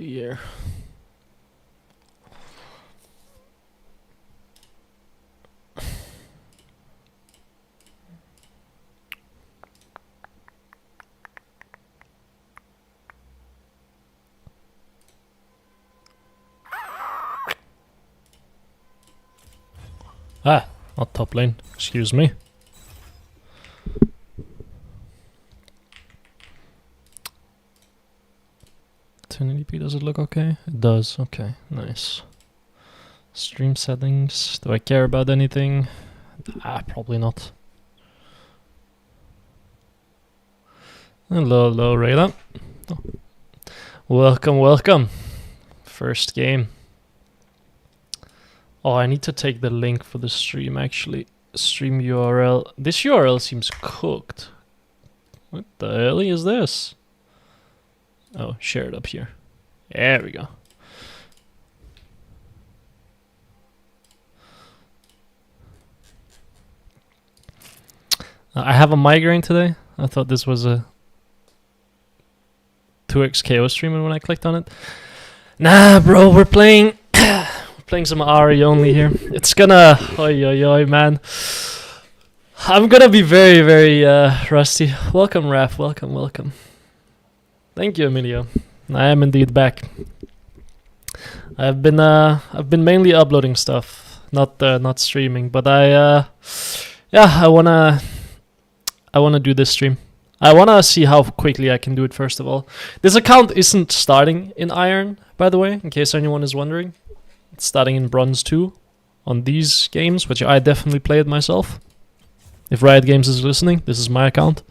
quality here. Ah, not top lane. Excuse me. 1080p, does it look okay? It does, okay, nice. Stream settings, do I care about anything? Probably not. Hello, Rayla. Oh. Welcome, welcome. First game. Oh, I need to take the link for the stream, actually. Stream URL. This URL seems cooked. What the hell is this? Oh, share it up here. There we go. I have a migraine today. I thought this was a 2x KO stream, and when I clicked on it, nah, bro, we're playing some Ahri only here. It's gonna, oi, man. I'm gonna be very, very rusty. Welcome, Raph. Welcome. Thank you, Emilio. I am indeed back. I've been mainly uploading stuff, not streaming. But I wanna do this stream. I wanna see how quickly I can do it. First of all, this account isn't starting in Iron, by the way, in case anyone is wondering. It's starting in Bronze 2 on these games, which I definitely played myself. If Riot Games is listening, this is my account.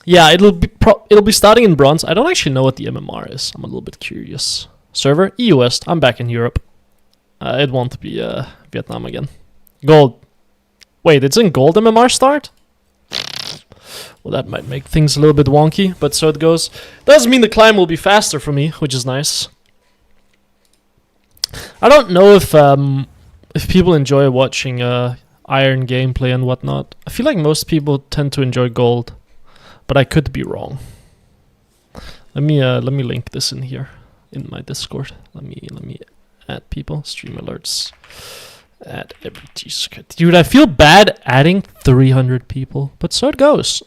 Yeah, it'll be starting in Bronze. I don't actually know what the MMR is. I'm a little bit curious. Server EU West. I'm back in Europe. It won't be Vietnam again. Gold. Wait, it's in Gold MMR start? Well, that might make things a little bit wonky, but so it goes. Doesn't mean the climb will be faster for me, which is nice. I don't know if people enjoy watching Iron gameplay and whatnot. I feel like most people tend to enjoy Gold, but I could be wrong. Let me link this in here in my Discord. Let me add people. Stream alerts. Add every Discord. Dude, I feel bad adding 300 people, but so it goes.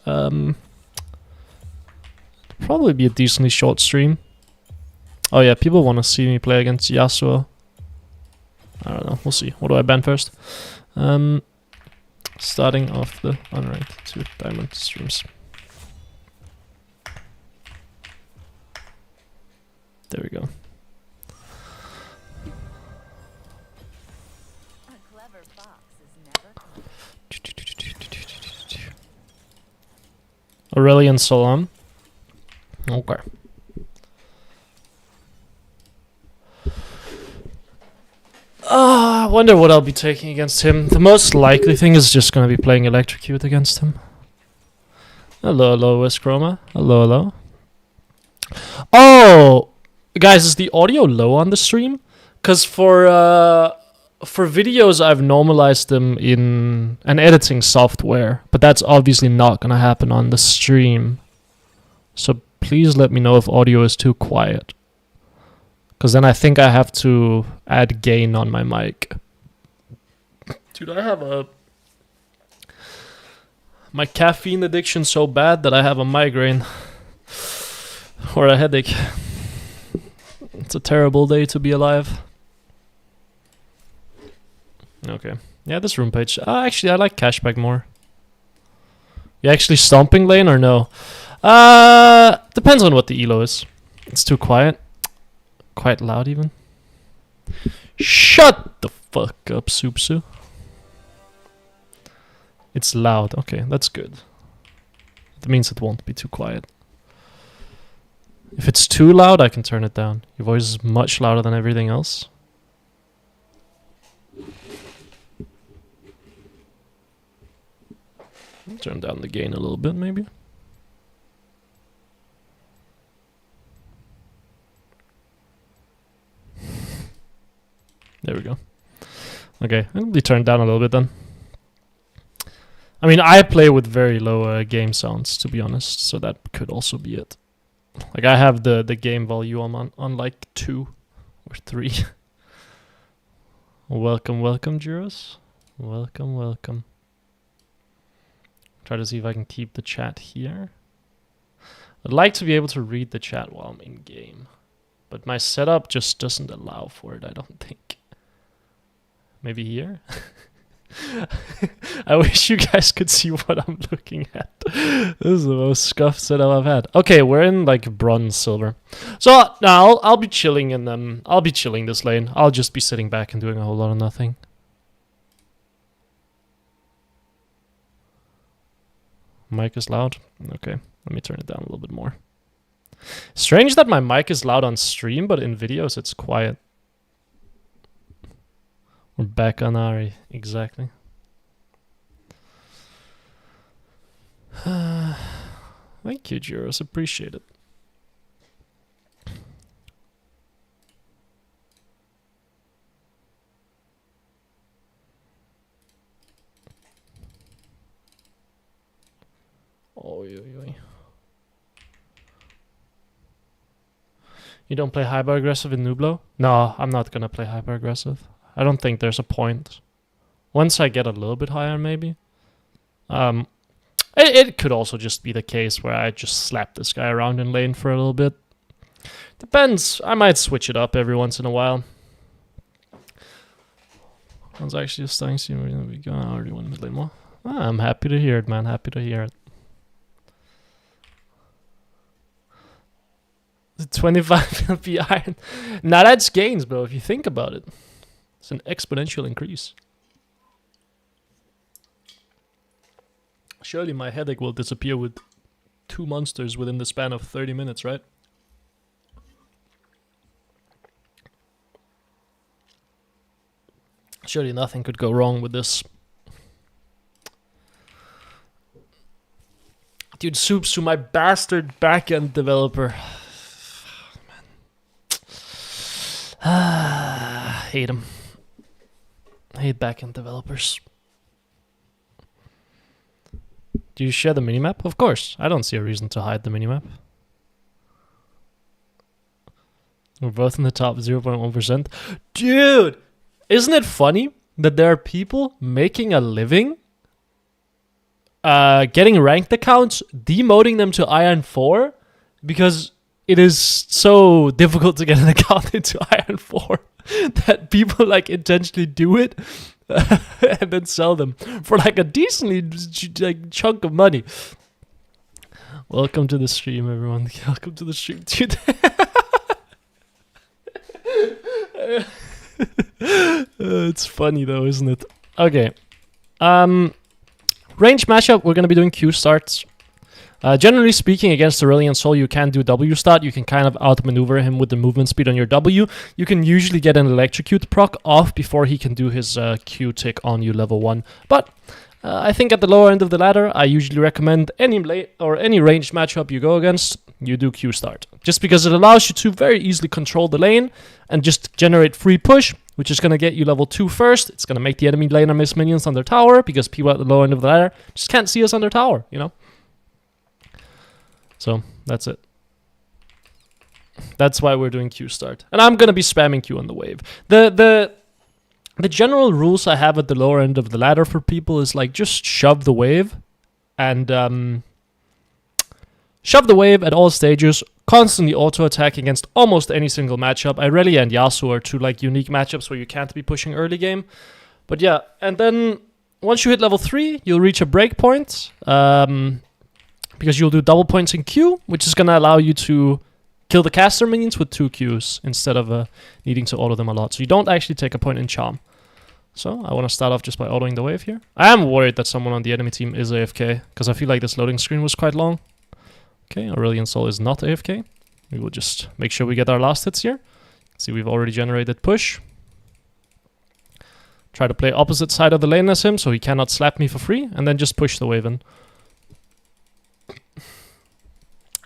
Probably be a decently short stream. Oh yeah, people want to see me play against Yasuo. I don't know. We'll see. What do I ban first? Starting off the Unranked 2 Diamond streams. There we go. Aurelian Salam. Okay. I wonder what I'll be taking against him. The most likely thing is just gonna be playing Electrocute against him. Hello, West Chroma. Hello. Oh! Guys, is the audio low on the stream? Because for videos, I've normalized them in an editing software, but that's obviously not going to happen on the stream. So please let me know if audio is too quiet, because then I think I have to add gain on my mic. Dude, I have my caffeine addiction so bad that I have a migraine or a headache. It's a terrible day to be alive. Okay. Yeah, this room page. Actually, I like cashback more. You actually stomping lane or no? Depends on what the elo is. It's too quiet. Quite loud even. Shut the fuck up, Soupsu. It's loud. Okay, that's good. That means it won't be too quiet. If it's too loud, I can turn it down. Your voice is much louder than everything else. Turn down the gain a little bit, maybe. There we go. Okay, it'll be turned down a little bit then. I mean, I play with very low game sounds, to be honest, so that could also be it. Like, I have the game volume on like 2 or 3. Welcome, welcome, Juros. Welcome, welcome. Try to see if I can keep the chat here. I'd like to be able to read the chat while I'm in game, but my setup just doesn't allow for it, I don't think. Maybe here? I wish you guys could see what I'm looking at. This is the most scuffed setup I've had. Okay, we're in like bronze silver. So now I'll be chilling in I'll be chilling this lane. I'll just be sitting back and doing a whole lot of nothing. Mic is loud. Okay, let me turn it down a little bit more. Strange that my mic is loud on stream, but in videos it's quiet. We're back on Ahri, exactly. Thank you, Juros. Appreciate it. Oy, oy, oy. You don't play hyper aggressive in Nublo? No, I'm not gonna play hyper aggressive. I don't think there's a point. Once I get a little bit higher, maybe. It could also just be the case where I just slap this guy around in lane for a little bit. Depends. I might switch it up every once in a while. One's actually starting to see we go. I already won mid lane more. I'm happy to hear it, man. Happy to hear it. The 25 LP iron. Now that's gains, bro, if you think about it. It's an exponential increase. Surely my headache will disappear with 2 monsters within the span of 30 minutes, right? Surely nothing could go wrong with this. Dude, Soups, my bastard backend developer. Man. Hate him. Hate backend developers. Do you share the minimap? Of course. I don't see a reason to hide the minimap. We're both in the top 0.1%. Dude! Isn't it funny that there are people making a living getting ranked accounts, demoting them to Iron 4 because it is so difficult to get an account into Iron 4 that people like intentionally do it and then sell them for like a decently like chunk of money. Welcome to the stream, everyone. Welcome to the stream, dude. It's funny though, isn't it? Okay. Range matchup, we're gonna be doing Q starts. Generally speaking, against Aurelion Sol, you can do W start. You can kind of outmaneuver him with the movement speed on your W. You can usually get an electrocute proc off before he can do his Q tick on you level 1. But I think at the lower end of the ladder, I usually recommend any ranged matchup you go against, you do Q start. Just because it allows you to very easily control the lane and just generate free push, which is going to get you level 2 first. It's going to make the enemy laner miss minions on their tower because people at the lower end of the ladder just can't see us on their tower, you know? So, that's it. That's why we're doing Q start. And I'm going to be spamming Q on the wave. The general rules I have at the lower end of the ladder for people is like just shove the wave. And shove the wave at all stages. Constantly auto-attack against almost any single matchup. Irelia and Yasuo are two like unique matchups where you can't be pushing early game. But yeah, and then once you hit level 3, you'll reach a breakpoint. Because you'll do double points in Q, which is going to allow you to kill the caster minions with 2 Qs instead of needing to auto them a lot. So you don't actually take a point in Charm. So I want to start off just by autoing the wave here. I am worried that someone on the enemy team is AFK, because I feel like this loading screen was quite long. Okay, Aurelion Sol is not AFK. We will just make sure we get our last hits here. See, we've already generated push. Try to play opposite side of the lane as him, so he cannot slap me for free, and then just push the wave in.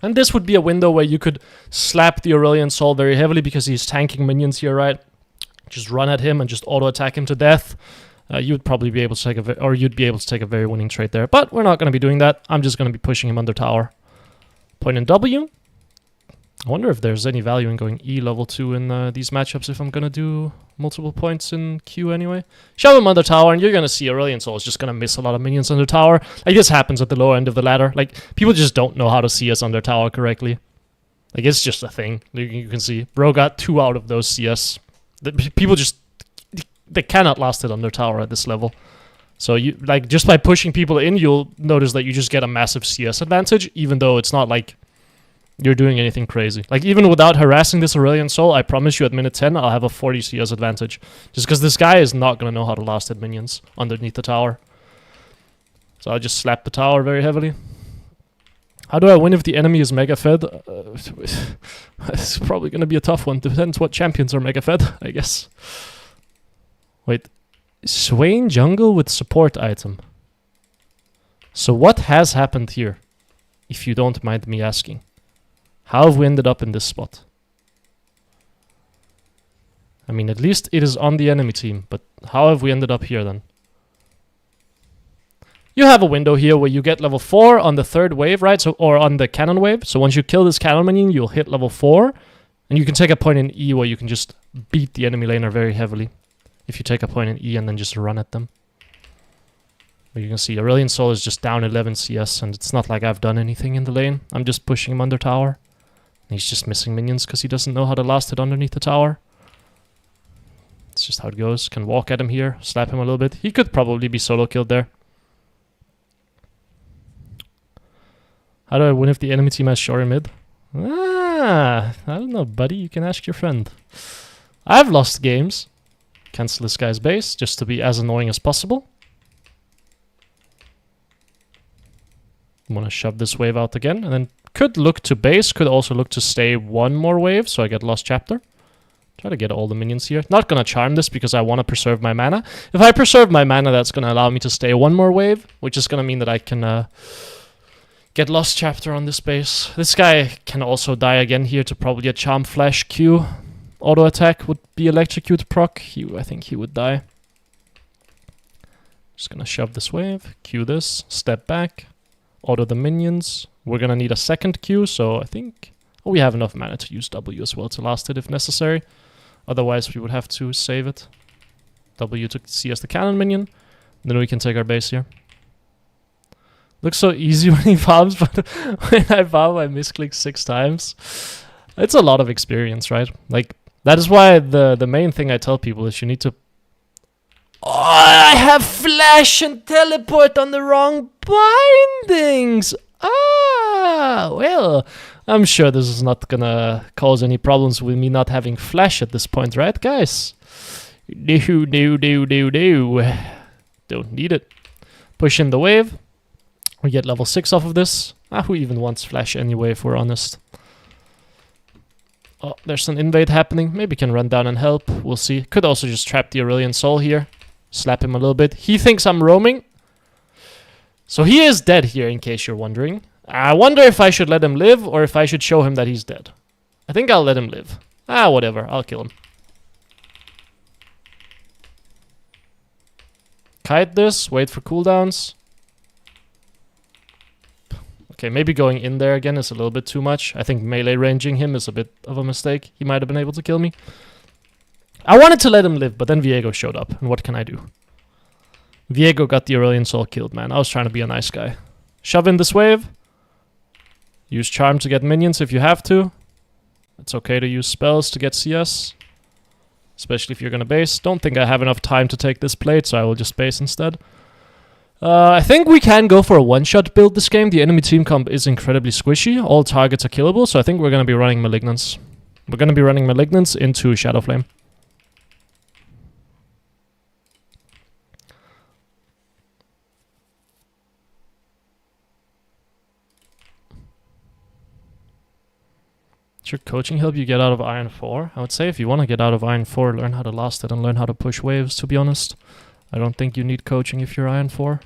And this would be a window where you could slap the Aurelion Sol very heavily because he's tanking minions here, right? Just run at him and just auto-attack him to death. you'd probably be able to take you'd be able to take a very winning trade there. But we're not going to be doing that. I'm just going to be pushing him under tower. Point in W. I wonder if there's any value in going E level 2 in these matchups if I'm going to do multiple points in Q anyway. Shove him under tower, and you're going to see Aurelion Sol is just going to miss a lot of minions under tower. Like, this happens at the lower end of the ladder. Like, people just don't know how to CS under tower correctly. Like, it's just a thing. You can see. Bro got 2 out of those CS. People just... They cannot last it under tower at this level. So, you like, just by pushing people in, you'll notice that you just get a massive CS advantage, even though it's not like you're doing anything crazy. Like, even without harassing this Aurelion Sol, I promise you at minute 10, I'll have a 40 CS advantage. Just because this guy is not going to know how to last hit minions underneath the tower. So I'll just slap the tower very heavily. How do I win if the enemy is mega fed? It's probably going to be a tough one. Depends what champions are mega fed, I guess. Wait. Swain jungle with support item. So what has happened here? If you don't mind me asking. How have we ended up in this spot? I mean, at least it is on the enemy team, but how have we ended up here then? You have a window here where you get level 4 on the 3rd wave, right? So, or on the cannon wave. So once you kill this cannon minion, you'll hit level 4. And you can take a point in E where you can just beat the enemy laner very heavily. If you take a point in E and then just run at them. But you can see Aurelion Sol is just down 11 CS, and it's not like I've done anything in the lane. I'm just pushing him under tower. And he's just missing minions because he doesn't know how to last it underneath the tower. It's just how it goes. Can walk at him here, slap him a little bit. He could probably be solo killed there. How do I win if the enemy team has Shori mid? I don't know, buddy. You can ask your friend. I've lost games. Cancel this guy's base just to be as annoying as possible. I'm gonna shove this wave out again, and then could look to base, could also look to stay one more wave, so I get lost chapter. Try to get all the minions here. Not gonna charm this because I want to preserve my mana. If I preserve my mana, that's gonna allow me to stay one more wave, which is gonna mean that I can get lost chapter on this base. This guy can also die again here to probably a charm flash Q. Auto attack would be electrocute proc. I think he would die. Just gonna shove this wave, Q this, step back, auto the minions. We're gonna need a second Q, so I think we have enough mana to use W as well to last it if necessary. Otherwise, we would have to save it. W to see as the cannon minion. Then we can take our base here. Looks so easy when he farms, but when I farm, I misclick 6 times. It's a lot of experience, right? Like, that is why the main thing I tell people is you need to... Oh, I have flash and teleport on the wrong bindings! Ah, well, I'm sure this is not gonna cause any problems with me not having flash at this point, right, guys? No. Don't need it. Push in the wave. We get level 6 off of this. Who even wants flash anyway, if we're honest? Oh, there's an invade happening. Maybe can run down and help. We'll see. Could also just trap the Aurelion Sol here. Slap him a little bit. He thinks I'm roaming. So he is dead here, in case you're wondering. I wonder if I should let him live, or if I should show him that he's dead. I think I'll let him live. Whatever. I'll kill him. Kite this. Wait for cooldowns. Okay, maybe going in there again is a little bit too much. I think melee ranging him is a bit of a mistake. He might have been able to kill me. I wanted to let him live, but then Viego showed up. And what can I do? Viego got the Aurelion Sol killed, man. I was trying to be a nice guy. Shove in this wave. Use charm to get minions if you have to. It's okay to use spells to get CS. Especially if you're gonna base. Don't think I have enough time to take this plate, so I will just base instead. I think we can go for a one-shot build this game. The enemy team comp is incredibly squishy. All targets are killable, so I think we're going to be running Malignants. We're going to be running Malignants into Shadow Flame. Should coaching help you get out of Iron 4? I would say if you want to get out of Iron 4, learn how to last it and learn how to push waves, to be honest. I don't think you need coaching if you're Iron 4.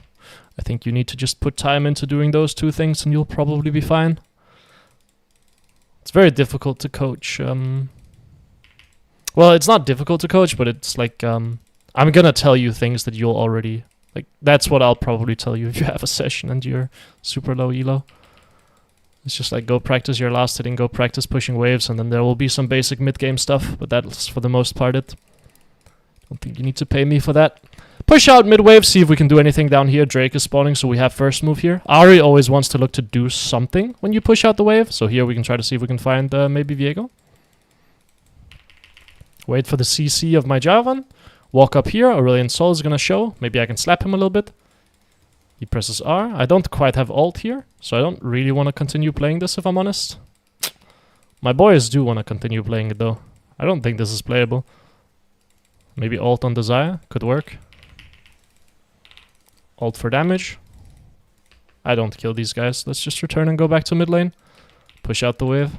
I think you need to just put time into doing those 2 things and you'll probably be fine. It's very difficult to coach. Well, it's not difficult to coach, but it's like I'm gonna tell you things that you'll already... Like, that's what I'll probably tell you if you have a session and you're super low elo. It's just like, go practice your last hitting, go practice pushing waves, and then there will be some basic mid-game stuff, but that's for the most part it. Don't think you need to pay me for that. Push out mid-wave, see if we can do anything down here. Drake is spawning, so we have first move here. Ahri always wants to look to do something when you push out the wave, so here we can try to see if we can find maybe Viego. Wait for the CC of my Javan. Walk up here, Aurelion Sol is gonna show. Maybe I can slap him a little bit. He presses R. I don't quite have ult here, so I don't really want to continue playing this if I'm honest. My boys do want to continue playing it though. I don't think this is playable. Maybe ult on Desire, could work. Ult for damage. I don't kill these guys. Let's just return and go back to mid lane. Push out the wave.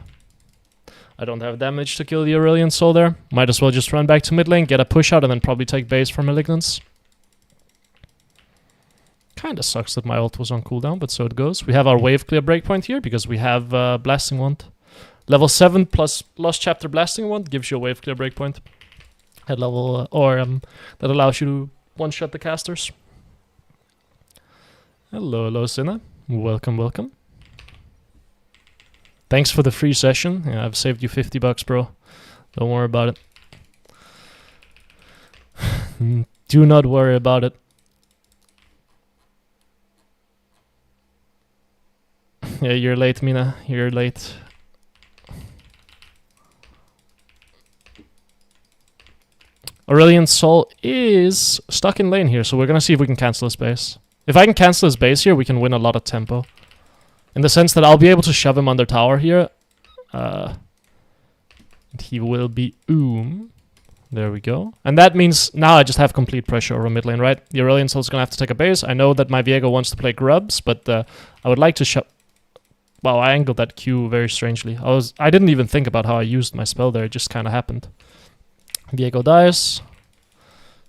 I don't have damage to kill the Aurelion Sol there. Might as well just run back to mid lane, get a push out, and then probably take base for Malignance. Kinda sucks that my ult was on cooldown, but so it goes. We have our wave clear breakpoint here because we have Blasting Wand. Level 7 plus Lost Chapter Blasting Wand gives you a wave clear breakpoint. At level, that allows you to one-shot the casters. Hello, hello, Sinna. Welcome, welcome. Thanks for the free session. Yeah, I've saved you $50, bro. Don't worry about it. Do not worry about it. Yeah, you're late, Mina. You're late. Aurelion Sol is stuck in lane here, so we're gonna see if we can cancel his base. If I can cancel his base here, we can win a lot of tempo. In the sense that I'll be able to shove him under tower here. And he will be There we go. And that means now I just have complete pressure over mid lane, right? The Aurelion Sol's gonna have to take a base. I know that my Viego wants to play grubs, but I would like to shove... Wow, I angled that Q very strangely. I didn't even think about how I used my spell there. It just kind of happened. Viego dies.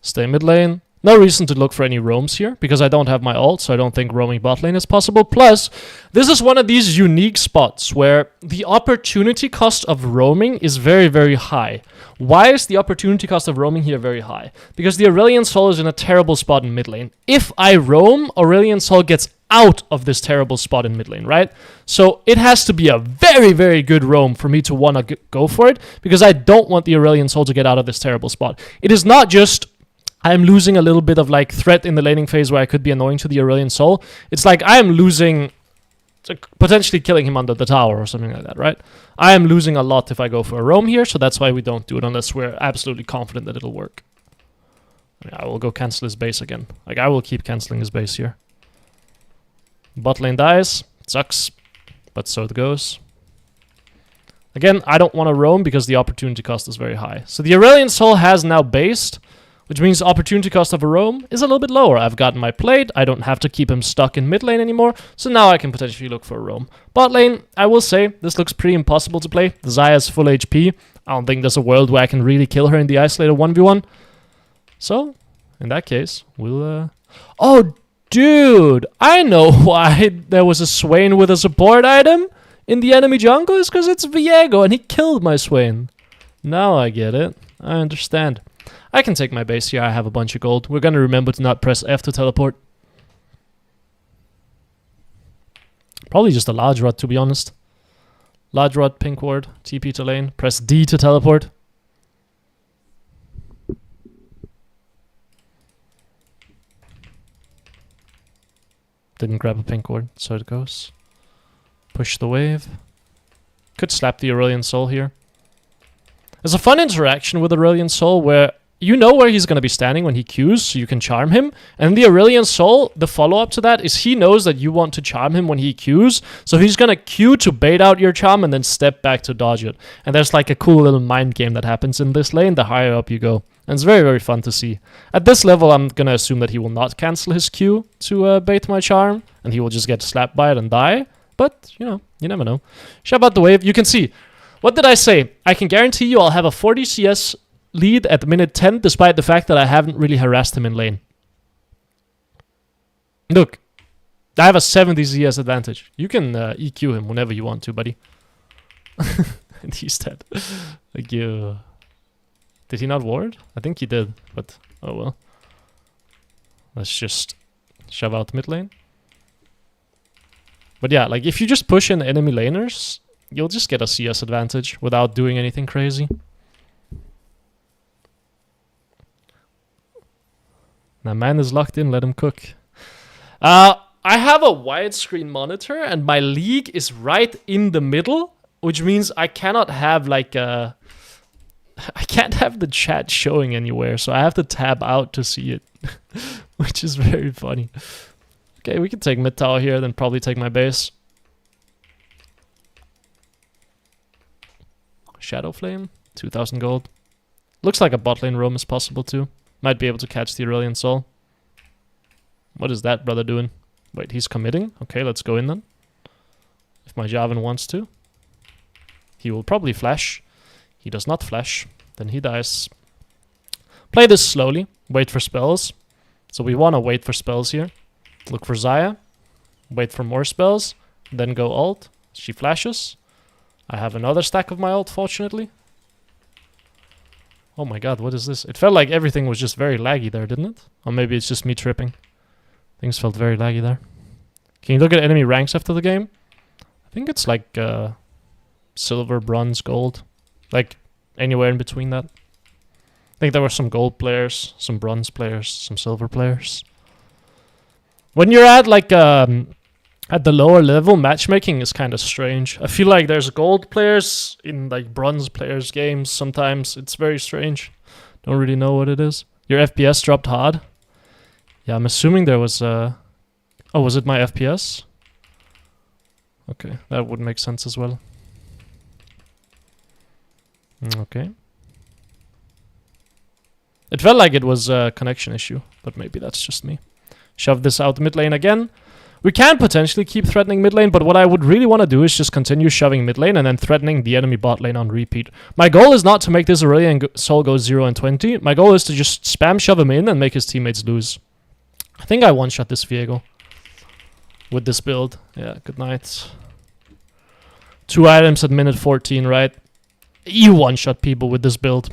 Stay mid lane. No reason to look for any roams here, because I don't have my ult, so I don't think roaming bot lane is possible. Plus, this is one of these unique spots where the opportunity cost of roaming is very, very high. Why is the opportunity cost of roaming here very high? Because the Aurelion Sol is in a terrible spot in mid lane. If I roam, Aurelion Sol gets out of this terrible spot in mid lane, right? So it has to be a very, very good roam for me to want to go for it, because I don't want the Aurelion Sol to get out of this terrible spot. It is not just... I'm losing a little bit of like threat in the laning phase where I could be annoying to the Aurelion Sol. It's like I am losing, potentially killing him under the tower or something like that, right? I am losing a lot if I go for a roam here, so that's why we don't do it unless we're absolutely confident that it'll work. I will go cancel his base again. Like, I will keep canceling his base here. Bot lane dies. Sucks. But so it goes. Again, I don't want to roam because the opportunity cost is very high. So the Aurelion Sol has now based, which means opportunity cost of a roam is a little bit lower. I've gotten my plate. I don't have to keep him stuck in mid lane anymore. So now I can potentially look for a roam. Bot lane, I will say, this looks pretty impossible to play. The Xayah's full HP. I don't think there's a world where I can really kill her in the isolated 1v1. So, in that case, we'll... Oh, dude! I know why there was a Swain with a support item in the enemy jungle. It's because it's Viego and he killed my Swain. Now I get it. I understand. I can take my base here. I have a bunch of gold. We're gonna remember to not press F to teleport. Probably just a large rod, to be honest. Large rod, pink ward, TP to lane. Press D to teleport. Didn't grab a pink ward, so it goes. Push the wave. Could slap the Aurelion Sol here. There's a fun interaction with Aurelion Sol where you know where he's going to be standing when he Qs, so you can charm him. And the Aurelion Sol, the follow-up to that is he knows that you want to charm him when he Qs, so he's going to Q to bait out your charm and then step back to dodge it. And there's like a cool little mind game that happens in this lane the higher up you go. And it's very, very fun to see. At this level, I'm going to assume that he will not cancel his Q to bait my charm, and he will just get slapped by it and die. But, you know, you never know. Shove out the wave. You can see. What did I say? I can guarantee you I'll have a 40 CS lead at minute 10, despite the fact that I haven't really harassed him in lane. Look. I have a 70 CS advantage. You can EQ him whenever you want to, buddy. And he's dead. Thank you. Did he not ward? I think he did, but Oh well. Let's just shove out mid lane. But yeah, like if you just push in enemy laners, you'll just get a CS advantage without doing anything crazy. Now man is locked in, let him cook. I have a widescreen monitor and my league is right in the middle, which means I cannot have like I can't have the chat showing anywhere, so I have to tab out to see it, which is very funny. Okay, we can take mid tower here, then probably take my base. Shadow Flame, 2000 gold. Looks like a bot lane roam is possible too. Might be able to catch the Aurelion Soul. What is that brother doing? Wait, he's committing? Okay, let's go in then. If my Jarvan wants to. He will probably flash. He does not flash. Then he dies. Play this slowly. Wait for spells. So we want to wait for spells here. Look for Xayah. Wait for more spells. Then go ult. She flashes. I have another stack of my ult, fortunately. Oh my god, what is this? It felt like everything was just very laggy there, didn't it? Or maybe it's just me tripping. Things felt very laggy there. Can you look at enemy ranks after the game? I think it's like silver, bronze, gold. Like anywhere in between that. I think there were some gold players, some bronze players, some silver players. When you're at like at the lower level, matchmaking is kind of strange. I feel like there's gold players in like bronze players games sometimes. It's very strange. Don't really know what it is. Your FPS dropped hard. Yeah, I'm assuming there was oh, was it my FPS? Okay, that would make sense as well. Okay. It felt like it was a connection issue, but maybe that's just me. Shove this out mid lane again. We can potentially keep threatening mid lane, but what I would really want to do is just continue shoving mid lane and then threatening the enemy bot lane on repeat. My goal is not to make this Aurelion Soul go 0 and 20. My goal is to just spam shove him in and make his teammates lose. I think I one-shot this Viego with this build. Yeah, good night. 2 items at minute 14, right? You one-shot people with this build.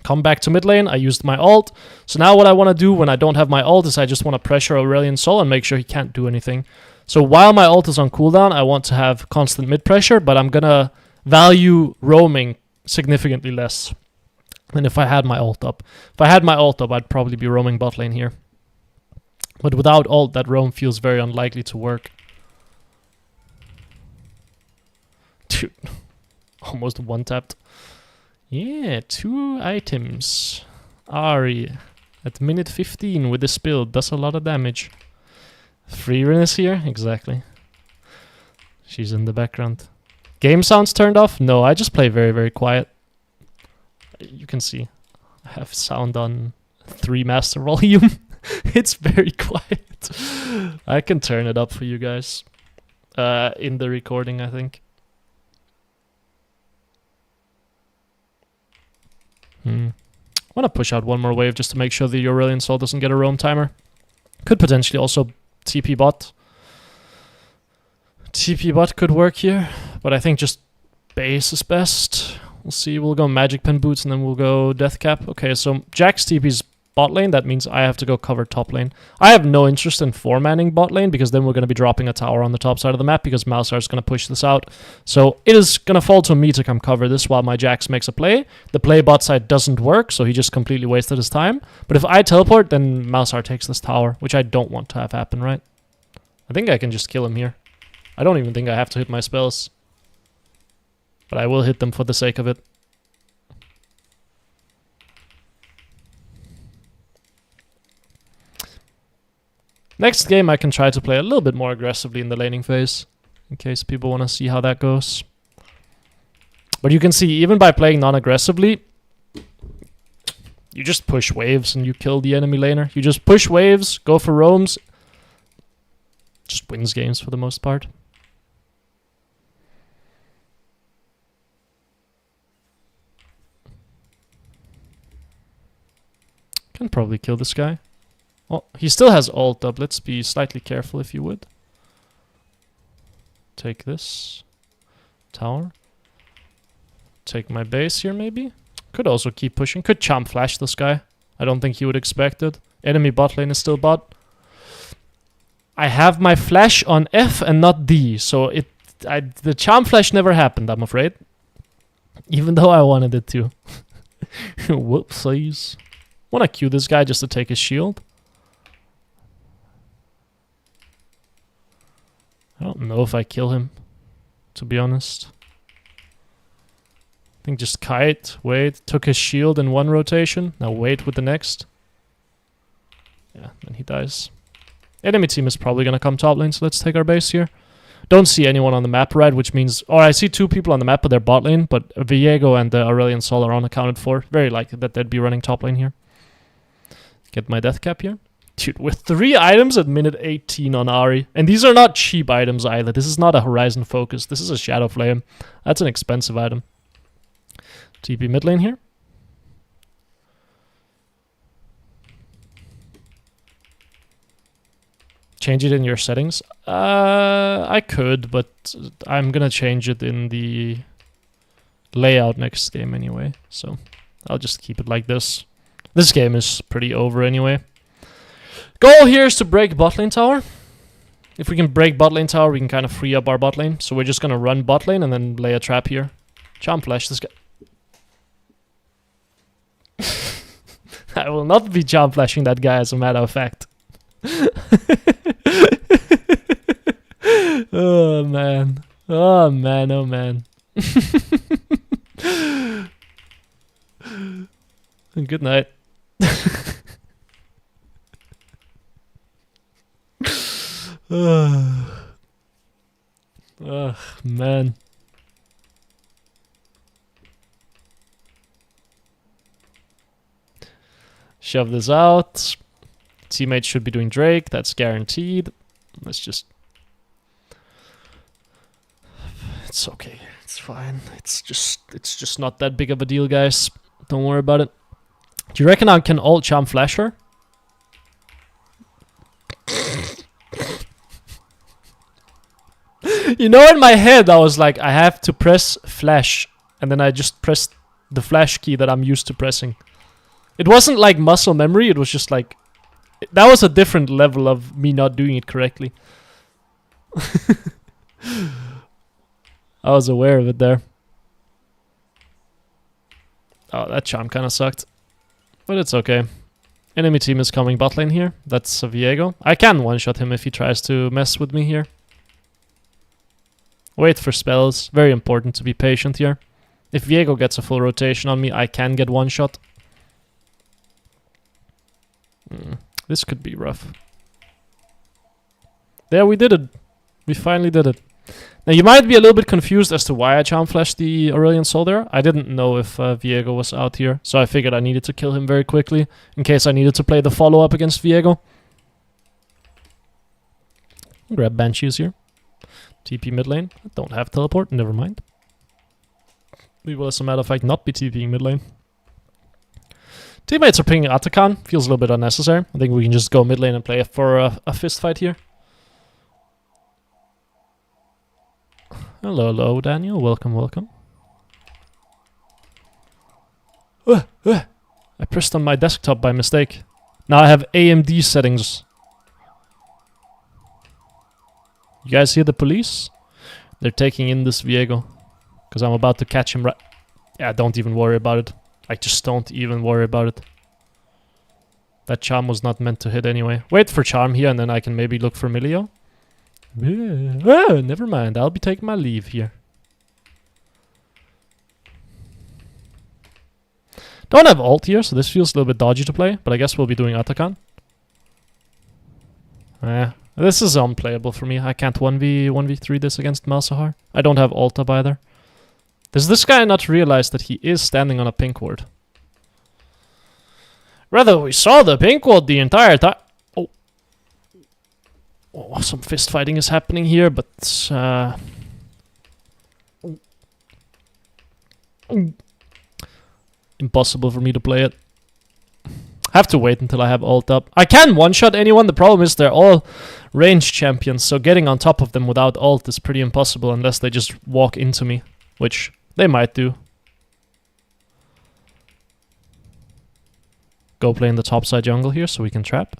Come back to mid lane, I used my ult. So now what I want to do when I don't have my ult is I just want to pressure Aurelion Sol and make sure he can't do anything. So while my ult is on cooldown, I want to have constant mid pressure, but I'm gonna value roaming significantly less than if I had my ult up. If I had my ult up, I'd probably be roaming bot lane here. But without ult, that roam feels very unlikely to work. Dude, almost one-tapped. Yeah, 2 items. Ahri at minute 15 with this build does a lot of damage. Freerin is here? Exactly. She's in the background. Game sounds turned off? No, I just play very, very quiet. You can see. I have sound on 3 master volume. It's very quiet. I can turn it up for you guys. In the recording, I think. I want to push out one more wave just to make sure the Aurelion Soul doesn't get a roam timer. Could potentially also TP bot. TP bot could work here, but I think just base is best. We'll see. We'll go Magic Pen Boots and then we'll go Death Cap. Okay, so Jack's TP's bot lane. That means I have to go cover top lane. I have no interest in 4-manning bot lane because then we're going to be dropping a tower on the top side of the map because Malzahar is going to push this out. So it is going to fall to me to come cover this while my Jax makes a play. The play bot side doesn't work, so he just completely wasted his time. But if I teleport, then Malzahar takes this tower, which I don't want to have happen, right? I think I can just kill him here. I don't even think I have to hit my spells. But I will hit them for the sake of it. Next game I can try to play a little bit more aggressively in the laning phase, in case people want to see how that goes. But you can see, even by playing non-aggressively, you just push waves and you kill the enemy laner. You just push waves, go for roams, just wins games for the most part. Can probably kill this guy. Oh, he still has ult up. Let's be slightly careful if you would. Take this tower. Take my base here maybe. Could also keep pushing. Could Champ Flash this guy. I don't think he would expect it. Enemy bot lane is still bot. I have my flash on F and not D, so the charm flash never happened, I'm afraid. Even though I wanted it to. Whoopsies. Wanna Q this guy just to take his shield? I don't know if I kill him, to be honest. I think just kite, wait, took his shield in one rotation. Now wait with the next. Yeah, then he dies. Enemy team is probably gonna come top lane, so let's take our base here. Don't see anyone on the map, right? Which means... Oh, I see 2 people on the map, but they're bot lane. But Viego and Aurelion Sol are unaccounted for. Very likely that they'd be running top lane here. Get my death cap here. Dude, with 3 items at minute 18 on Ahri. And these are not cheap items either. This is not a Horizon Focus. This is a Shadow Flame. That's an expensive item. TP mid lane here. Change it in your settings? I could, but I'm gonna change it in the layout next game anyway. So I'll just keep it like this. This game is pretty over anyway. Goal here is to break bot lane tower. If we can break bot lane tower, we can kind of free up our bot lane. So we're just gonna run bot lane and then lay a trap here. Charm flash this guy. I will not be charm flashing that guy, as a matter of fact. Oh man. Oh man, oh man. Good night. Ugh, man. Shove this out. Teammates should be doing Drake, that's guaranteed. Let's just... It's okay, it's fine. It's just not that big of a deal, guys. Don't worry about it. Do you reckon I can ult charm flash her? You know, in my head I was like, I have to press flash, and then I just pressed the flash key that I'm used to pressing. It wasn't like muscle memory, it was just like... That was a different level of me not doing it correctly. I was aware of it there. Oh, that charm kind of sucked. But it's okay. Enemy team is coming bot lane here. That's Viego. I can one-shot him if he tries to mess with me here. Wait for spells. Very important to be patient here. If Viego gets a full rotation on me, I can get one-shot. This could be rough. There, we did it. We finally did it. Now, you might be a little bit confused as to why I charm flashed the Aurelion Sol there. I didn't know if Viego was out here, so I figured I needed to kill him very quickly in case I needed to play the follow-up against Viego. Grab Banshees here. TP mid lane. Don't have teleport, never mind. We will, as a matter of fact, not be TPing mid lane. Teammates are picking Atakan. Feels a little bit unnecessary. I think we can just go mid lane and play for a fist fight here. Hello, hello, Daniel. Welcome, welcome. I pressed on my desktop by mistake. Now I have AMD settings. You guys hear the police? They're taking in this Viego. Because I'm about to catch him right... Yeah, don't even worry about it. Like, just don't even worry about it. That charm was not meant to hit anyway. Wait for charm here and then I can maybe look for Milio. Oh, never mind. I'll be taking my leave here. Don't have ult here, so this feels a little bit dodgy to play. But I guess we'll be doing Atakan. This is unplayable for me. I can't 1v3 this against Malzahar. I don't have ult up either. Does this guy not realize that he is standing on a pink ward? Rather, we saw the pink ward the entire time. Oh, some fist fighting is happening here, but impossible for me to play it. Have to wait until I have ult up. I can one-shot anyone. The problem is they're all range champions, so getting on top of them without ult is pretty impossible unless they just walk into me, which they might do. go play in the topside jungle here so we can trap.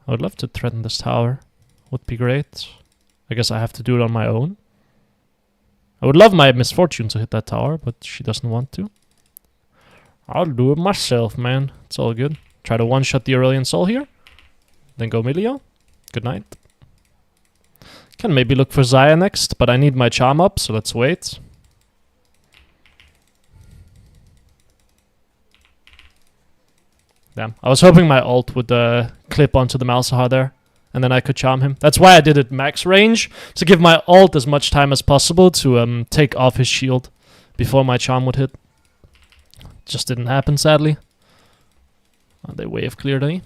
I would love to threaten this tower. Would be great. I guess I have to do it on my own. I would love my misfortune to hit that tower, but she doesn't want to. I'll do it myself, man. It's all good. Try to one-shot the Aurelion Soul here. Then go Milio. Good night. Can maybe look for Xayah next, but I need my charm up, so let's wait. Damn. I was hoping my ult would clip onto the Malzahar there, and then I could charm him. That's why I did it max range, to give my ult as much time as possible to take off his shield before my charm would hit. Just didn't happen, sadly. They wave cleared me.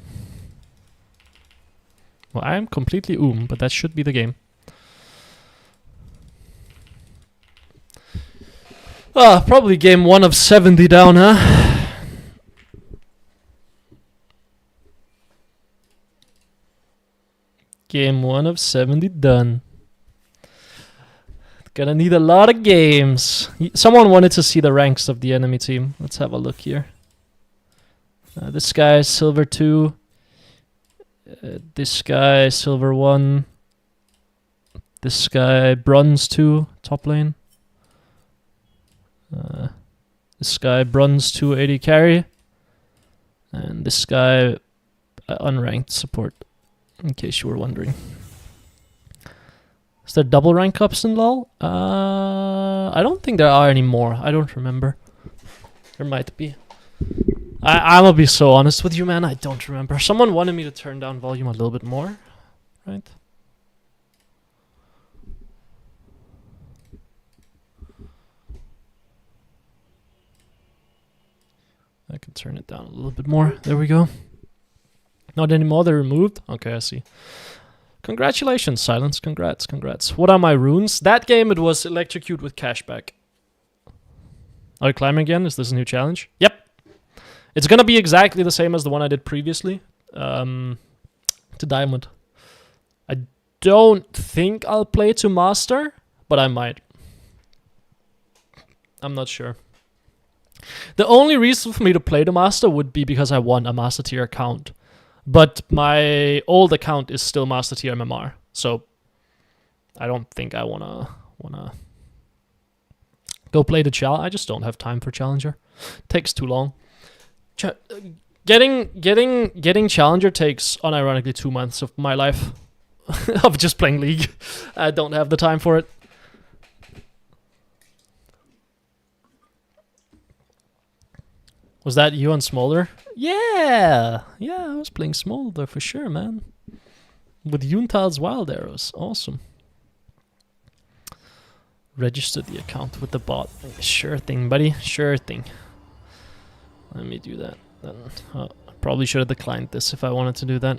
Well, I am completely but that should be the game. Probably game 1 of 70 down, huh? Game 1 of 70 done. Gonna need a lot of games. Someone wanted to see the ranks of the enemy team. Let's have a look here. This guy is silver 2. This guy silver 1. This guy bronze 2, top lane. This guy bronze 2, 80 carry. And this guy unranked support, in case you were wondering. Is there double rank ups in LoL? I don't think there are anymore. I don't remember. There might be. I'm gonna be so honest with you, man. I don't remember. Someone wanted me to turn down volume a little bit more, right? I can turn it down a little bit more. There we go. Not anymore. They're removed. Okay, I see. Congratulations, Silence. Congrats, congrats. What are my runes? That game, it was Electrocute with Cashback. Are you climbing again? Is this a new challenge? Yep. It's gonna be exactly the same as the one I did previously. To Diamond. I don't think I'll play to Master, but I might. I'm not sure. The only reason for me to play the Master would be because I won a Master Tier account. But my old account is still Master Tier MMR, so I don't think I wanna go play the challenge. I just don't have time for Challenger. Takes too long. Getting Challenger takes unironically 2 months of my life of just playing League. I don't have the time for it. Was that you on Smolder? Yeah, I was playing Smolder for sure, man. With Yuntal's Wild Arrows, awesome. Register the account with the bot. Sure thing, buddy, sure thing. Let me do that. Then I probably should have declined this if I wanted to do that.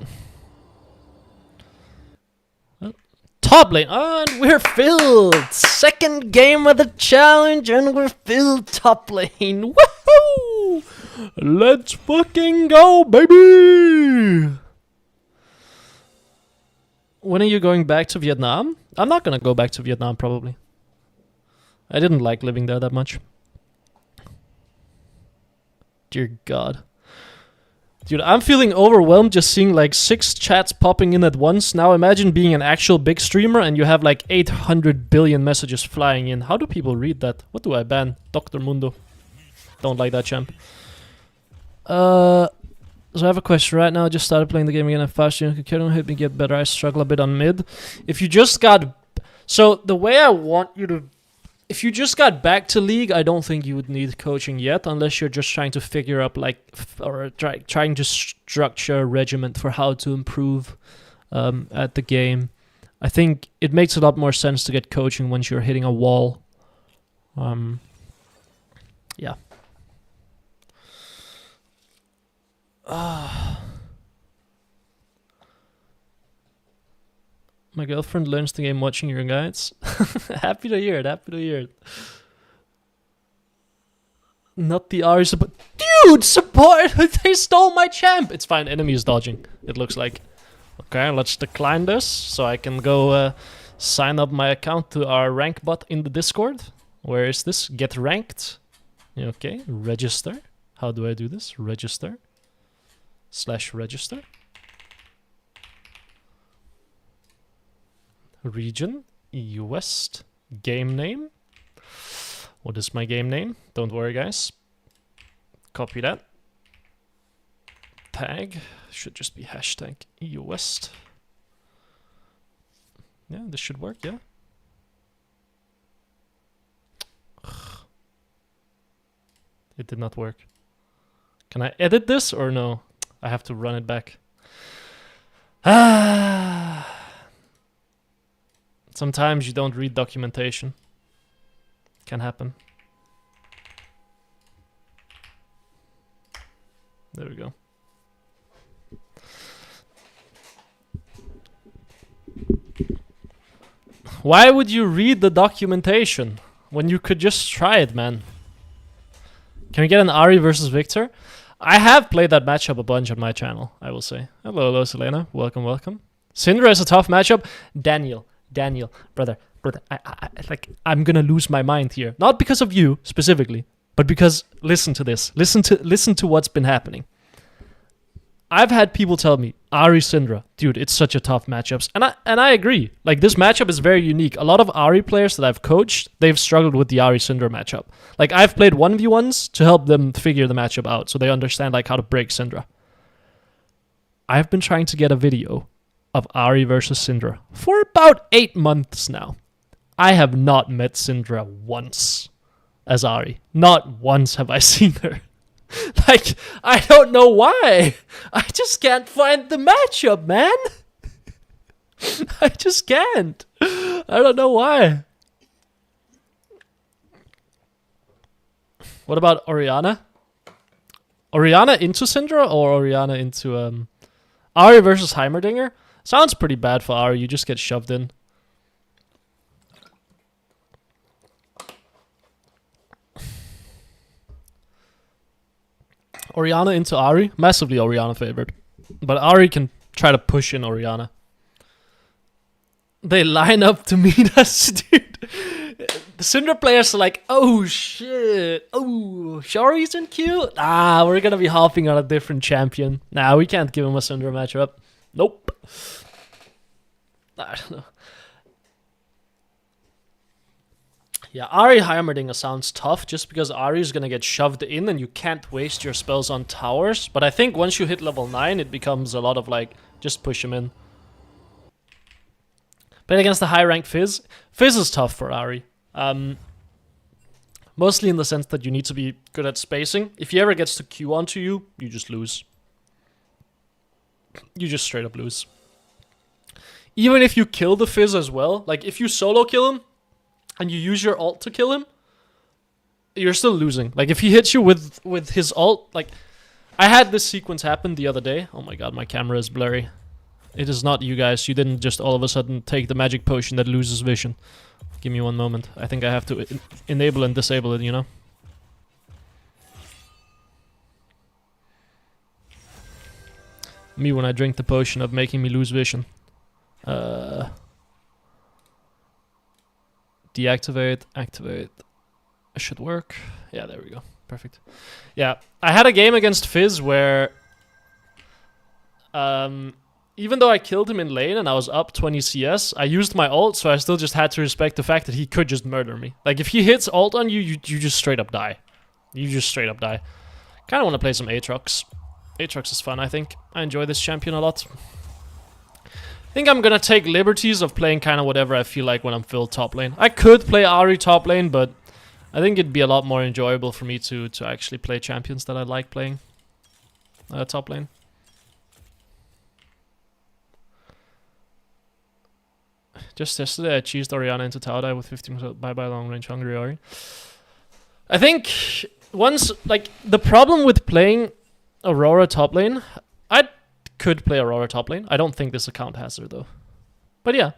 Well, top lane, and we're filled. Second game of the challenge, and we're filled top lane. Woohoo! Let's fucking go, baby! When are you going back to Vietnam? I'm not gonna go back to Vietnam, probably. I didn't like living there that much. Dear God. Dude, I'm feeling overwhelmed just seeing like 6 chats popping in at once. Now imagine being an actual big streamer and you have like 800 billion messages flying in. How do people read that? What do I ban? Dr. Mundo. Don't like that, champ. So I have a question right now. I just started playing the game again at fast. Can you help me get better? I struggle a bit on mid. If you just got... So the way I want you to... If you just got back to League, I don't think you would need coaching yet, unless you're just trying to figure up like, or trying to structure a regiment for how to improve at the game. I think it makes a lot more sense to get coaching once you're hitting a wall. Yeah. My girlfriend learns the game watching your guides. Happy to hear it, happy to hear it. Not the Ahri support. Dude, support! They stole my champ! It's fine, enemy is dodging, it looks like. Okay, let's decline this, so I can go sign up my account to our rank bot in the Discord. Where is this? Get ranked. Okay, register. How do I do this? Register. /register. Region. EU West. Game name. What is my game name? Don't worry, guys. Copy that. Tag. Should just be hashtag EU West. Yeah, this should work, yeah. It did not work. Can I edit this or no? I have to run it back. Sometimes you don't read documentation. Can happen. There we go. Why would you read the documentation when you could just try it, man? Can we get an Ahri versus Victor? I have played that matchup a bunch on my channel, I will say. Hello, Selena. Welcome, welcome. Syndra is a tough matchup. Daniel, brother, I'm gonna lose my mind here. Not because of you, specifically, but because, listen to this. Listen to what's been happening. I've had people tell me, Ahri Syndra, dude, it's such a tough matchup. And I agree. Like, this matchup is very unique. A lot of Ahri players that I've coached, they've struggled with the Ahri Syndra matchup. Like, I've played 1v1s to help them figure the matchup out so they understand, like, how to break Syndra. I've been trying to get a video of Ahri versus Syndra for about 8 months now. I have not met Syndra once as Ahri. Not once have I seen her. Like, I don't know why. I just can't find the matchup, man. I just can't. I don't know why. What about Orianna? Orianna into Syndra or Orianna into Ahri versus Heimerdinger? Sounds pretty bad for Ahri. You just get shoved in. Orianna into Ahri. Massively Orianna favored. But Ahri can try to push in Orianna. They line up to meet us, dude. The Syndra players are like, oh shit. Oh, Shari's in queue? Ah, we're gonna be hopping on a different champion. Nah, we can't give him a Syndra matchup. Nope. I don't know. Yeah, Ahri Heimerdinger sounds tough just because Ahri is going to get shoved in and you can't waste your spells on towers. But I think once you hit level 9, it becomes a lot of like, just push him in. Played against the high-ranked Fizz. Fizz is tough for Ahri. Mostly in the sense that you need to be good at spacing. If he ever gets to Q onto you, you just lose. You just straight up lose. Even if you kill the Fizz as well, like if you solo kill him, and you use your ult to kill him, you're still losing. Like, if he hits you with his ult, like, I had this sequence happen the other day. Oh my god, my camera is blurry. It is not you guys. You didn't just all of a sudden take the magic potion that loses vision. Give me one moment. I think I have to enable and disable it, you know? Me when I drink the potion of making me lose vision. Deactivate, activate. It should work. Yeah, there we go. Perfect. Yeah, I had a game against Fizz where even though I killed him in lane and I was up 20 CS, I used my ult, so I still just had to respect the fact that he could just murder me. Like, if he hits ult on you, you just straight up die. You just straight up die. Kind of want to play some Aatrox. Aatrox is fun, I think. I enjoy this champion a lot. I think I'm gonna take liberties of playing kind of whatever I feel like when I'm filled top lane. I could play Ahri top lane, but I think it'd be a lot more enjoyable for me to actually play champions that I like playing top lane. Just yesterday I cheesed Orianna into tower dive with 15% bye-bye long range hungry Ahri. I think once, like, the problem with playing Aurora top lane, I could play Aurora top lane. I don't think this account has her though. But yeah.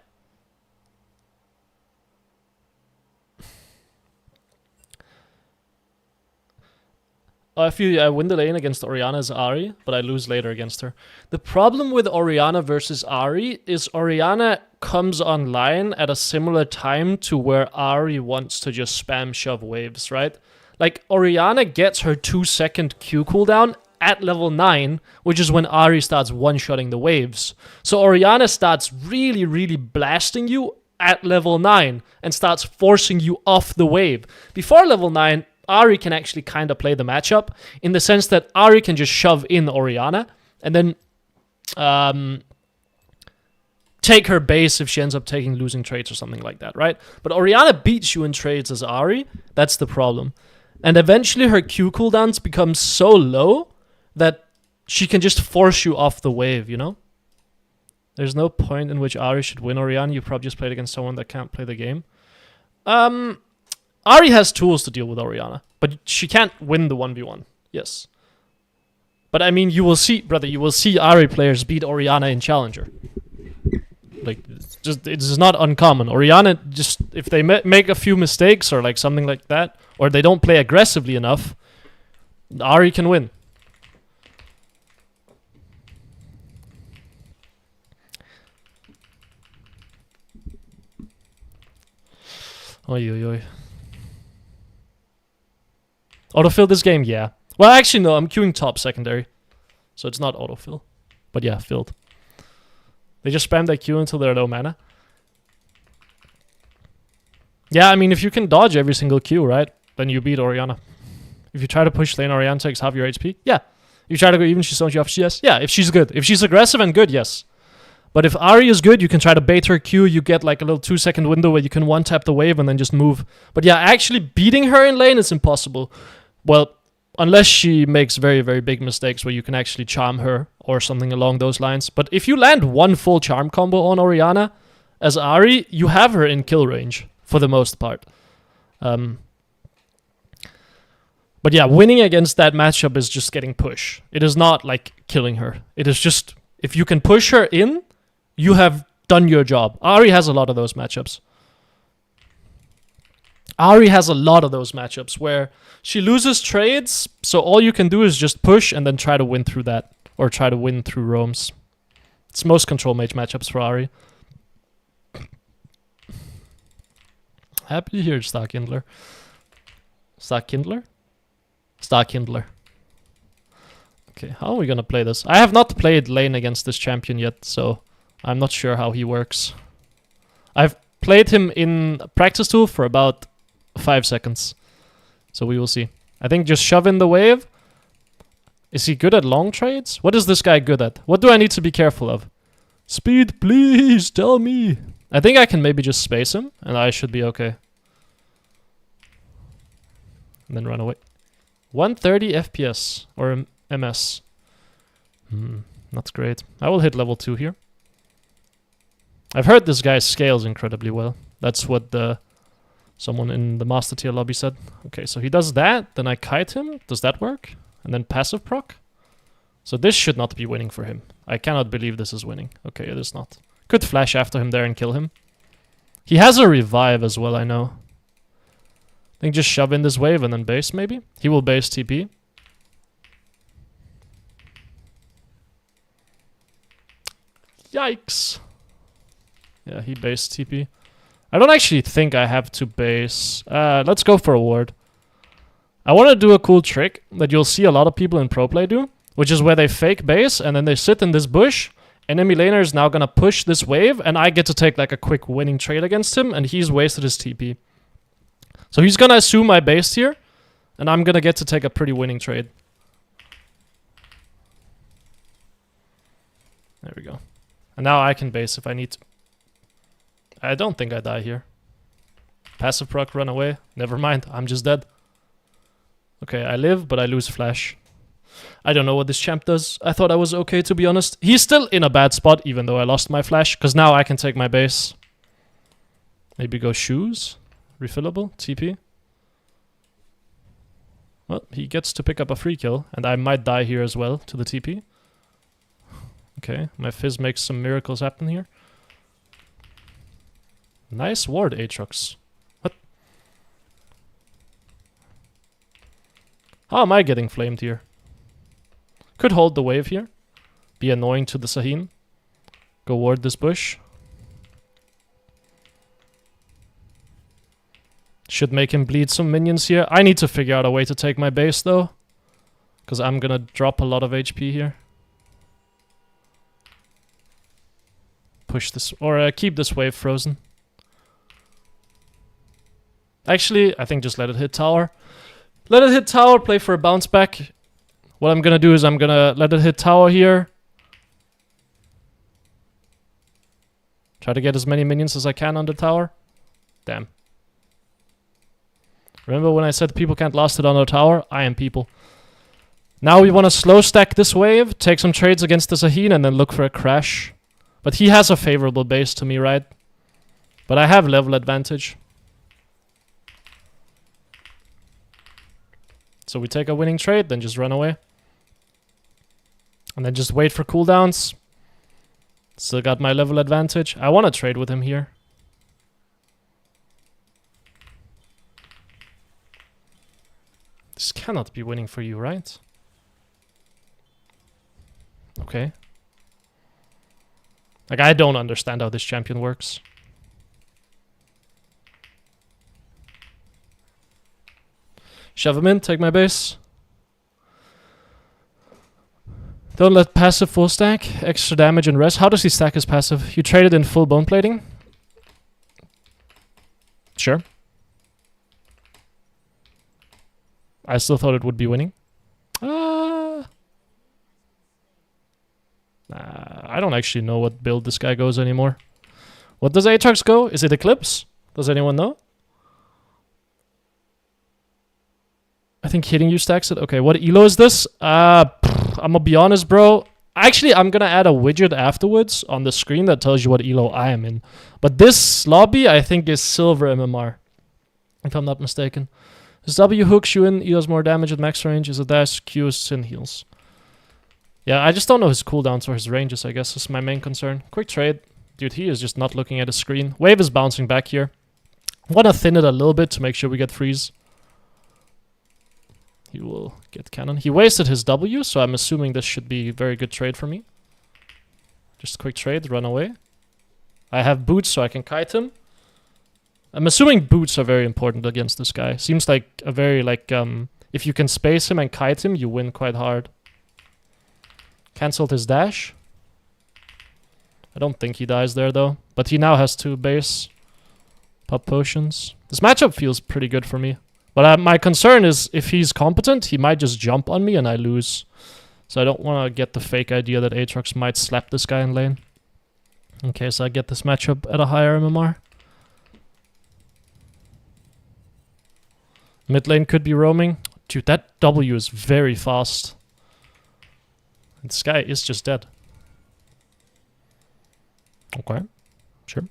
I feel I win the lane against Orianna's Ahri, but I lose later against her. The problem with Orianna versus Ahri is Orianna comes online at a similar time to where Ahri wants to just spam shove waves, right? Like, Orianna gets her 2-second Q cooldown at level 9, which is when Ahri starts one-shotting the waves. So Orianna starts really, really blasting you at level 9 and starts forcing you off the wave. Before level 9, Ahri can actually kind of play the matchup in the sense that Ahri can just shove in Orianna and then take her base if she ends up taking losing trades or something like that, right? But Orianna beats you in trades as Ahri. That's the problem. And eventually her Q cooldowns become so low that she can just force you off the wave, you know? There's no point in which Ahri should win Orianna. You probably just played against someone that can't play the game. Ahri has tools to deal with Orianna, but she can't win the 1v1. Yes. But I mean, you will see, brother, you will see Ahri players beat Orianna in Challenger. Like, it's not uncommon. Orianna, just, if they make a few mistakes or like something like that, or they don't play aggressively enough, Ahri can win. Oi, oi, oi. Autofill this game? Yeah. Well, actually, no. I'm queuing top secondary. So it's not autofill. But yeah, filled. They just spam that Q until they're low mana. Yeah, I mean, if you can dodge every single Q, right? Then you beat Orianna. If you try to push lane, Orianna takes half your HP. Yeah. You try to go even, she zones you off CS. Yeah, if she's good. If she's aggressive and good, yes. But if Ahri is good, you can try to bait her Q. You get like a little 2-second window where you can one-tap the wave and then just move. But yeah, actually beating her in lane is impossible. Well, unless she makes very, very big mistakes where you can actually charm her or something along those lines. But if you land one full charm combo on Orianna as Ahri, you have her in kill range for the most part. But yeah, winning against that matchup is just getting push. It is not like killing her. It is just, if you can push her in, you have done your job. Ahri has a lot of those matchups. Ahri has a lot of those matchups where she loses trades, so all you can do is just push and then try to win through that. Or try to win through roams. It's most control mage matchups for Ahri. Happy to hear Starkindler. Starkindler? Starkindler. Okay, how are we gonna play this? I have not played lane against this champion yet, so I'm not sure how he works. I've played him in practice tool for about 5 seconds. So we will see. I think just shove in the wave. Is he good at long trades? What is this guy good at? What do I need to be careful of? Speed, please, tell me. I think I can maybe just space him, and I should be okay. And then run away. 130 FPS, or MS. Not great. I will hit level 2 here. I've heard this guy scales incredibly well. That's what someone in the master tier lobby said. Okay, so he does that, then I kite him. Does that work? And then passive proc. So this should not be winning for him. I cannot believe this is winning. Okay, it is not. Could flash after him there and kill him. He has a revive as well, I know. I think just shove in this wave and then base maybe. He will base TP. Yikes. Yeah, he based TP. I don't actually think I have to base. Let's go for a ward. I want to do a cool trick that you'll see a lot of people in pro play do, which is where they fake base and then they sit in this bush. Enemy laner is now going to push this wave and I get to take like a quick winning trade against him and he's wasted his TP. So he's going to assume I based here and I'm going to get to take a pretty winning trade. There we go. And now I can base if I need to. I don't think I die here. Passive proc, run away. Never mind, I'm just dead. Okay, I live, but I lose flash. I don't know what this champ does. I thought I was okay, to be honest. He's still in a bad spot, even though I lost my flash, because now I can take my base. Maybe go shoes. Refillable, TP. Well, he gets to pick up a free kill, and I might die here as well to the TP. Okay, my fizz makes some miracles happen here. Nice ward, Aatrox. What? How am I getting flamed here? Could hold the wave here. Be annoying to the Sahin. Go ward this bush. Should make him bleed some minions here. I need to figure out a way to take my base though. Because I'm gonna drop a lot of HP here. Push this, or keep this wave frozen. Actually, I think just let it hit tower. Let it hit tower, play for a bounce back. What I'm gonna do is I'm gonna let it hit tower here. Try to get as many minions as I can on the tower. Damn. Remember when I said people can't last it on the tower? I am people. Now we want to slow stack this wave, take some trades against the Sahin, and then look for a crash. But he has a favorable base to me, right? But I have level advantage. So we take a winning trade, then just run away. And then just wait for cooldowns. Still got my level advantage. I want to trade with him here. This cannot be winning for you, right? Okay. Like, I don't understand how this champion works. Shove him in, take my base. Don't let passive full stack. Extra damage and rest. How does he stack his passive? You traded in full bone plating? Sure. I still thought it would be winning. I don't actually know what build this guy goes anymore. What does Aatrox go? Is it Eclipse? Does anyone know? I think hitting you stacks it. Okay, what elo is this? I'm gonna be honest, bro. Actually, I'm gonna add a widget afterwards on the screen that tells you what elo I am in. But this lobby, I think, is silver MMR. If I'm not mistaken. This W hooks you in, he does more damage at max range, is a dash, Q is sin heals. Yeah, I just don't know his cooldowns or his ranges, I guess, is my main concern. Quick trade. Dude, he is just not looking at his screen. Wave is bouncing back here. Want to thin it a little bit to make sure we get freeze. He will get cannon. He wasted his W, so I'm assuming this should be a very good trade for me. Just a quick trade, run away. I have boots, so I can kite him. I'm assuming boots are very important against this guy. Seems like a very, like, if you can space him and kite him, you win quite hard. Cancelled his dash. I don't think he dies there, though. But he now has 2 base. Pop potions. This matchup feels pretty good for me. But my concern is, if he's competent, he might just jump on me and I lose. So I don't want to get the fake idea that Aatrox might slap this guy in lane. In case I get this matchup at a higher MMR. Mid lane could be roaming. Dude, that W is very fast. And this guy is just dead. Okay, sure.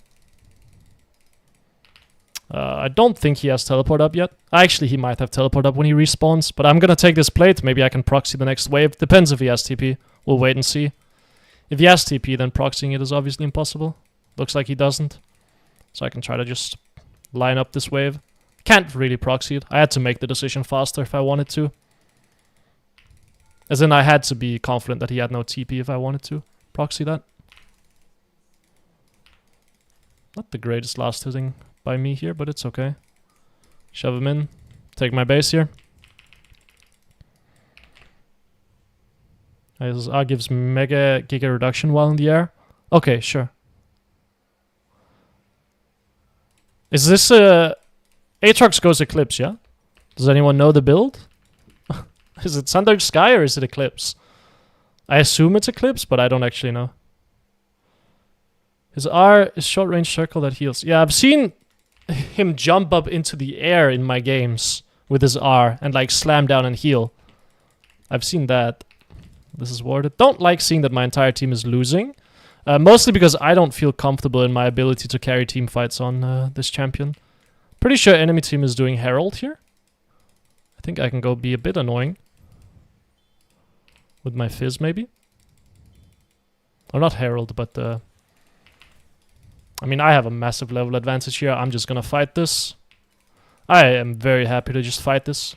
I don't think he has teleport up yet. Actually, he might have teleport up when he respawns. But I'm gonna take this plate. Maybe I can proxy the next wave. Depends if he has TP. We'll wait and see. If he has TP, then proxying it is obviously impossible. Looks like he doesn't. So I can try to just line up this wave. Can't really proxy it. I had to make the decision faster if I wanted to. As in, I had to be confident that he had no TP if I wanted to proxy that. Not the greatest last hitting by me here, but it's okay. Shove him in. Take my base here. Gives mega giga reduction while in the air. Okay, sure. Is this a... Aatrox goes Eclipse, yeah? Does anyone know the build? Is it Sundark Sky or is it Eclipse? I assume it's Eclipse, but I don't actually know. His R is short range circle that heals. Yeah, I've seen him jump up into the air in my games with his R and like slam down and heal. I've seen that. This is warded. Don't like seeing that my entire team is losing. Mostly because I don't feel comfortable in my ability to carry team fights on this champion. Pretty sure enemy team is doing Herald here. I think I can go be a bit annoying. With my Fizz, maybe? Or not Herald, but... I mean, I have a massive level advantage here. I'm just gonna fight this. I am very happy to just fight this.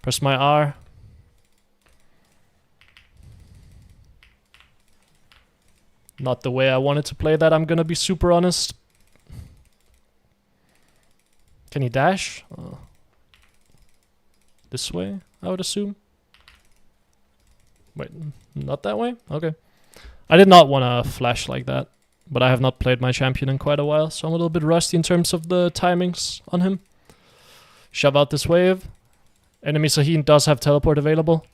Press my R. Not the way I wanted to play that, I'm gonna be super honest. Can he dash? This way, I would assume. Wait, not that way? Okay. I did not want to flash like that, but I have not played my champion in quite a while, so I'm a little bit rusty in terms of the timings on him. Shove out this wave. Enemy Sahin does have teleport available.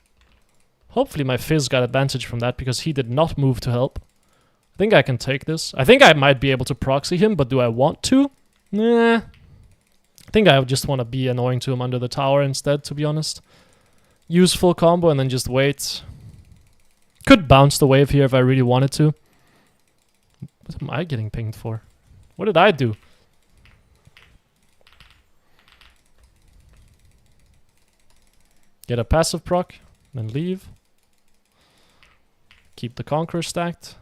Hopefully my Fizz got advantage from that, because he did not move to help. I think I can take this. I think I might be able to proxy him, but do I want to? Nah. I think I just want to be annoying to him under the tower instead, to be honest. Use full combo and then just wait. Could bounce the wave here if I really wanted to. What am I getting pinged for? What did I do? Get a passive proc, then leave. Keep the Conqueror stacked.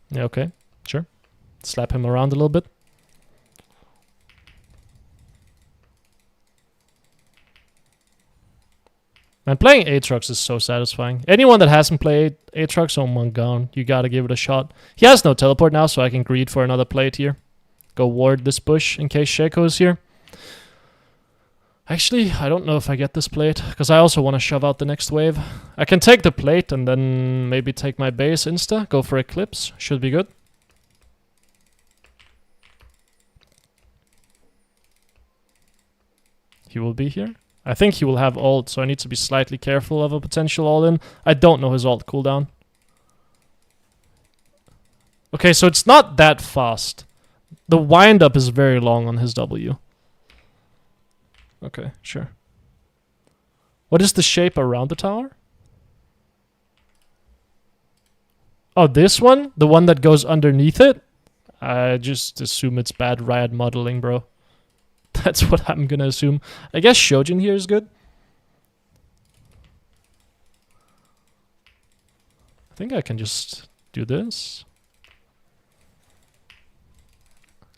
Yeah, okay, sure. Slap him around a little bit. Man, playing Aatrox is so satisfying. Anyone that hasn't played Aatrox, oh my god, you gotta give it a shot. He has no teleport now, so I can greed for another plate here. Go ward this bush in case Shaco is here. Actually, I don't know if I get this plate, because I also want to shove out the next wave. I can take the plate and then maybe take my base insta, go for Eclipse, should be good. He will be here. I think he will have ult, so I need to be slightly careful of a potential all-in. I don't know his ult cooldown. Okay, so it's not that fast. The wind-up is very long on his W. Okay, sure. What is the shape around the tower? Oh, this one? The one that goes underneath it? I just assume it's bad Riot modeling, bro. That's what I'm gonna assume. I guess Shojin here is good. I think I can just do this.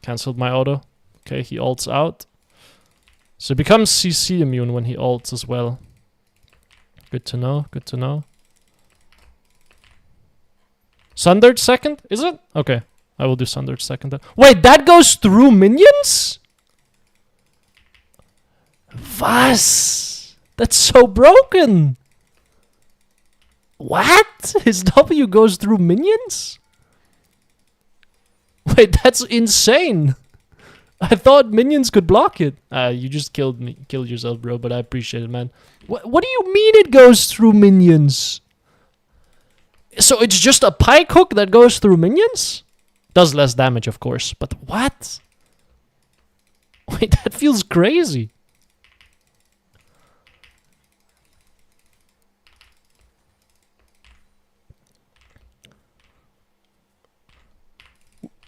Cancelled my auto. Okay, he ults out. So it becomes CC immune when he ults as well. Good to know, good to know. Sundered second? Is it? Okay, I will do Sundered second then. Wait, that goes through minions? Was? That's so broken. What? His W goes through minions? Wait, that's insane. I thought minions could block it. You just killed yourself, bro, but I appreciate it, man. What do you mean it goes through minions? So it's just a pike hook that goes through minions? Does less damage, of course, but what? Wait, that feels crazy.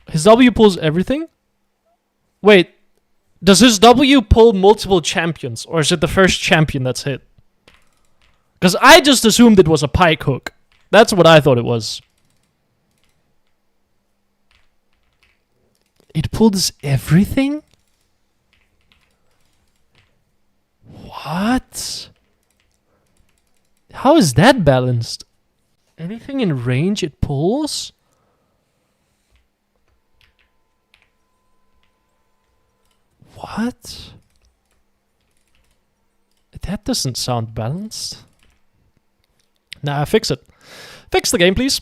His W pulls everything? Wait, does his W pull multiple champions? Or is it the first champion that's hit? Because I just assumed it was a pike hook. That's what I thought it was. It pulls everything? What? How is that balanced? Anything in range it pulls? What? That doesn't sound balanced. Nah, fix it. Fix the game, please.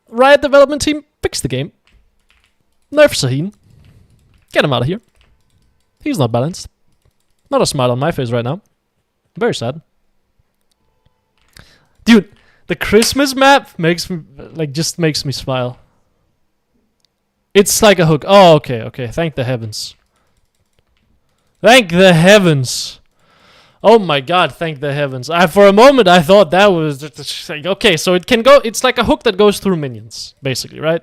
Riot development team, fix the game. Nerf Sahin. Get him out of here. He's not balanced. Not a smile on my face right now. Very sad. Dude, the Christmas map makes me, just makes me smile. It's like a hook. Oh, okay, okay. Thank the heavens. Thank the heavens. Oh my god, thank the heavens. For a moment, I thought that was... Okay, so it can go... It's like a hook that goes through minions, basically, right?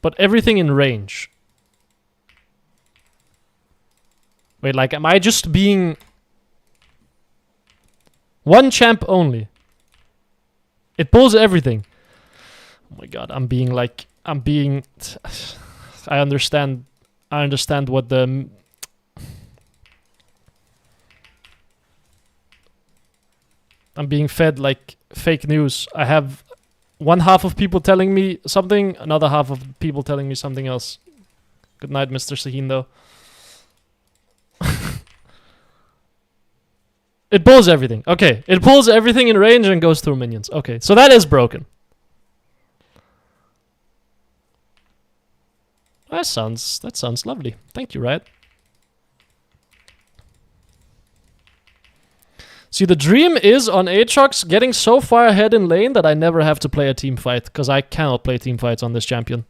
But everything in range. Wait, like, am I just being... One champ only? It pulls everything. Oh my god, I'm being... I understand what the... I'm being fed like fake news. I have one half of people telling me something, another half of people telling me something else. Good night, Mr. Sahin, though. It pulls everything. Okay, it pulls everything in range and goes through minions. Okay, so that is broken. That sounds lovely. Thank you, Riot. See, the dream is on Aatrox getting so far ahead in lane that I never have to play a team fight, because I cannot play team fights on this champion.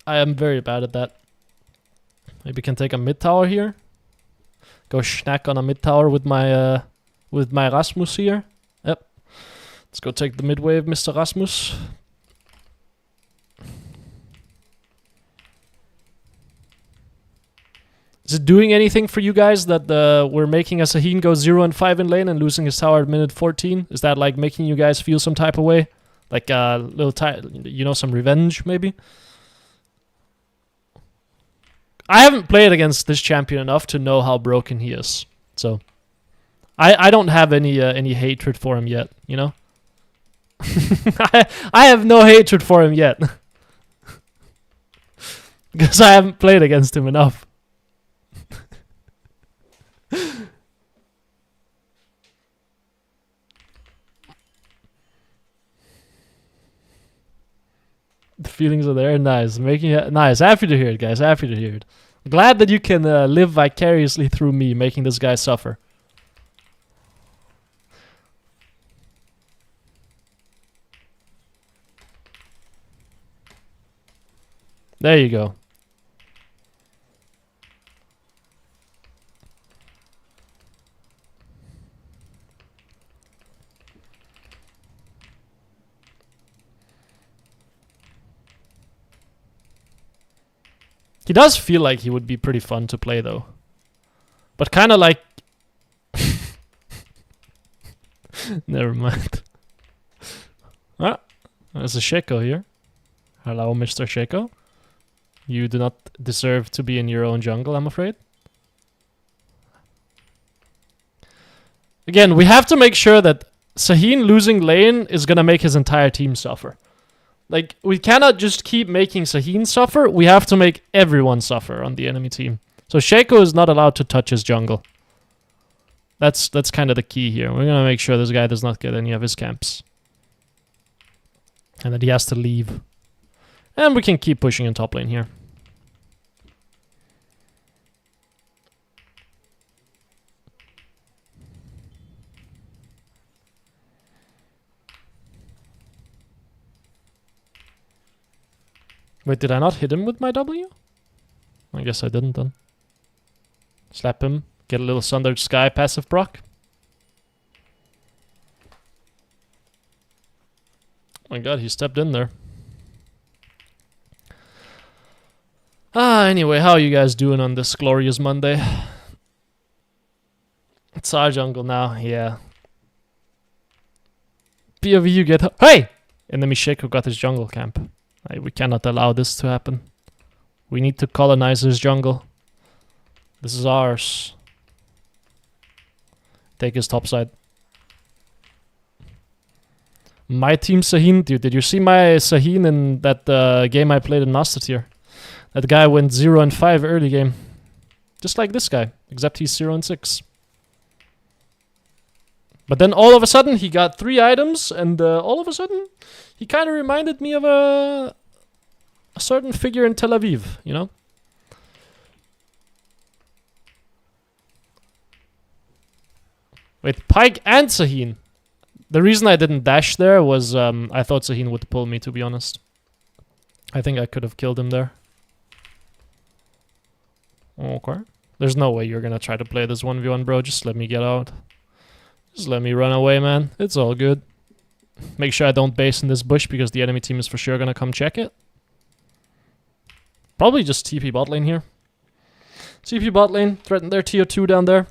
I am very bad at that. Maybe can take a mid tower here. Go snack on a mid tower with my Rasmus here. Yep. Let's go take the mid wave, Mr. Rasmus. Is it doing anything for you guys that we're making a Sahin go 0 and 5 in lane and losing his tower at minute 14? Is that like making you guys feel some type of way? Like a little some revenge maybe? I haven't played against this champion enough to know how broken he is. So I don't have any hatred for him yet, you know? I have no hatred for him yet. Because I haven't played against him enough. The feelings are there. Nice. Making it nice. Happy to hear it, guys. Happy to hear it. Glad that you can live vicariously through me, making this guy suffer. There you go. He does feel like he would be pretty fun to play, though. But kind of like... Never mind. Ah, there's a Shaco here. Hello, Mr. Shaco. You do not deserve to be in your own jungle, I'm afraid. Again, we have to make sure that Sahin losing lane is gonna make his entire team suffer. Like, we cannot just keep making Sahin suffer. We have to make everyone suffer on the enemy team. So Shaco is not allowed to touch his jungle. That's kind of the key here. We're gonna make sure this guy does not get any of his camps. And that he has to leave. And we can keep pushing in top lane here. Wait, did I not hit him with my W? I guess I didn't then. Slap him. Get a little Sundered Sky passive proc. Oh my god, he stepped in there. Anyway, how are you guys doing on this glorious Monday? It's our jungle now, yeah. POV, you get... Hey! Enemy Shaco got his jungle camp. We cannot allow this to happen. We need to colonize his jungle. This is ours. Take his top side. My team Sahin, dude, did you see my Sahin in that game I played in Master Tier? That guy went 0 and 5 early game. Just like this guy, except he's 0 and 6. But then all of a sudden he got 3 items, and all of a sudden he kind of reminded me of a certain figure in Tel Aviv, you know? Wait, Pike and Sahin. The reason I didn't dash there was I thought Sahin would pull me, to be honest. I think I could have killed him there. Okay. There's no way you're gonna try to play this 1v1, bro. Just let me get out. Just let me run away, man. It's all good. Make sure I don't base in this bush because the enemy team is for sure gonna come check it. Probably just TP bot lane here. TP bot lane, threaten their tier 2 down there.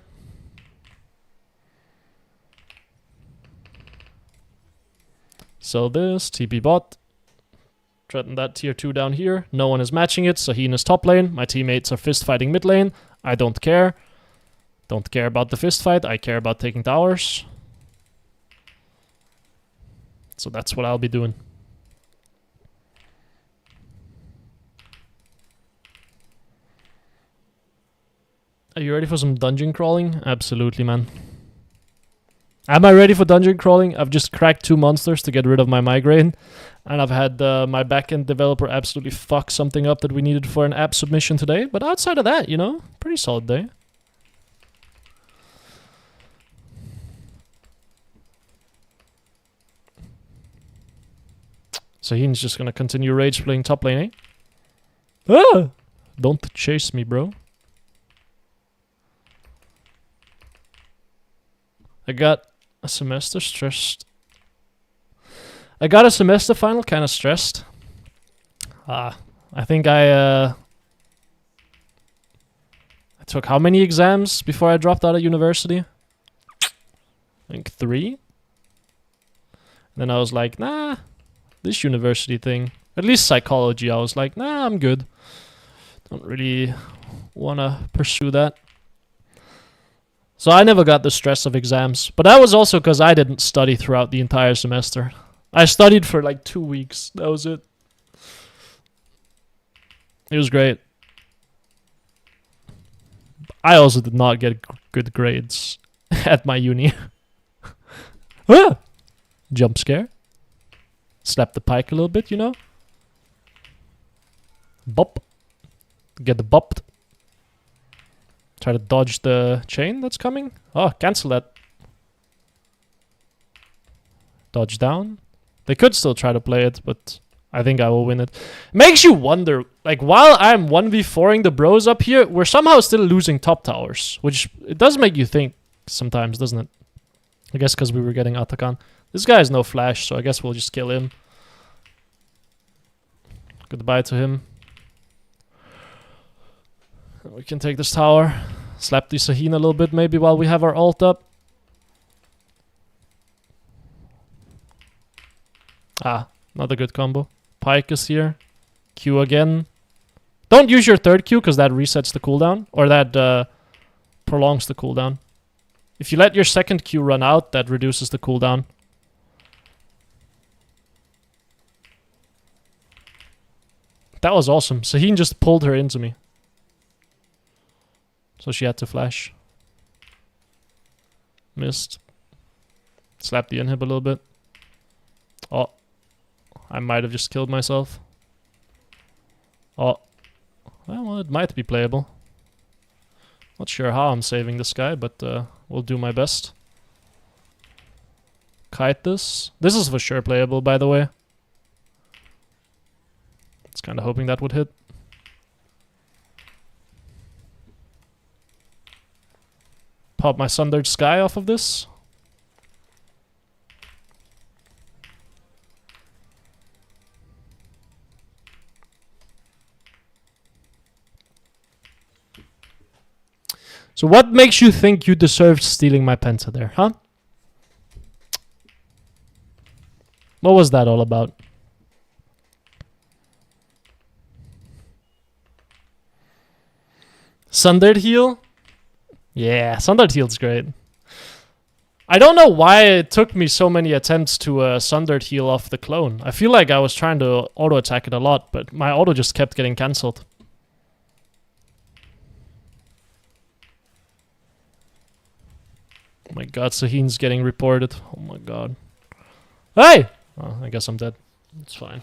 So this, TP bot. Threaten that tier 2 down here. No one is matching it. Sahin is top lane. My teammates are fist fighting mid lane. I don't care. Don't care about the fist fight. I care about taking towers. So that's what I'll be doing. Are you ready for some dungeon crawling? Absolutely, man. Am I ready for dungeon crawling? I've just cracked 2 monsters to get rid of my migraine. And I've had my backend developer absolutely fuck something up that we needed for an app submission today. But outside of that, you know, pretty solid day. So he's just gonna continue rage playing top lane, eh? Ah! Don't chase me, bro. I got a semester stressed. I got a semester final kind of stressed. I think I took how many exams before I dropped out of university? I think 3. Then I was like, nah, this university thing, at least psychology, I was like, nah, I'm good. Don't really want to pursue that. So I never got the stress of exams. But that was also because I didn't study throughout the entire semester. I studied for like 2 weeks. That was it. It was great. I also did not get good grades at my uni. Ah! Jump scare. Slap the pike a little bit, you know? Bop. Get the bopped. Try to dodge the chain that's coming. Oh, cancel that. Dodge down. They could still try to play it, but I think I will win it. Makes you wonder, like, while I'm 1v4ing the bros up here, we're somehow still losing top towers, which it does make you think sometimes, doesn't it? I guess because we were getting Atakan. This guy has no flash, so I guess we'll just kill him. Goodbye to him. We can take this tower. Slap the Sahin a little bit maybe while we have our ult up. Ah, not a good combo. Pike is here. Q again. Don't use your third Q because that resets the cooldown. Or that prolongs the cooldown. If you let your second Q run out, that reduces the cooldown. That was awesome. Sahin just pulled her into me. So she had to flash. Missed. Slapped the inhib a little bit. Oh. I might have just killed myself. Oh. Well, it might be playable. Not sure how I'm saving this guy, but we'll do my best. Kite this. This is for sure playable, by the way. I was kind of hoping that would hit. Pop my Sundered Sky off of this. So what makes you think you deserved stealing my Penta there, huh? What was that all about? Sundered heal? Yeah, Sundered heal's great. I don't know why it took me so many attempts to Sundered heal off the clone. I feel like I was trying to auto-attack it a lot, but my auto just kept getting cancelled. Oh my god, Sahin's getting reported. Oh my god. Hey! Oh, I guess I'm dead. It's fine.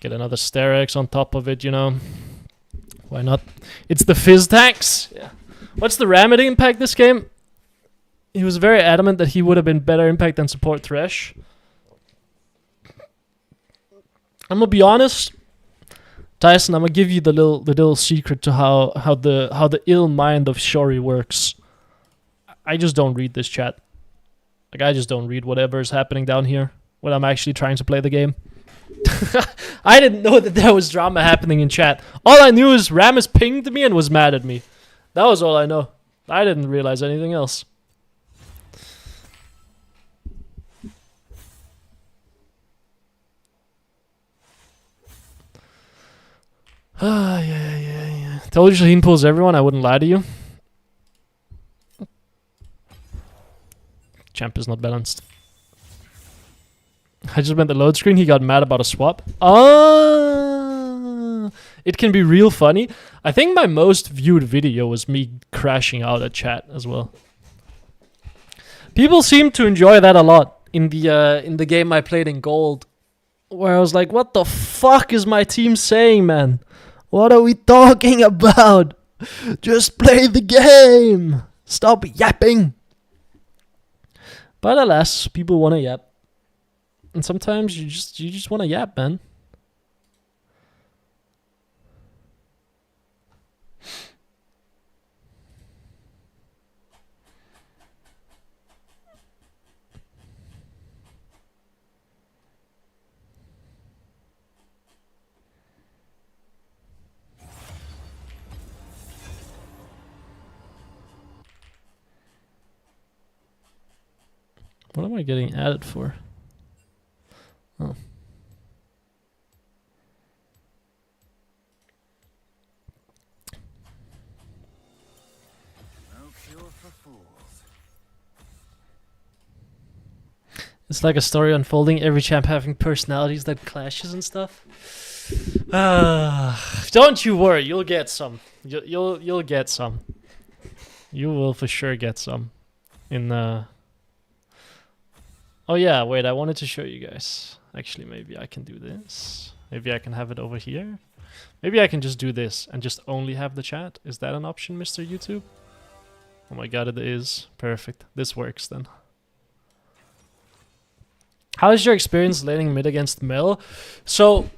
Get another Sterex on top of it, you know. Why not? It's the Fizz tax. Yeah. What's the Ramid impact this game? He was very adamant that he would have been better impact than support Thresh. I'm gonna be honest, Tyson. I'm gonna give you the little secret to how the ill mind of Shori works. I just don't read this chat. Like I just don't read whatever is happening down here when I'm actually trying to play the game. I didn't know that there was drama happening in chat. All I knew is Rammus pinged me and was mad at me. That was all I know. I didn't realize anything else. Yeah. Told you Shaheen pulls everyone, I wouldn't lie to you. Champ is not balanced. I just meant the load screen. He got mad about a swap. Ah, it can be real funny. I think my most viewed video was me crashing out at chat as well. People seem to enjoy that a lot in the game I played in gold, where I was like, "What the fuck is my team saying, man? What are we talking about? Just play the game. Stop yapping." But alas, people want to yap. And sometimes you just want to yap, man. What am I getting added for? Oh. No cure for fools. It's like a story unfolding, every champ having personalities that clashes and stuff. Don't you worry, you'll get some. You'll get some. You will for sure get some. In Oh yeah, wait, I wanted to show you guys. Actually, maybe I can do this. Maybe I can have it over here. Maybe I can just do this and just only have the chat. Is that an option, Mr. YouTube? Oh my god, it is. Perfect. This works then. How is your experience laning mid against Mel? So,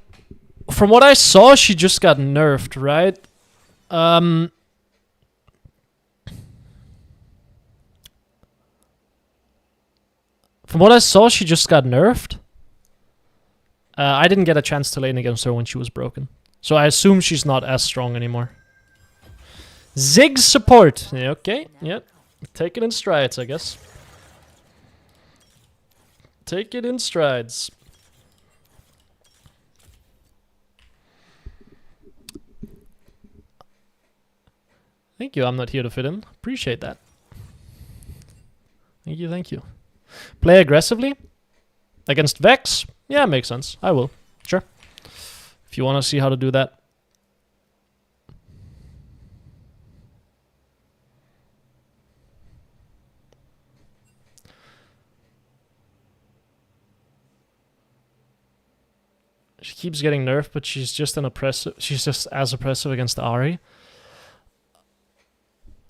from what I saw, she just got nerfed, right? From what I saw, she just got nerfed. I didn't get a chance to lane against her when she was broken. So I assume she's not as strong anymore. Ziggs support. Yeah, okay, yep. Take it in strides, I guess. Take it in strides. Thank you, I'm not here to fit in. Appreciate that. Thank you, thank you. Play aggressively? Against Vex? Yeah, makes sense. I will. Sure. If you want to see how to do that. She keeps getting nerfed, but she's just as oppressive against Ahri.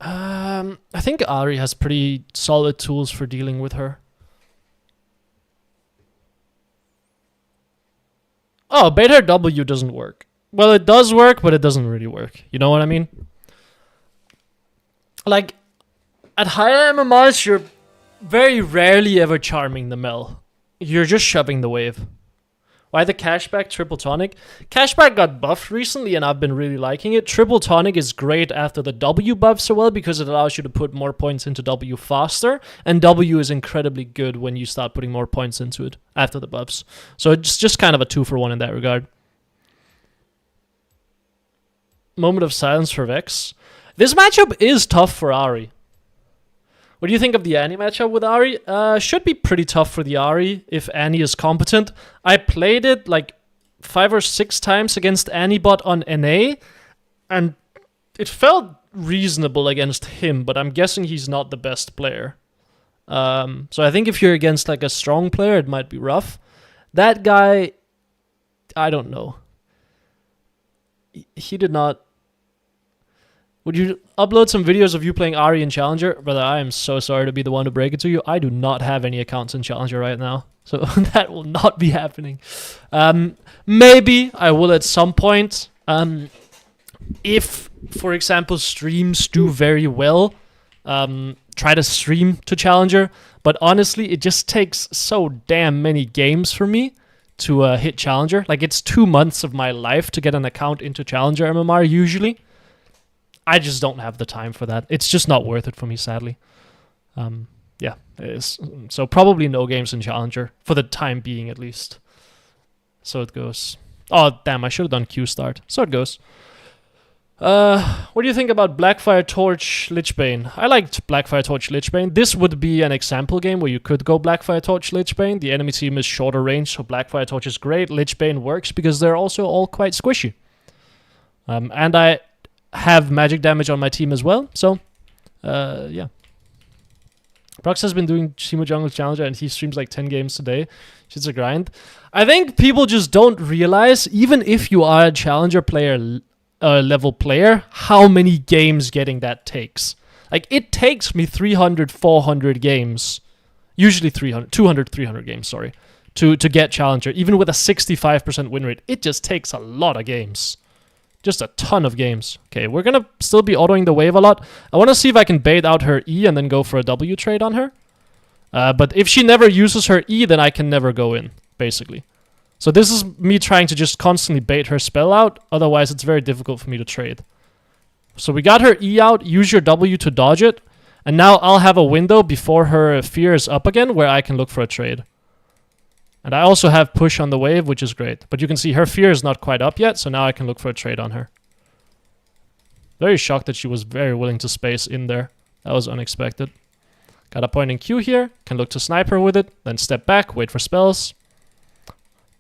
I think Ahri has pretty solid tools for dealing with her. Oh, beta W doesn't work. Well, it does work, but it doesn't really work. You know what I mean? Like, at higher MMRs, you're very rarely ever charming the Mel. You're just shoving the wave. Why the cashback triple tonic? Cashback got buffed recently and I've been really liking it. Triple tonic is great after the W buff so well because it allows you to put more points into W faster. And W is incredibly good when you start putting more points into it after the buffs. So it's just kind of a 2-for-1 in that regard. Moment of silence for Vex. This matchup is tough for Ahri. What do you think of the Annie matchup with Ahri? Should be pretty tough for the Ahri if Annie is competent. I played it like 5 or 6 times against Annie bot on NA, and it felt reasonable against him, but I'm guessing he's not the best player. So I think if you're against like a strong player, it might be rough. That guy, I don't know. He did not... Would you upload some videos of you playing Ahri in Challenger? Brother, I am so sorry to be the one to break it to you. I do not have any accounts in Challenger right now. So that will not be happening. Maybe I will at some point. If, for example, streams do very well, try to stream to Challenger. But honestly, it just takes so damn many games for me to hit Challenger. Like, it's 2 months of my life to get an account into Challenger MMR usually. I just don't have the time for that. It's just not worth it for me, sadly. Yeah, it is. So probably no games in Challenger, for the time being at least. So it goes. Oh, damn, I should have done Q start. So it goes. What do you think about Blackfire Torch Lichbane? I liked Blackfire Torch Lichbane. This would be an example game where you could go Blackfire Torch Lichbane. The enemy team is shorter range, so Blackfire Torch is great. Lichbane works because they're also all quite squishy. And I have magic damage on my team as well, so yeah. Prox has been doing Shimo Jungle Challenger and he streams like 10 games today. It's a grind. I think people just don't realize, even if you are a Challenger player, level player, how many games getting that takes. Like, it takes me 300, 400 games, usually 200, 300 games, sorry, to get Challenger, even with a 65% win rate. It just takes a lot of games. Just a ton of games. Okay, we're gonna still be autoing the wave a lot. I want to see if I can bait out her E and then go for a W trade on her. But if she never uses her E, then I can never go in, basically. So this is me trying to just constantly bait her spell out. Otherwise, it's very difficult for me to trade. So we got her E out. Use your W to dodge it. And now I'll have a window before her fear is up again where I can look for a trade. And I also have push on the wave, which is great. But you can see her fear is not quite up yet, so now I can look for a trade on her. Very shocked that she was very willing to space in there. That was unexpected. Got a point in Q here. Can look to snipe her with it. Then step back, wait for spells.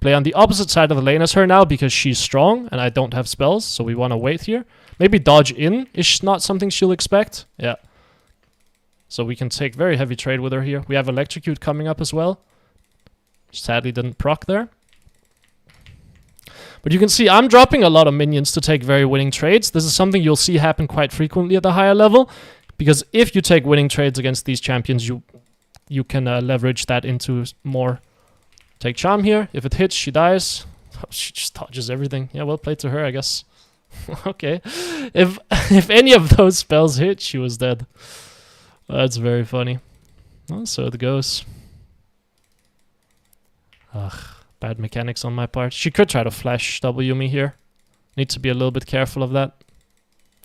Play on the opposite side of the lane as her now because she's strong and I don't have spells, so we want to wait here. Maybe dodge in is not something she'll expect. Yeah. So we can take very heavy trade with her here. We have Electrocute coming up as well. Sadly didn't proc there. But you can see I'm dropping a lot of minions to take very winning trades. This is something you'll see happen quite frequently at the higher level. Because if you take winning trades against these champions, you can leverage that into more. Take Charm here. If it hits, she dies. Oh, she just dodges everything. Yeah, well played to her, I guess. Okay. If any of those spells hit, she was dead. That's very funny. Well, so it goes. Ugh, bad mechanics on my part. She could try to flash W me here. Need to be a little bit careful of that.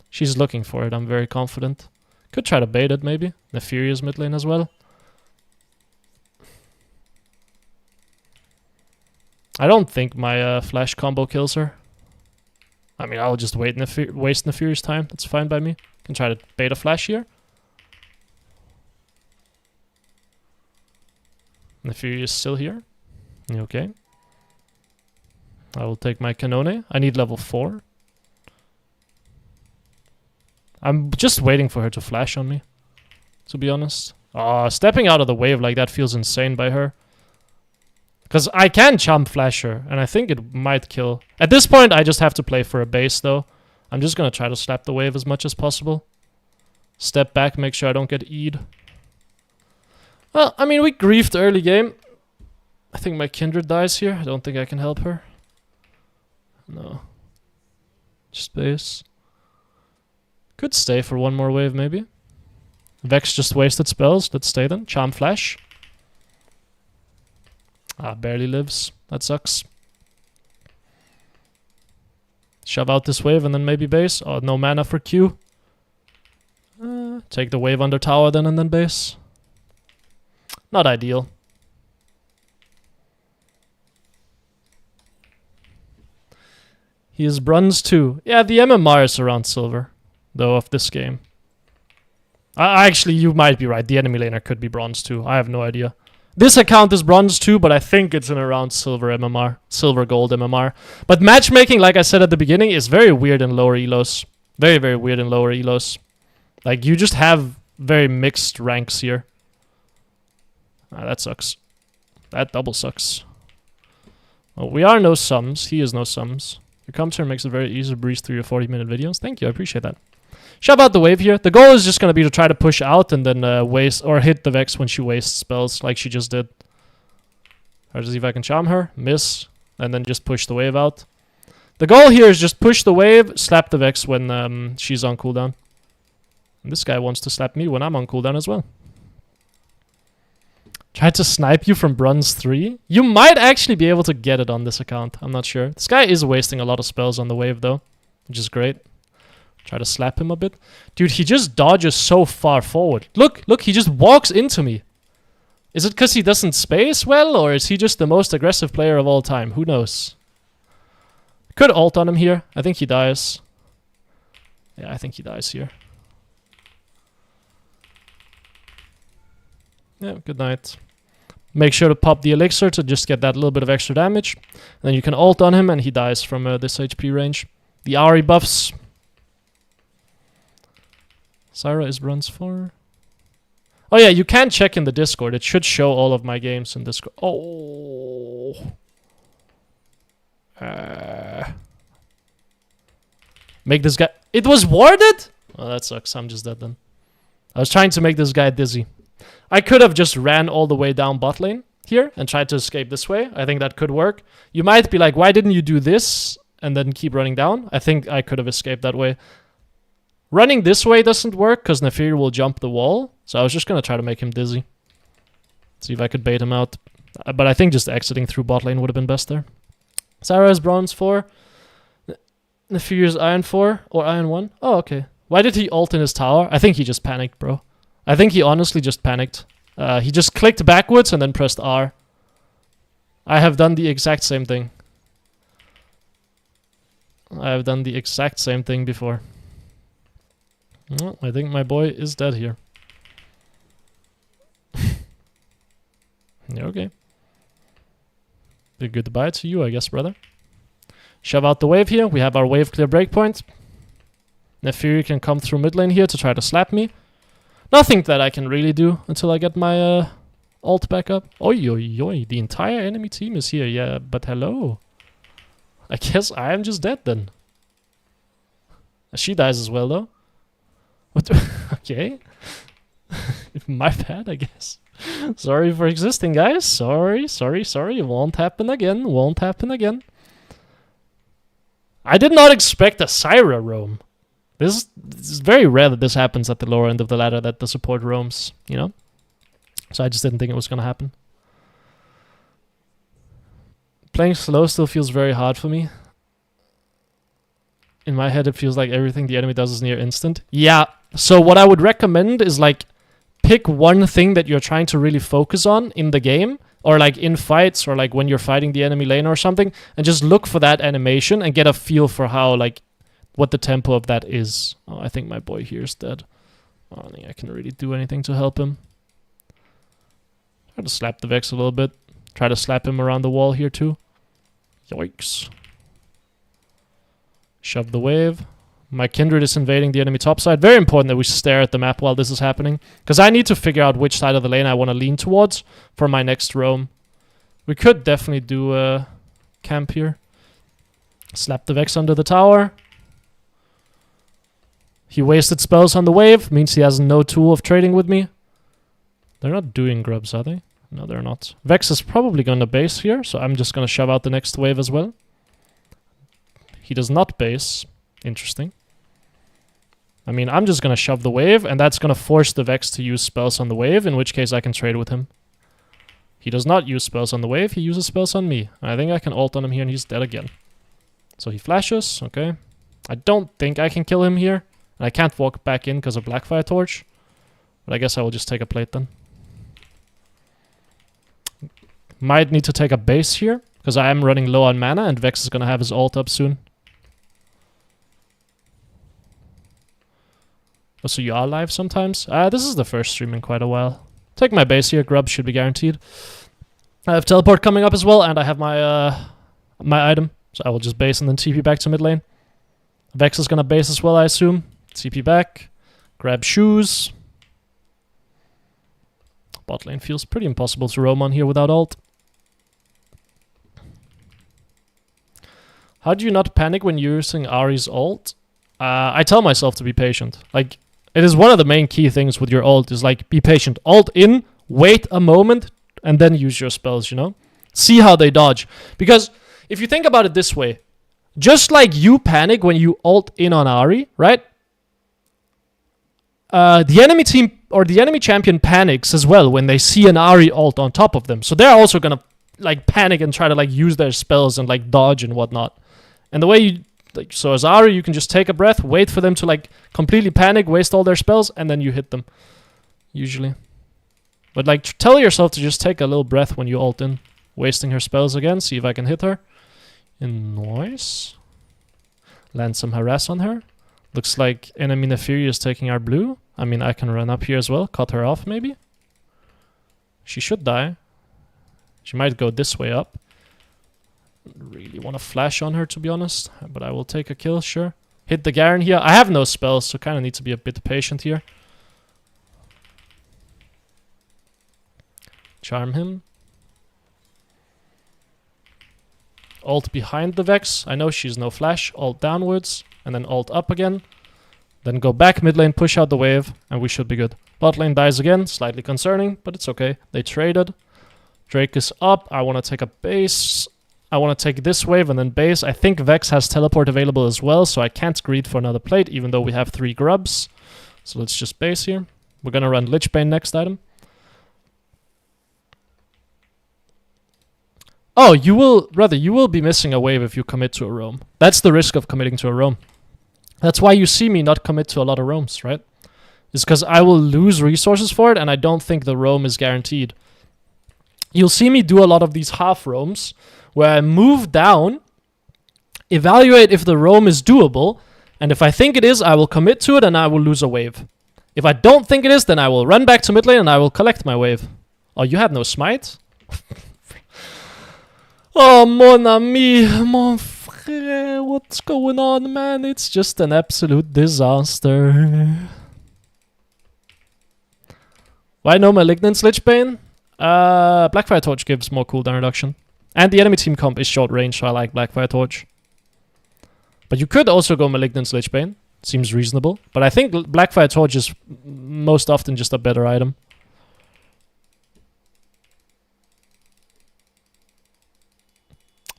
She's looking for it, I'm very confident. Could try to bait it, maybe. Nefarious mid lane as well. I don't think my flash combo kills her. I mean, I'll just waste Nefarious time. That's fine by me. Can try to bait a flash here. Nefarious still here. Okay. I will take my Canone. I need level 4. I'm just waiting for her to flash on me, to be honest. Stepping out of the wave like that feels insane by her. Because I can chump flash her, and I think it might kill. At this point, I just have to play for a base, though. I'm just going to try to slap the wave as much as possible. Step back, make sure I don't get E'd. Well, I mean, we griefed early game. I think my Kindred dies here. I don't think I can help her. No. Just base. Could stay for one more wave, maybe. Vex just wasted spells. Let's stay then. Charm Flash. Barely lives. That sucks. Shove out this wave and then maybe base. Oh, no mana for Q. Take the wave under tower then and then base. Not ideal. He is bronze 2. Yeah, the MMR is around silver, though, of this game. Actually, you might be right. The enemy laner could be bronze 2. I have no idea. This account is bronze 2, but I think it's in around silver MMR. Silver gold MMR. But matchmaking, like I said at the beginning, is very weird in lower elos. Very, very weird in lower elos. Like, you just have very mixed ranks here. That sucks. That double sucks. Well, we are no sums. He is no sums. Your commentary makes it very easy to breeze through your 40-minute videos. Thank you, I appreciate that. Shove out the wave here. The goal is just going to be to try to push out and then waste or hit the Vex when she wastes spells like she just did. Try to see if I can charm her. Miss. And then just push the wave out. The goal here is just push the wave, slap the Vex when she's on cooldown. And this guy wants to slap me when I'm on cooldown as well. Tried to snipe you from bronze 3? You might actually be able to get it on this account. I'm not sure. This guy is wasting a lot of spells on the wave though, which is great. Try to slap him a bit. Dude, he just dodges so far forward. Look, he just walks into me. Is it because he doesn't space well, or is he just the most aggressive player of all time? Who knows? Could ult on him here. I think he dies. Yeah, I think he dies here. Yeah, good night. Make sure to pop the elixir to just get that little bit of extra damage. And then you can ult on him and he dies from this HP range. The Ahri buffs. Syra is bronze 4. Oh yeah, you can check in the Discord. It should show all of my games in Discord. Oh. Make this guy... It was warded? Oh, that sucks. I'm just dead then. I was trying to make this guy dizzy. I could have just ran all the way down bot lane here and tried to escape this way. I think that could work. You might be like, why didn't you do this and then keep running down? I think I could have escaped that way. Running this way doesn't work because Nefir will jump the wall. So I was just going to try to make him dizzy. See if I could bait him out. But I think just exiting through bot lane would have been best there. Syra is bronze 4. Nefir is iron 4 or iron 1. Oh, okay. Why did he ult in his tower? I think he just panicked, bro. I think he honestly just panicked. He just clicked backwards and then pressed R. I have done the exact same thing. I have done the exact same thing before. Well, I think my boy is dead here. Yeah, okay. Be goodbye to you, I guess, brother. Shove out the wave here. We have our wave clear breakpoint. Nefiri can come through mid lane here to try to slap me. Nothing that I can really do until I get my ult back up. Oi, oi, oi. The entire enemy team is here. Yeah, but hello. I guess I am just dead then. She dies as well, though. What? Okay. My bad, I guess. Sorry for existing, guys. Sorry. It won't happen again. Won't happen again. I did not expect a Syra roam. This is very rare that this happens at the lower end of the ladder, that the support roams, you know? So I just didn't think it was going to happen. Playing slow still feels very hard for me. In my head, it feels like everything the enemy does is near instant. Yeah, so what I would recommend is, like, pick one thing that you're trying to really focus on in the game, or like in fights, or like when you're fighting the enemy lane or something, and just look for that animation and get a feel for how, like, what the tempo of that is. Oh, I think my boy here is dead. I don't think I can really do anything to help him. Try to slap the Vex a little bit. Try to slap him around the wall here too. Yikes. Shove the wave. My Kindred is invading the enemy topside. Very important that we stare at the map while this is happening, because I need to figure out which side of the lane I want to lean towards for my next roam. We could definitely do a camp here. Slap the Vex under the tower. He wasted spells on the wave, means he has no tool of trading with me. They're not doing grubs, are they? No, they're not. Vex is probably going to base here, so I'm just going to shove out the next wave as well. He does not base. Interesting. I mean, I'm just going to shove the wave, and that's going to force the Vex to use spells on the wave, in which case I can trade with him. He does not use spells on the wave, he uses spells on me. I think I can ult on him here, and he's dead again. So he flashes, okay. I don't think I can kill him here. And I can't walk back in because of Blackfire Torch. But I guess I will just take a plate then. Might need to take a base here, because I am running low on mana, and Vex is going to have his ult up soon. Oh, so you are live sometimes? This is the first stream in quite a while. Take my base here, grub should be guaranteed. I have teleport coming up as well, and I have my my item. So I will just base and then TP back to mid lane. Vex is going to base as well, I assume. TP back. Grab shoes. Bot lane feels pretty impossible to roam on here without ult. How do you not panic when using Ahri's ult? I tell myself to be patient. Like, it is one of the main key things with your ult, is like, be patient. Ult in, wait a moment, and then use your spells, you know? See how they dodge. Because if you think about it this way, just like you panic when you ult in on Ahri, right? The enemy team or the enemy champion panics as well when they see an Ahri ult on top of them. So they're also gonna like panic and try to like use their spells and like dodge and whatnot. And the way you like, so as Ahri, you can just take a breath, wait for them to like completely panic, waste all their spells, and then you hit them. Usually. But like tell yourself to just take a little breath when you ult in. Wasting her spells again, see if I can hit her. Nice. Land some harass on her. Looks like enemy Nefiri is taking our blue. I mean, I can run up here as well. Cut her off, maybe. She should die. She might go this way up. Really want to flash on her, to be honest. But I will take a kill, sure. Hit the Garen here. I have no spells, so kind of need to be a bit patient here. Charm him. Ult behind the Vex. I know she's no flash. Ult downwards. And then ult up again. Then go back mid lane, push out the wave, and we should be good. Bot lane dies again. Slightly concerning, but it's okay. They traded. Drake is up. I want to take a base. I want to take this wave and then base. I think Vex has teleport available as well, so I can't greed for another plate, even though we have 3 grubs. So let's just base here. We're going to run Lich Bane next item. Oh, you will be missing a wave if you commit to a roam. That's the risk of committing to a roam. That's why you see me not commit to a lot of roams, right? It's because I will lose resources for it, and I don't think the roam is guaranteed. You'll see me do a lot of these half roams, where I move down, evaluate if the roam is doable, and if I think it is, I will commit to it and I will lose a wave. If I don't think it is, then I will run back to mid lane and I will collect my wave. Oh, you had no smite? Oh, mon ami, mon frère, what's going on, man? It's just an absolute disaster. Why no Malignance Lich Bane? Blackfire Torch gives more cooldown reduction. And the enemy team comp is short range, so I like Blackfire Torch. But you could also go Malignance Lich Bane. Seems reasonable. But I think Blackfire Torch is most often just a better item.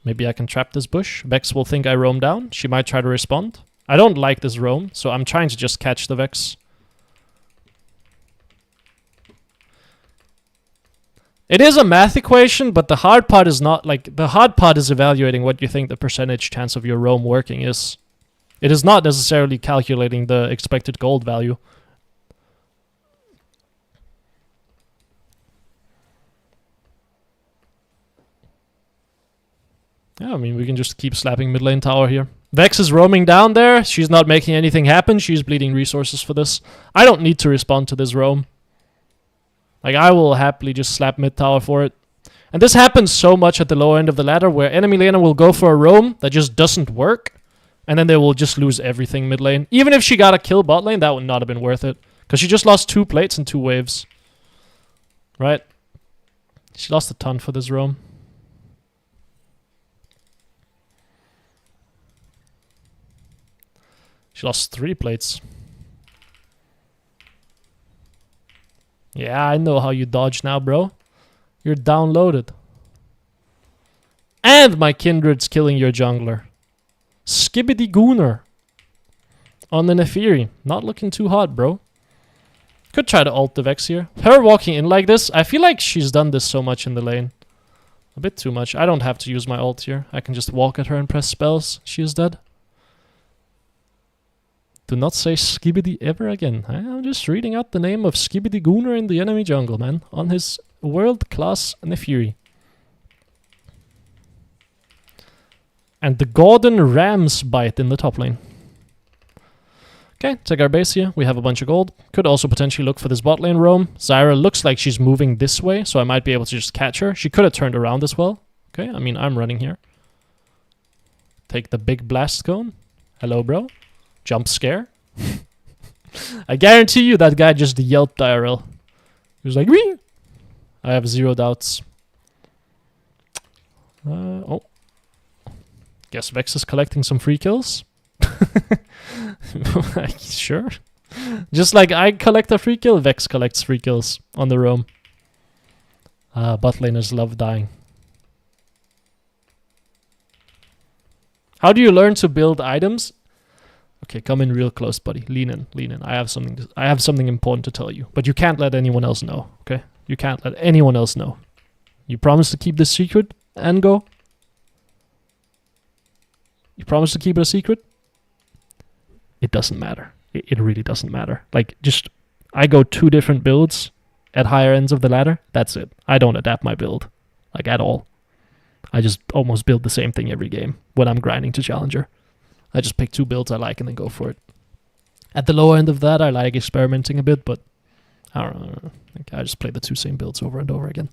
Maybe I can trap this bush. Vex will think I roam down. She might try to respond. I don't like this roam, so I'm trying to just catch the Vex. It is a math equation, but the hard part is not like... The hard part is evaluating what you think the percentage chance of your roam working is. It is not necessarily calculating the expected gold value. Yeah, I mean, we can just keep slapping mid lane tower here. Vex is roaming down there. She's not making anything happen. She's bleeding resources for this. I don't need to respond to this roam. Like, I will happily just slap mid tower for it. And this happens so much at the lower end of the ladder, where enemy laner will go for a roam that just doesn't work. And then they will just lose everything mid lane. Even if she got a kill bot lane, that would not have been worth it. Because she just lost 2 plates and 2 waves. Right? She lost a ton for this roam. She lost 3 plates. Yeah, I know how you dodge now, bro. You're downloaded. And my Kindred's killing your jungler. Skibbity Gooner. On the Nefiri. Not looking too hot, bro. Could try to ult the Vex here. Her walking in like this, I feel like she's done this so much in the lane. A bit too much. I don't have to use my ult here. I can just walk at her and press spells. She is dead. Do not say Skibbity ever again. I'm just reading out the name of Skibbity Gooner in the enemy jungle, man. On his world-class Nefiri. And the Gordon Rams bite in the top lane. Okay, take our base here. We have a bunch of gold. Could also potentially look for this bot lane roam. Zyra looks like she's moving this way, so I might be able to just catch her. She could have turned around as well. Okay, I mean, I'm running here. Take the big blast cone. Hello, bro. Jump scare. I guarantee you that guy just yelped IRL. He was like, wee! I have 0 doubts. Oh. Guess Vex is collecting some free kills. Sure. Just like I collect a free kill, Vex collects free kills on the roam. Bot laners love dying. How do you learn to build items? Okay, come in real close, buddy. Lean in, lean in. I have something important to tell you, but you can't let anyone else know. Okay, you can't let anyone else know. You promise to keep this secret, Ango? You promise to keep it a secret? It doesn't matter. It really doesn't matter. Like, just I go 2 different builds at higher ends of the ladder. That's it. I don't adapt my build, like, at all. I just almost build the same thing every game when I'm grinding to Challenger. I just pick 2 builds I like and then go for it. At the lower end of that, I like experimenting a bit, but I don't know. I just play the 2 same builds over and over again.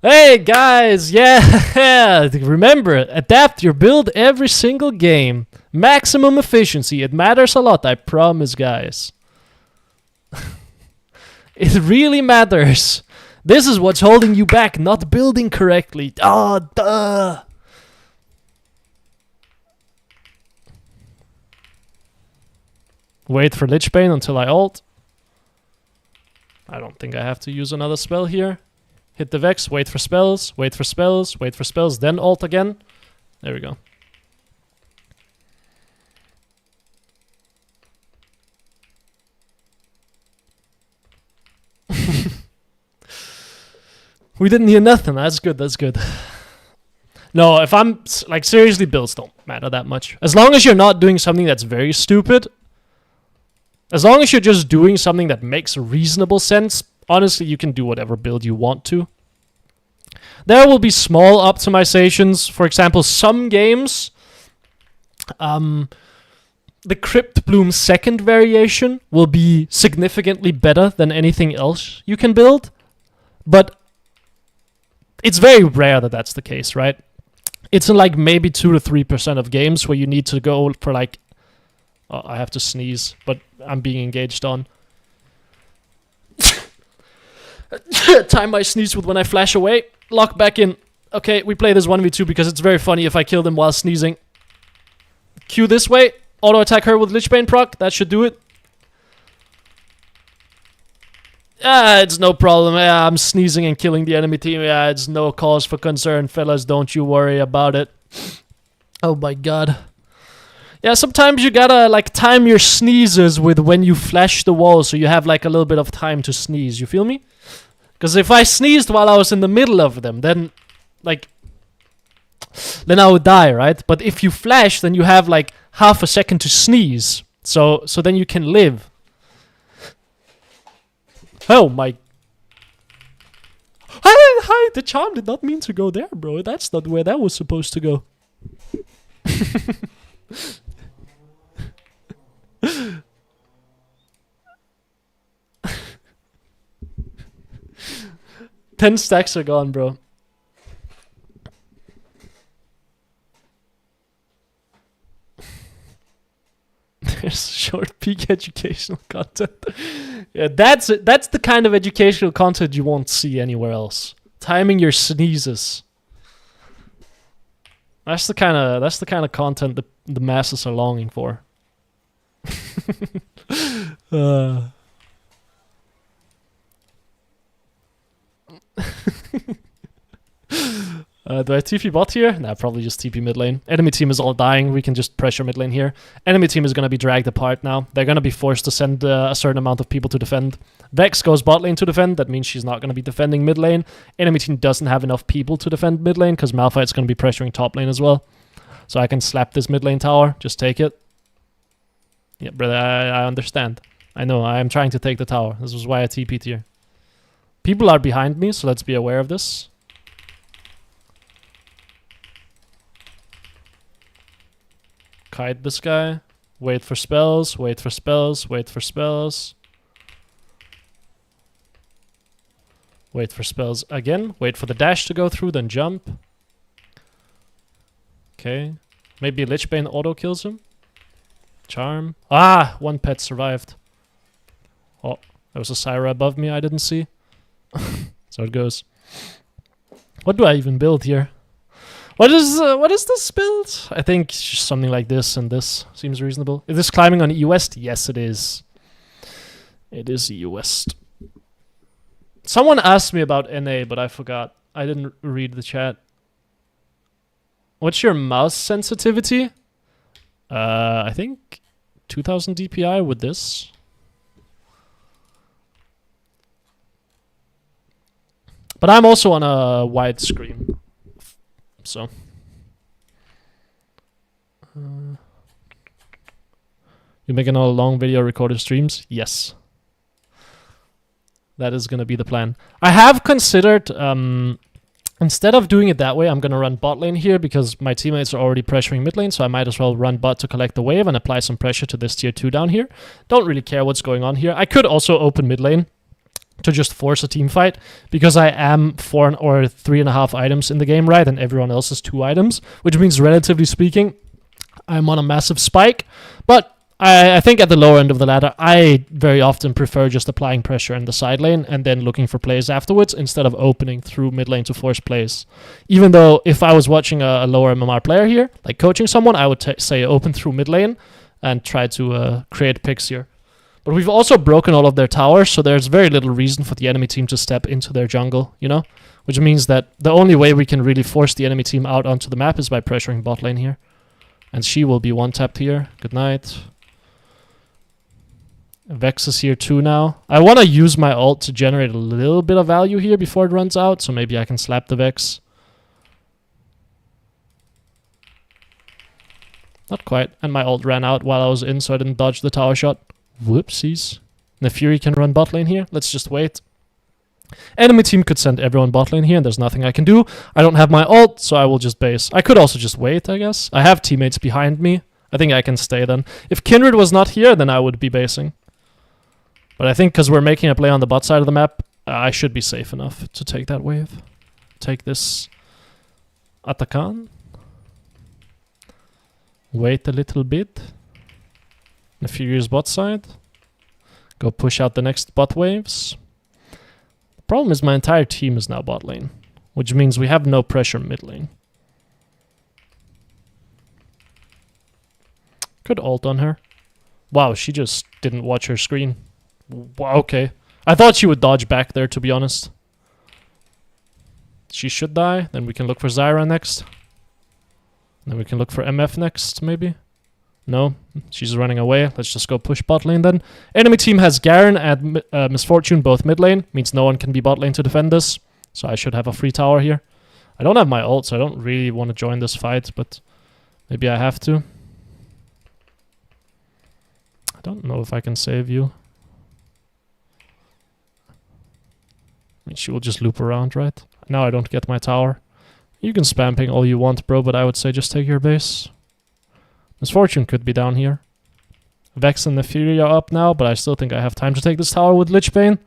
Hey guys, yeah, remember, adapt your build every single game. Maximum efficiency, it matters a lot, I promise, guys. It really matters. This is what's holding you back, not building correctly. Oh, duh. Wait for Lich Bane until I ult. I don't think I have to use another spell here. Hit the Vex, wait for spells, wait for spells, wait for spells, then ult again. There we go. We didn't hear nothing. That's good, that's good. No, if I'm, like, seriously, builds don't matter that much. As long as you're not doing something that's very stupid. As long as you're just doing something that makes reasonable sense, honestly, you can do whatever build you want to. There will be small optimizations. For example, some games, the Crypt Bloom second variation will be significantly better than anything else you can build. But it's very rare that that's the case, right? It's in like maybe 2 to 3% of games where you need to go for like... Oh, I have to sneeze, but I'm being engaged on. Time my sneeze with when I flash away. Lock back in. Okay, we play this 1v2 because it's very funny if I kill them while sneezing. Q this way. Auto attack her with Lich Bane proc. That should do it. Ah, it's no problem. Yeah, I'm sneezing and killing the enemy team. Yeah, it's no cause for concern, fellas. Don't you worry about it. Oh my god. Yeah, sometimes you gotta, like, time your sneezes with when you flash the wall so you have, like, a little bit of time to sneeze. You feel me? Because if I sneezed while I was in the middle of them, then, like... Then I would die, right? But if you flash, then you have, like, half a second to sneeze. So then you can live. Oh, my... Hi! The charm did not mean to go there, bro. That's not where that was supposed to go. 10 stacks are gone, bro. There's short peak educational content. Yeah, that's it. That's the kind of educational content you won't see anywhere else. Timing your sneezes. That's the kind of content the masses are longing for. Do I TP bot here? Nah, probably just TP mid lane. Enemy team is all dying. We can just pressure mid lane here. Enemy team is going to be dragged apart now. They're going to be forced to send a certain amount of people to defend. Vex goes bot lane to defend. That means she's not going to be defending mid lane. Enemy team doesn't have enough people to defend mid lane because Malphite's going to be pressuring top lane as well. So I can slap this mid lane tower. Just take it. Yeah, brother, I understand. I know, I am trying to take the tower. This is why I TP'd here. People are behind me, so let's be aware of this. Kite this guy. Wait for spells, wait for spells, wait for spells. Wait for spells again. Wait for the dash to go through, then jump. Okay. Maybe Lich Bane auto kills him. Charm. Ah! One pet survived. Oh, there was a Syra above me I didn't see. So it goes. What do I even build here? What is this build? I think just something like this and this seems reasonable. Is this climbing on EU West? Yes, it is. It is EU West. Someone asked me about NA, but I forgot. I didn't read the chat. What's your mouse sensitivity? I think 2000 DPI with this. But I'm also on a wide screen. So. You making all long video recorded streams? Yes. That is going to be the plan. I have considered Instead of doing it that way, I'm going to run bot lane here because my teammates are already pressuring mid lane, so I might as well run bot to collect the wave and apply some pressure to this tier 2 down here. Don't really care what's going on here. I could also open mid lane to just force a team fight because I am 4 or 3.5 items in the game, right? And everyone else is 2 items, which means relatively speaking, I'm on a massive spike. But I think at the lower end of the ladder, I very often prefer just applying pressure in the side lane and then looking for plays afterwards instead of opening through mid lane to force plays. Even though if I was watching a lower MMR player here, like coaching someone, I would say open through mid lane and try to create picks here. But we've also broken all of their towers, so there's very little reason for the enemy team to step into their jungle, you know? Which means that the only way we can really force the enemy team out onto the map is by pressuring bot lane here. And she will be one-tapped here. Good night. Vex is here too now. I want to use my ult to generate a little bit of value here before it runs out, so maybe I can slap the Vex. Not quite. And my ult ran out while I was in, so I didn't dodge the tower shot. Whoopsies. The Fury can run bot lane here. Let's just wait. Enemy team could send everyone bot lane here, and there's nothing I can do. I don't have my ult, so I will just base. I could also just wait, I guess. I have teammates behind me. I think I can stay then. If Kindred was not here, then I would be basing. But I think because we're making a play on the bot side of the map, I should be safe enough to take that wave. Take this Atakan. Wait a little bit. The Furious bot side. Go push out the next bot waves. The problem is my entire team is now bot lane, which means we have no pressure mid lane. Could ult on her. Wow, she just didn't watch her screen. Wow, okay. I thought she would dodge back there, to be honest. She should die. Then we can look for Zyra next. Then we can look for MF next, maybe. No, she's running away. Let's just go push bot lane then. Enemy team has Garen and Misfortune both mid lane. Means no one can be bot lane to defend this. So I should have a free tower here. I don't have my ult, so I don't really want to join this fight, but maybe I have to. I don't know if I can save you. I mean, she will just loop around, right? Now I don't get my tower. You can spam ping all you want, bro, but I would say just take your base. Misfortune could be down here. Vex and the Fury are up now, but I still think I have time to take this tower with Lich Bane.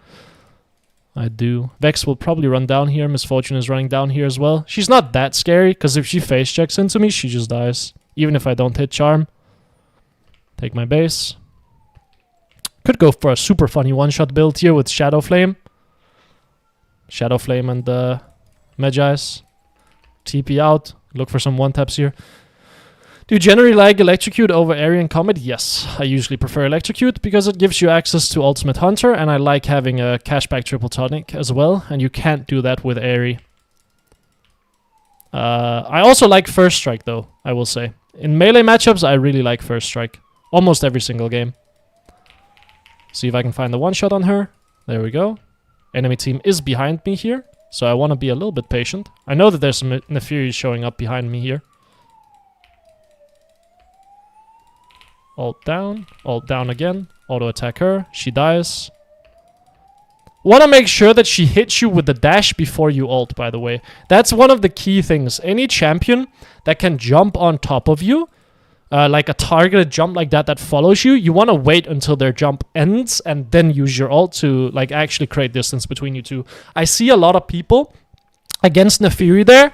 I do. Vex will probably run down here. Misfortune is running down here as well. She's not that scary, because if she face checks into me, she just dies. Even if I don't hit Charm. Take my base. Could go for a super funny one-shot build here with Shadow Flame. Shadow Flame and Magi's. TP out. Look for some one-taps here. Do you generally like Electrocute over Ahri and Comet? Yes, I usually prefer Electrocute because it gives you access to Ultimate Hunter, and I like having a cashback triple tonic as well, and you can't do that with Ahri. I also like First Strike though, I will say. In melee matchups, I really like First Strike. Almost every single game. See if I can find the one-shot on her. There we go. Enemy team is behind me here, so I want to be a little bit patient. I know that there's some Nefiris showing up behind me here. Ult down again. Auto attack her. She dies. Want to make sure that she hits you with the dash before you ult, by the way. That's one of the key things. Any champion that can jump on top of you, like a targeted jump like that follows you, you want to wait until their jump ends and then use your ult to like actually create distance between you two. I see a lot of people against Nefiri there.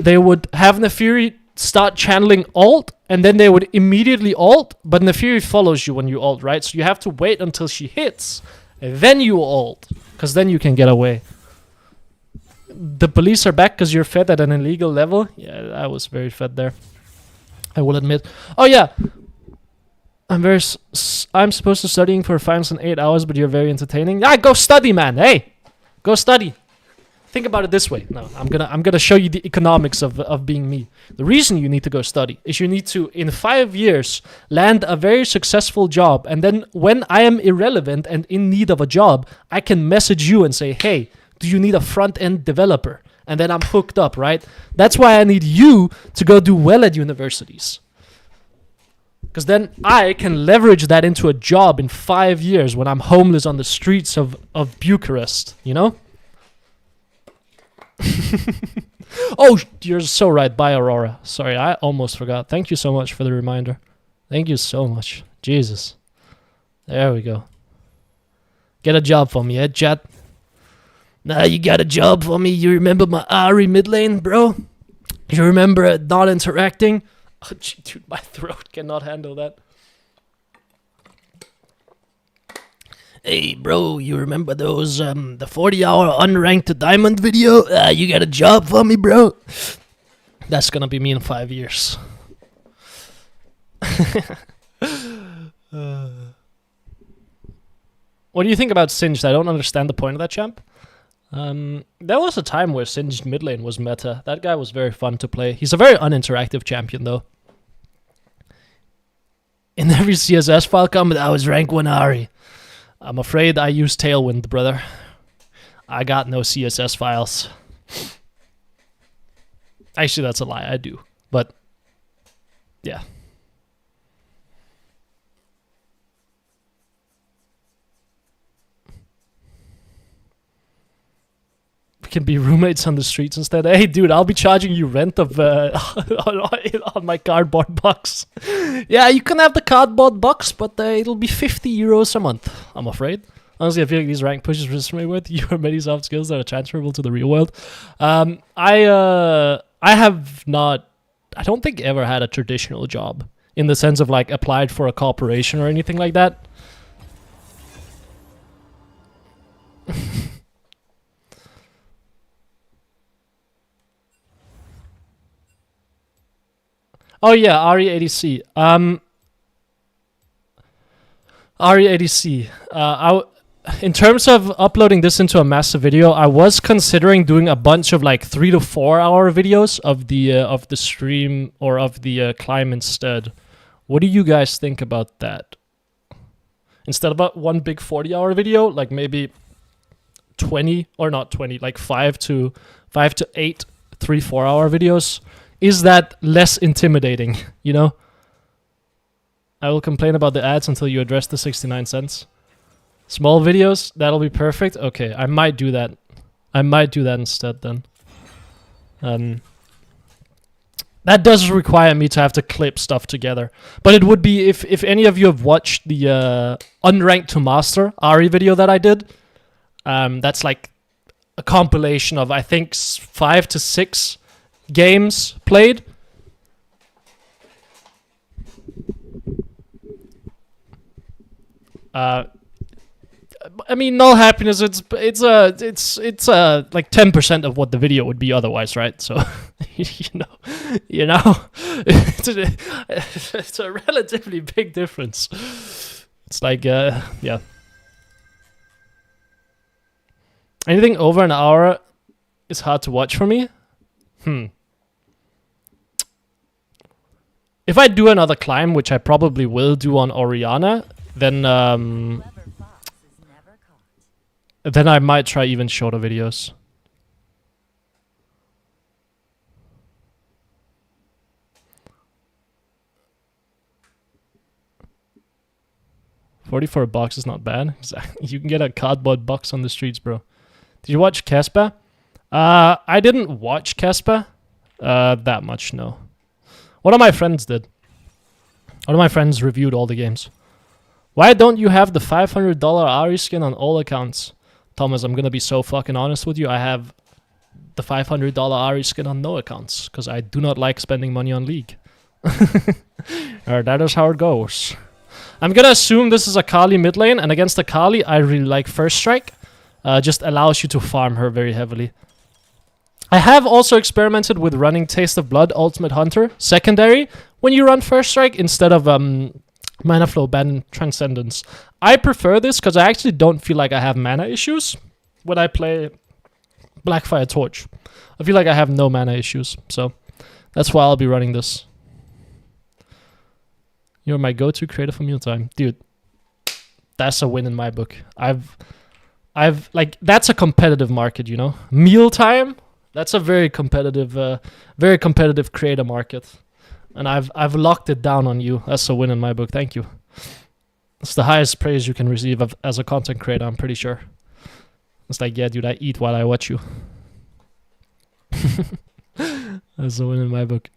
They would have Nefiri start channeling ult, and then they would immediately ult, but Nefiri follows you when you ult, right? So you have to wait until she hits, and then you ult, because then you can get away. The police are back because you're fed at an illegal level. Yeah, I was very fed there, I will admit. Oh yeah, I'm supposed to studying for finals in 8 hours, but you're very entertaining. Ah, go study, man. Hey, go study. Think about it this way. No, I'm gonna show you the economics of being me. The reason you need to go study is you need to, in 5 years, land a very successful job, and then when I am irrelevant and in need of a job, I can message you and say, hey, do you need a front-end developer? And then I'm hooked up, right? That's why I need you to go do well at universities. Because then I can leverage that into a job in 5 years when I'm homeless on the streets of Bucharest, you know? Oh, you're so right. Bye, Aurora. Sorry, I almost forgot. Thank you so much for the reminder. Thank you so much. Jesus. There we go. Get a job for me, chat? Nah, you got a job for me. You remember my Ahri mid lane, bro? You remember not interacting? Oh, gee, dude, my throat cannot handle that. Hey, bro, you remember those, the 40-hour unranked diamond video? You got a job for me, bro? That's gonna be me in 5 years. What do you think about Singed? I don't understand the point of that champ. There was a time where Singed mid lane was meta. That guy was very fun to play. He's a very uninteractive champion, though. In every CSS file comment, I was rank 1 Ahri. I'm afraid I use Tailwind, brother. I got no CSS files. Actually, that's a lie. I do. But, yeah. We can be roommates on the streets instead. Hey, dude, I'll be charging you rent of on my cardboard box. Yeah, you can have the cardboard box, but it'll be 50 euros a month, I'm afraid. Honestly, I feel like these rank pushes resist me with. You have many soft skills that are transferable to the real world. I have not, I don't think ever had a traditional job in the sense of like applied for a corporation or anything like that. Oh yeah, Ahri ADC. Ahri ADC. In terms of uploading this into a massive video, I was considering doing a bunch of like 3 to 4 hour videos of the stream or of the climb instead. What do you guys think about that? Instead of one big 40-hour video, like maybe 20 or not 20, like 5 to 8 3-4 hour videos. Is that less intimidating, you know? I will complain about the ads until you address the 69 cents. Small videos, that'll be perfect. Okay, I might do that. I might do that instead then. That does require me to have to clip stuff together. But it would be, if any of you have watched the Unranked to Master Ahri video that I did, that's like a compilation of, I think, 5 to 6 games played. I mean, null happiness. It's like 10% of what the video would be otherwise, right? So, you know, it's a relatively big difference. It's like, yeah. Anything over an hour is hard to watch for me. If I do another climb, which I probably will do on Oriana, then I might try even shorter videos. $40 for a box is not bad. You can get a cardboard box on the streets, bro. Did you watch Casper? I didn't watch Casper that much, no. One of my friends did. One of my friends reviewed all the games. Why don't you have the $500 Ahri skin on all accounts? Thomas, I'm gonna be so fucking honest with you. I have the $500 Ahri skin on no accounts, because I do not like spending money on League. That is how it goes. I'm gonna assume this is a Kali mid lane, and against the Kali, I really like First Strike. Just allows you to farm her very heavily. I have also experimented with running Taste of Blood Ultimate Hunter secondary when you run First Strike instead of Mana Flow Ban Transcendence. I prefer this because I actually don't feel like I have mana issues when I play Blackfire Torch. I feel like I have no mana issues, so that's why I'll be running this. You're my go-to creator for mealtime. Dude, that's a win in my book. I've like, that's a competitive market, you know? Mealtime, that's a very competitive creator market. And I've locked it down on you. That's a win in my book. Thank you. It's the highest praise you can receive as a content creator, I'm pretty sure. It's like, yeah, dude, I eat while I watch you. That's a win in my book.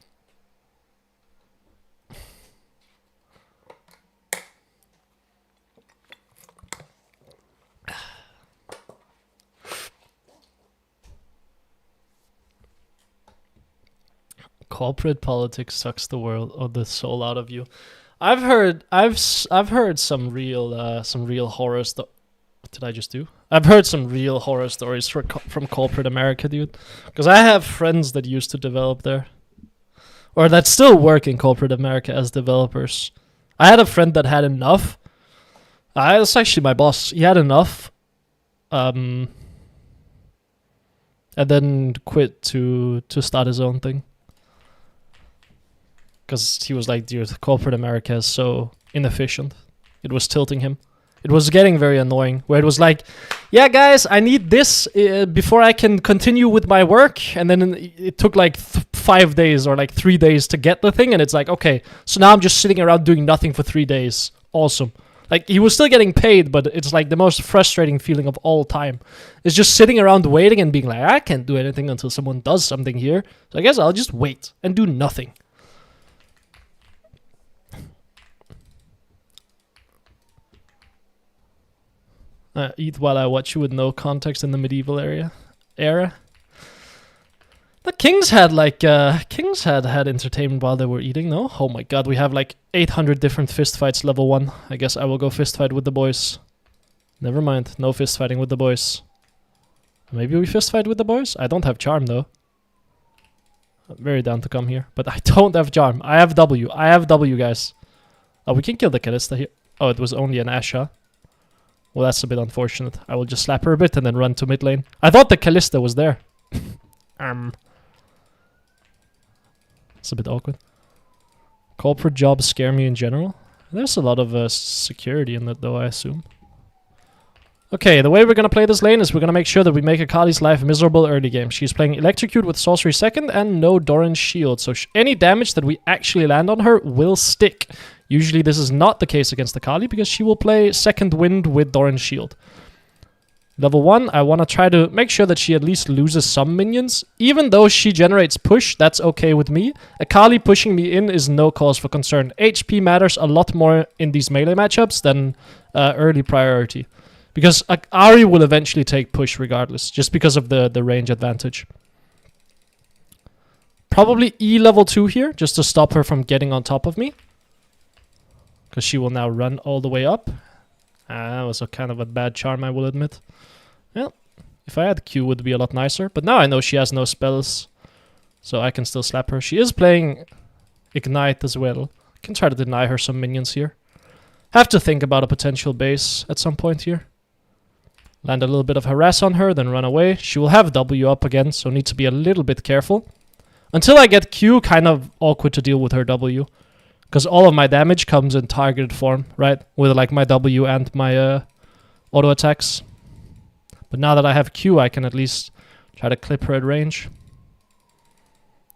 Corporate politics sucks the world or the soul out of you. I've heard some real horror stories. What did I just do? I've heard some real horror stories from corporate America, dude. Because I have friends that used to develop there, or that still work in corporate America as developers. I had a friend that had enough. It's actually my boss. He had enough, and then quit to start his own thing. Because he was like, dude, corporate America is so inefficient. It was tilting him. It was getting very annoying. Where it was like, yeah, guys, I need this before I can continue with my work. And then it took like 5 days or like 3 days to get the thing. And it's like, okay, so now I'm just sitting around doing nothing for 3 days. Awesome. Like, he was still getting paid, but it's like the most frustrating feeling of all time. It's just sitting around waiting and being like, I can't do anything until someone does something here. So I guess I'll just wait and do nothing. Eat while I watch you with no context in the medieval era. The kings had had entertainment while they were eating, no? Oh my god, we have like 800 different fist fights level 1. I guess I will go fist fight with the boys. Never mind, no fist fighting with the boys. Maybe we fist fight with the boys? I don't have charm though. I'm very down to come here, but I don't have charm. I have W. I have W, guys. Oh, we can kill the Callista here. Oh, it was only an Asha. Well, that's a bit unfortunate. I will just slap her a bit and then run to mid lane. I thought the Callista was there. It's a bit awkward. Corporate jobs scare me in general. There's a lot of security in that though, I assume. Okay, the way we're gonna play this lane is we're gonna make sure that we make Akali's life miserable early game. She's playing Electrocute with Sorcery second and no Doran's Shield, so any damage that we actually land on her will stick. Usually this is not the case against Akali because she will play second wind with Doran's Shield. Level 1, I want to try to make sure that she at least loses some minions. Even though she generates push, that's okay with me. Akali pushing me in is no cause for concern. HP matters a lot more in these melee matchups than early priority. Because Ahri will eventually take push regardless, just because of the range advantage. Probably E level 2 here, just to stop her from getting on top of me. Because she will now run all the way up. That was a kind of a bad charm, I will admit. Well, if I had Q, it would be a lot nicer. But now I know she has no spells, so I can still slap her. She is playing Ignite as well. Can try to deny her some minions here. Have to think about a potential base at some point here. Land a little bit of harass on her, then run away. She will have W up again, so need to be a little bit careful. Until I get Q, kind of awkward to deal with her W. Because all of my damage comes in targeted form, right? With like my W and my auto attacks. But now that I have Q, I can at least try to clip her at range.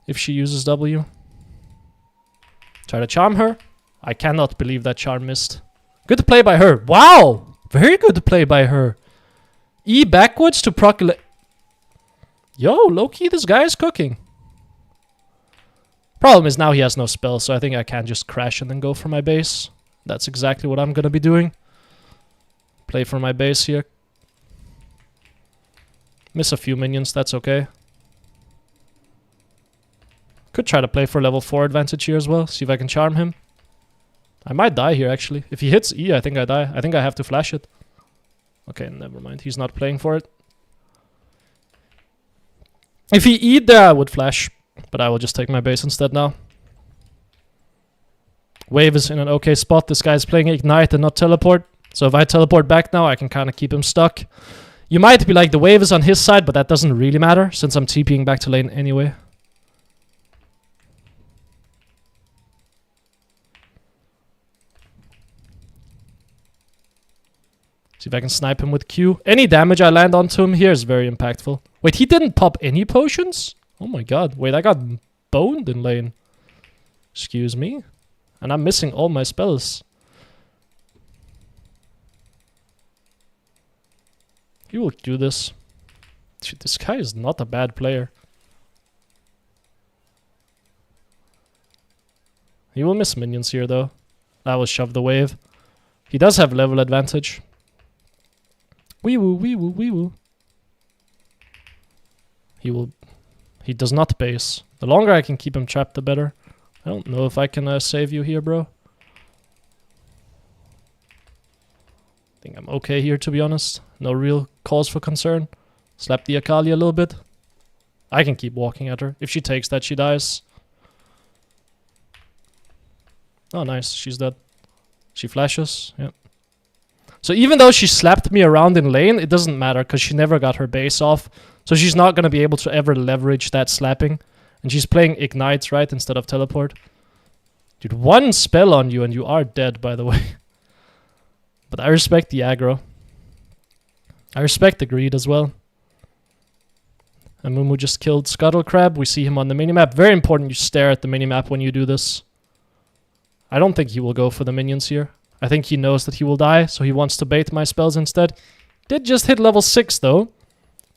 If she uses W. Try to charm her. I cannot believe that charm missed. Good play by her. Wow! Very good play by her. E backwards to proc... Yo, low-key, this guy is cooking. Problem is now he has no spells, so I think I can just crash and then go for my base. That's exactly what I'm gonna be doing. Play for my base here. Miss a few minions, that's okay. Could try to play for level 4 advantage here as well, see if I can charm him. I might die here actually. If he hits E, I think I die. I think I have to flash it. Okay, never mind, he's not playing for it. If he E'd there, I would flash. But I will just take my base instead now. Wave is in an okay spot. This guy's playing Ignite and not Teleport. So if I teleport back now, I can kind of keep him stuck. You might be like, the wave is on his side, but that doesn't really matter, since I'm TPing back to lane anyway. See if I can snipe him with Q. Any damage I land onto him here is very impactful. Wait, he didn't pop any potions? Oh my god. Wait, I got boned in lane. Excuse me? And I'm missing all my spells. He will do this. Dude, this guy is not a bad player. He will miss minions here, though. That will shove the wave. He does have level advantage. Wee woo, wee woo, wee woo. He does not base. The longer I can keep him trapped, the better. I don't know if I can save you here, bro. I think I'm okay here, to be honest. No real cause for concern. Slap the Akali a little bit. I can keep walking at her. If she takes that, she dies. Oh, nice. She's dead. She flashes. Yeah. So even though she slapped me around in lane, it doesn't matter because she never got her base off. So she's not going to be able to ever leverage that slapping. And she's playing Ignite, right, instead of Teleport. Dude, one spell on you and you are dead, by the way. But I respect the aggro. I respect the greed as well. And Mumu just killed Scuttle Crab. We see him on the minimap. Very important you stare at the minimap when you do this. I don't think he will go for the minions here. I think he knows that he will die, so he wants to bait my spells instead. Did just hit level 6 though.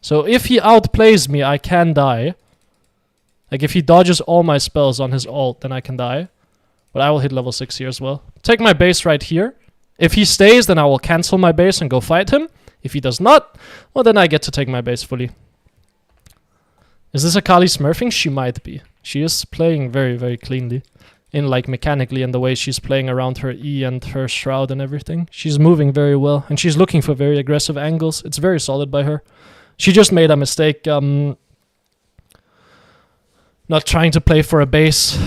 So if he outplays me, I can die. Like if he dodges all my spells on his ult, then I can die. But I will hit level 6 here as well. Take my base right here. If he stays, then I will cancel my base and go fight him. If he does not, well then I get to take my base fully. Is this Akali smurfing? She might be. She is playing very, very cleanly. In like mechanically and the way she's playing around her E and her shroud and everything. She's moving very well and she's looking for very aggressive angles. It's very solid by her. She just made a mistake not trying to play for a base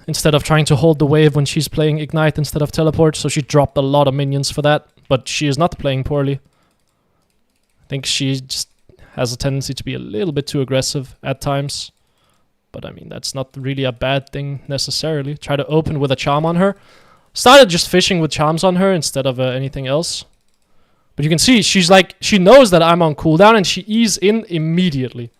instead of trying to hold the wave when she's playing Ignite instead of Teleport. So she dropped a lot of minions for that, but she is not playing poorly. I think she just has a tendency to be a little bit too aggressive at times. But I mean, that's not really a bad thing necessarily. Try to open with a charm on her. Started just fishing with charms on her instead of anything else. But you can see, she's like, she knows that I'm on cooldown and she ease in immediately.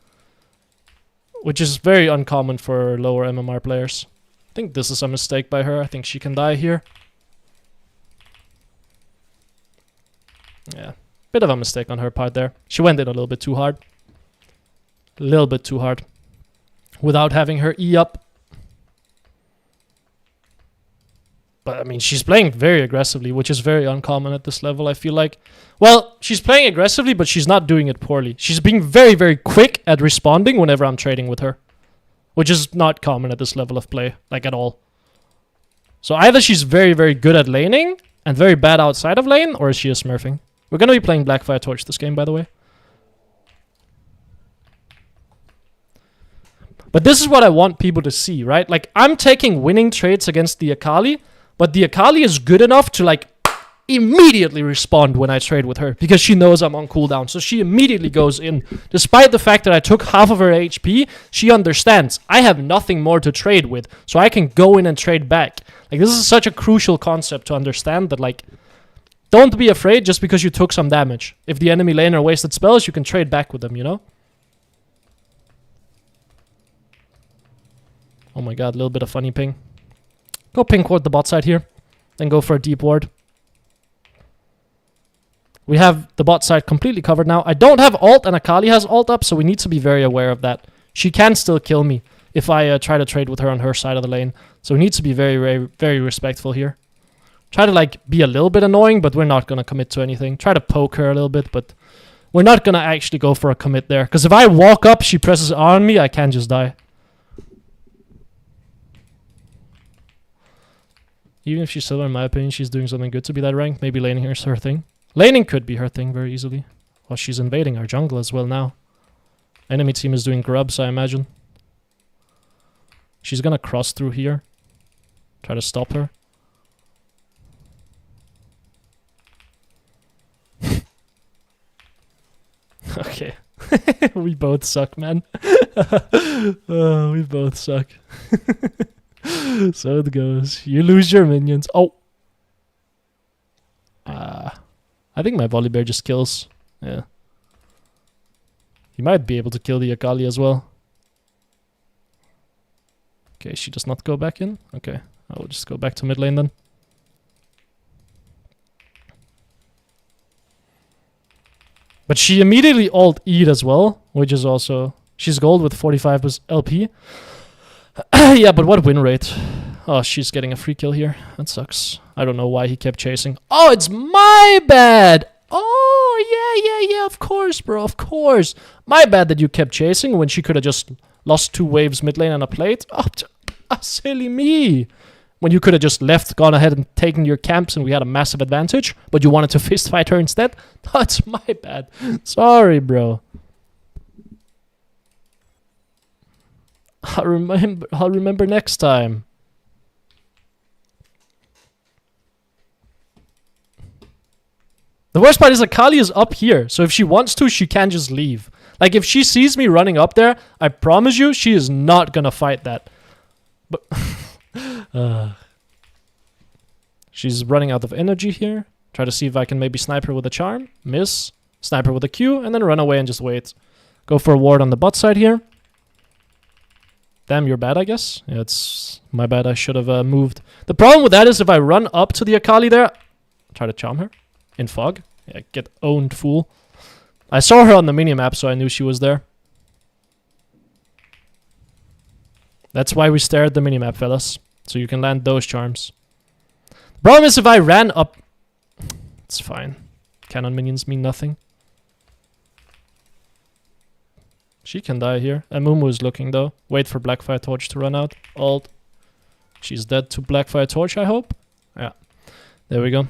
Which is very uncommon for lower MMR players. I think this is a mistake by her. I think she can die here. Yeah, bit of a mistake on her part there. She went in a little bit too hard. A little bit too hard. Without having her E up. But I mean, she's playing very aggressively, which is very uncommon at this level, I feel like. Well, she's playing aggressively, but she's not doing it poorly. She's being very, very quick at responding whenever I'm trading with her. Which is not common at this level of play, like at all. So either she's very, very good at laning, and very bad outside of lane, or she is smurfing. We're going to be playing Blackfire Torch this game, by the way. But this is what I want people to see, right? Like, I'm taking winning trades against the Akali, but the Akali is good enough to, like, immediately respond when I trade with her, because she knows I'm on cooldown. So she immediately goes in. Despite the fact that I took half of her HP, she understands I have nothing more to trade with, so I can go in and trade back. Like, this is such a crucial concept to understand that, like, don't be afraid just because you took some damage. If the enemy laner wasted spells, you can trade back with them, you know? Oh my god, a little bit of funny ping. Go pink ward the bot side here. Then go for a deep ward. We have the bot side completely covered now. I don't have ult and Akali has ult up, so we need to be very aware of that. She can still kill me if I try to trade with her on her side of the lane. So we need to be very, very, very respectful here. Try to like be a little bit annoying, but we're not going to commit to anything. Try to poke her a little bit, but we're not going to actually go for a commit there. Because if I walk up, she presses R on me, I can just die. Even if she's silver, in my opinion, she's doing something good to be that ranked. Maybe laning is her thing. Laning could be her thing very easily. Well, she's invading our jungle as well now. Enemy team is doing grubs, I imagine. She's gonna cross through here. Try to stop her. Okay. We both suck, man. Oh, we both suck. So it goes. You lose your minions. Oh. I think my Volibear just kills. Yeah. He might be able to kill the Akali as well. Okay, she does not go back in. Okay, I will just go back to mid lane then. But she immediately ult E'd as well, which is also... She's gold with 45 LP. Yeah, but what win rate? Oh, she's getting a free kill here. That sucks. I don't know why he kept chasing. Oh, it's my bad! Oh, yeah, of course, bro, of course. My bad that you kept chasing when she could have just lost 2 waves mid lane and a plate. Oh, silly me. When you could have just left, gone ahead and taken your camps and we had a massive advantage, but you wanted to fist fight her instead? That's my bad. Sorry, bro. I'll remember next time. The worst part is Akali is up here, so if she wants to, she can just leave. Like, if she sees me running up there, I promise you, she is not gonna fight that. But... she's running out of energy here. Try to see if I can maybe snipe her with a charm. Miss. Snipe her with a Q, and then run away and just wait. Go for a ward on the bot side here. Damn, you're bad, I guess. Yeah, it's my bad. I should have moved. The problem with that is if I run up to the Akali there... Try to charm her. In fog. Yeah, get owned, fool. I saw her on the minimap, so I knew she was there. That's why we stare at the minimap, fellas. So you can land those charms. The problem is if I ran up... It's fine. Cannon minions mean nothing. She can die here. Amumu is looking though. Wait for Blackfire Torch to run out. Ult. She's dead to Blackfire Torch, I hope. Yeah. There we go.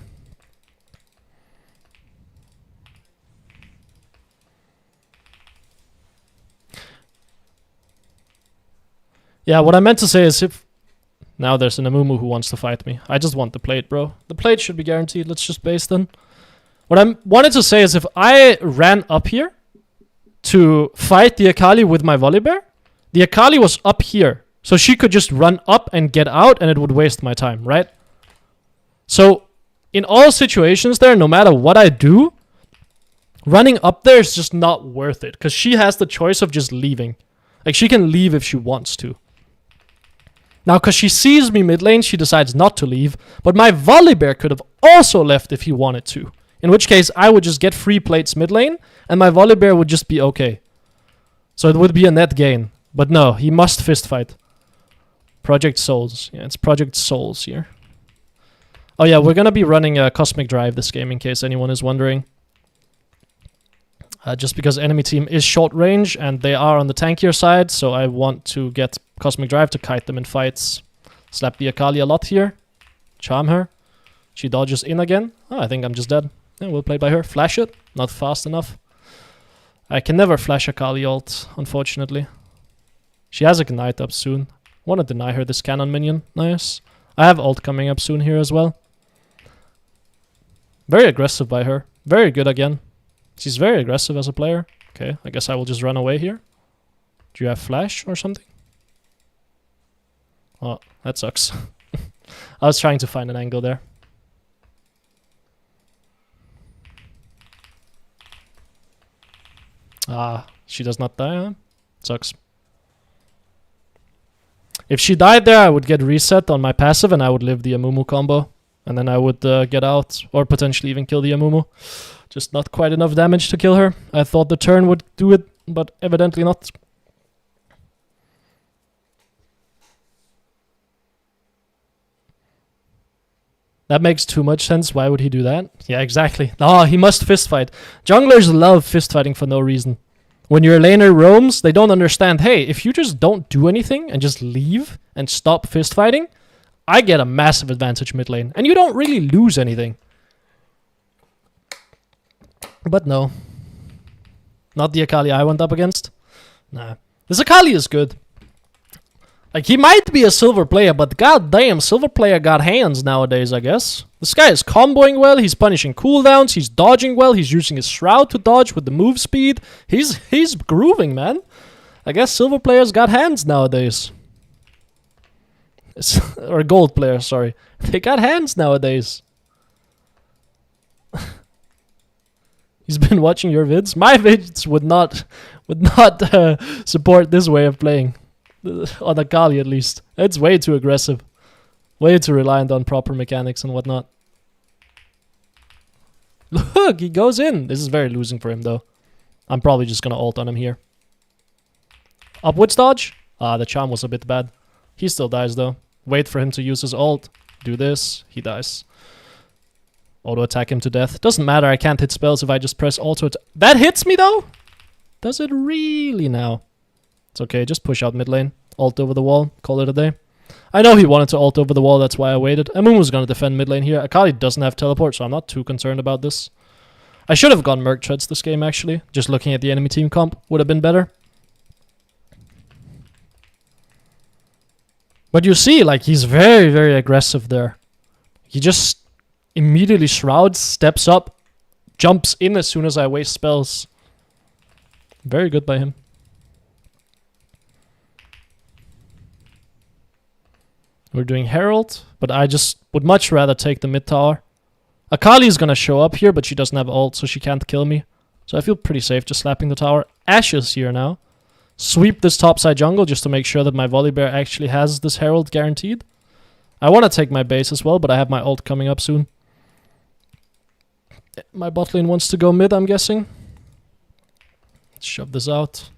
Yeah, what I meant to say is if... Now there's an Amumu who wants to fight me. I just want the plate, bro. The plate should be guaranteed. Let's just base then. What I wanted to say is if I ran up here to fight the Akali with my Volibear, the Akali was up here. So she could just run up and get out and it would waste my time, right? So in all situations there, no matter what I do, running up there is just not worth it. Because she has the choice of just leaving. Like, she can leave if she wants to. Now, because she sees me mid lane, she decides not to leave. But my Volibear could have also left if he wanted to. In which case, I would just get free plates mid lane, and my Volibear would just be okay. So it would be a net gain. But no, he must fist fight. Project Souls. Yeah, it's Project Souls here. Oh yeah, we're gonna be running a Cosmic Drive this game, in case anyone is wondering. Just because enemy team is short range, and they are on the tankier side, so I want to get Cosmic Drive to kite them in fights. Slap the Akali a lot here. Charm her. She dodges in again. Oh, I think I'm just dead. Yeah, we'll play by her. Flash it. Not fast enough. I can never flash Akali ult, unfortunately. She has a Ignite up soon. Want to deny her this cannon minion. Nice. I have ult coming up soon here as well. Very aggressive by her. Very good again. She's very aggressive as a player. Okay, I guess I will just run away here. Do you have flash or something? Oh, that sucks. I was trying to find an angle there. Ah, she does not die, huh? Sucks. If she died there, I would get reset on my passive and I would live the Amumu combo. And then I would get out, or potentially even kill the Amumu. Just not quite enough damage to kill her. I thought the turn would do it, but evidently not. That makes too much sense. Why would he do that? Yeah, exactly. Oh, he must fist fight. Junglers love fist fighting for no reason. When your laner roams, they don't understand, hey, if you just don't do anything and just leave and stop fist fighting, I get a massive advantage mid lane. And you don't really lose anything. But no. Not the Akali I went up against. Nah. This Akali is good. Like, he might be a silver player, but goddamn, silver player got hands nowadays, I guess. This guy is comboing well, he's punishing cooldowns, he's dodging well, he's using his shroud to dodge with the move speed. He's grooving, man. I guess silver players got hands nowadays. Or gold players, sorry. They got hands nowadays. He's been watching your vids. My vids would not support this way of playing. On Akali at least. It's way too aggressive. Way too reliant on proper mechanics and whatnot. Look, he goes in. This is very losing for him though. I'm probably just gonna ult on him here. Upwards dodge? Ah, the charm was a bit bad. He still dies though. Wait for him to use his ult. Do this. He dies. Auto attack him to death. Doesn't matter. I can't hit spells if I just press auto attack. That hits me though? Does it really now? It's okay. Just push out mid lane. Ult over the wall. Call it a day. I know he wanted to ult over the wall. That's why I waited. Amumu's going to defend mid lane here. Akali doesn't have teleport, so I'm not too concerned about this. I should have gone Merc Treads this game, actually. Just looking at the enemy team comp would have been better. But you see, like, he's very, very aggressive there. He just immediately shrouds, steps up, jumps in as soon as I waste spells. Very good by him. We're doing Herald, but I just would much rather take the mid tower. Akali is gonna show up here, but she doesn't have ult, so she can't kill me. So I feel pretty safe just slapping the tower. Ashes here now. Sweep this topside jungle just to make sure that my Volibear actually has this Herald guaranteed. I want to take my base as well, but I have my ult coming up soon. My bot lane wants to go mid, I'm guessing. Let's shove this out.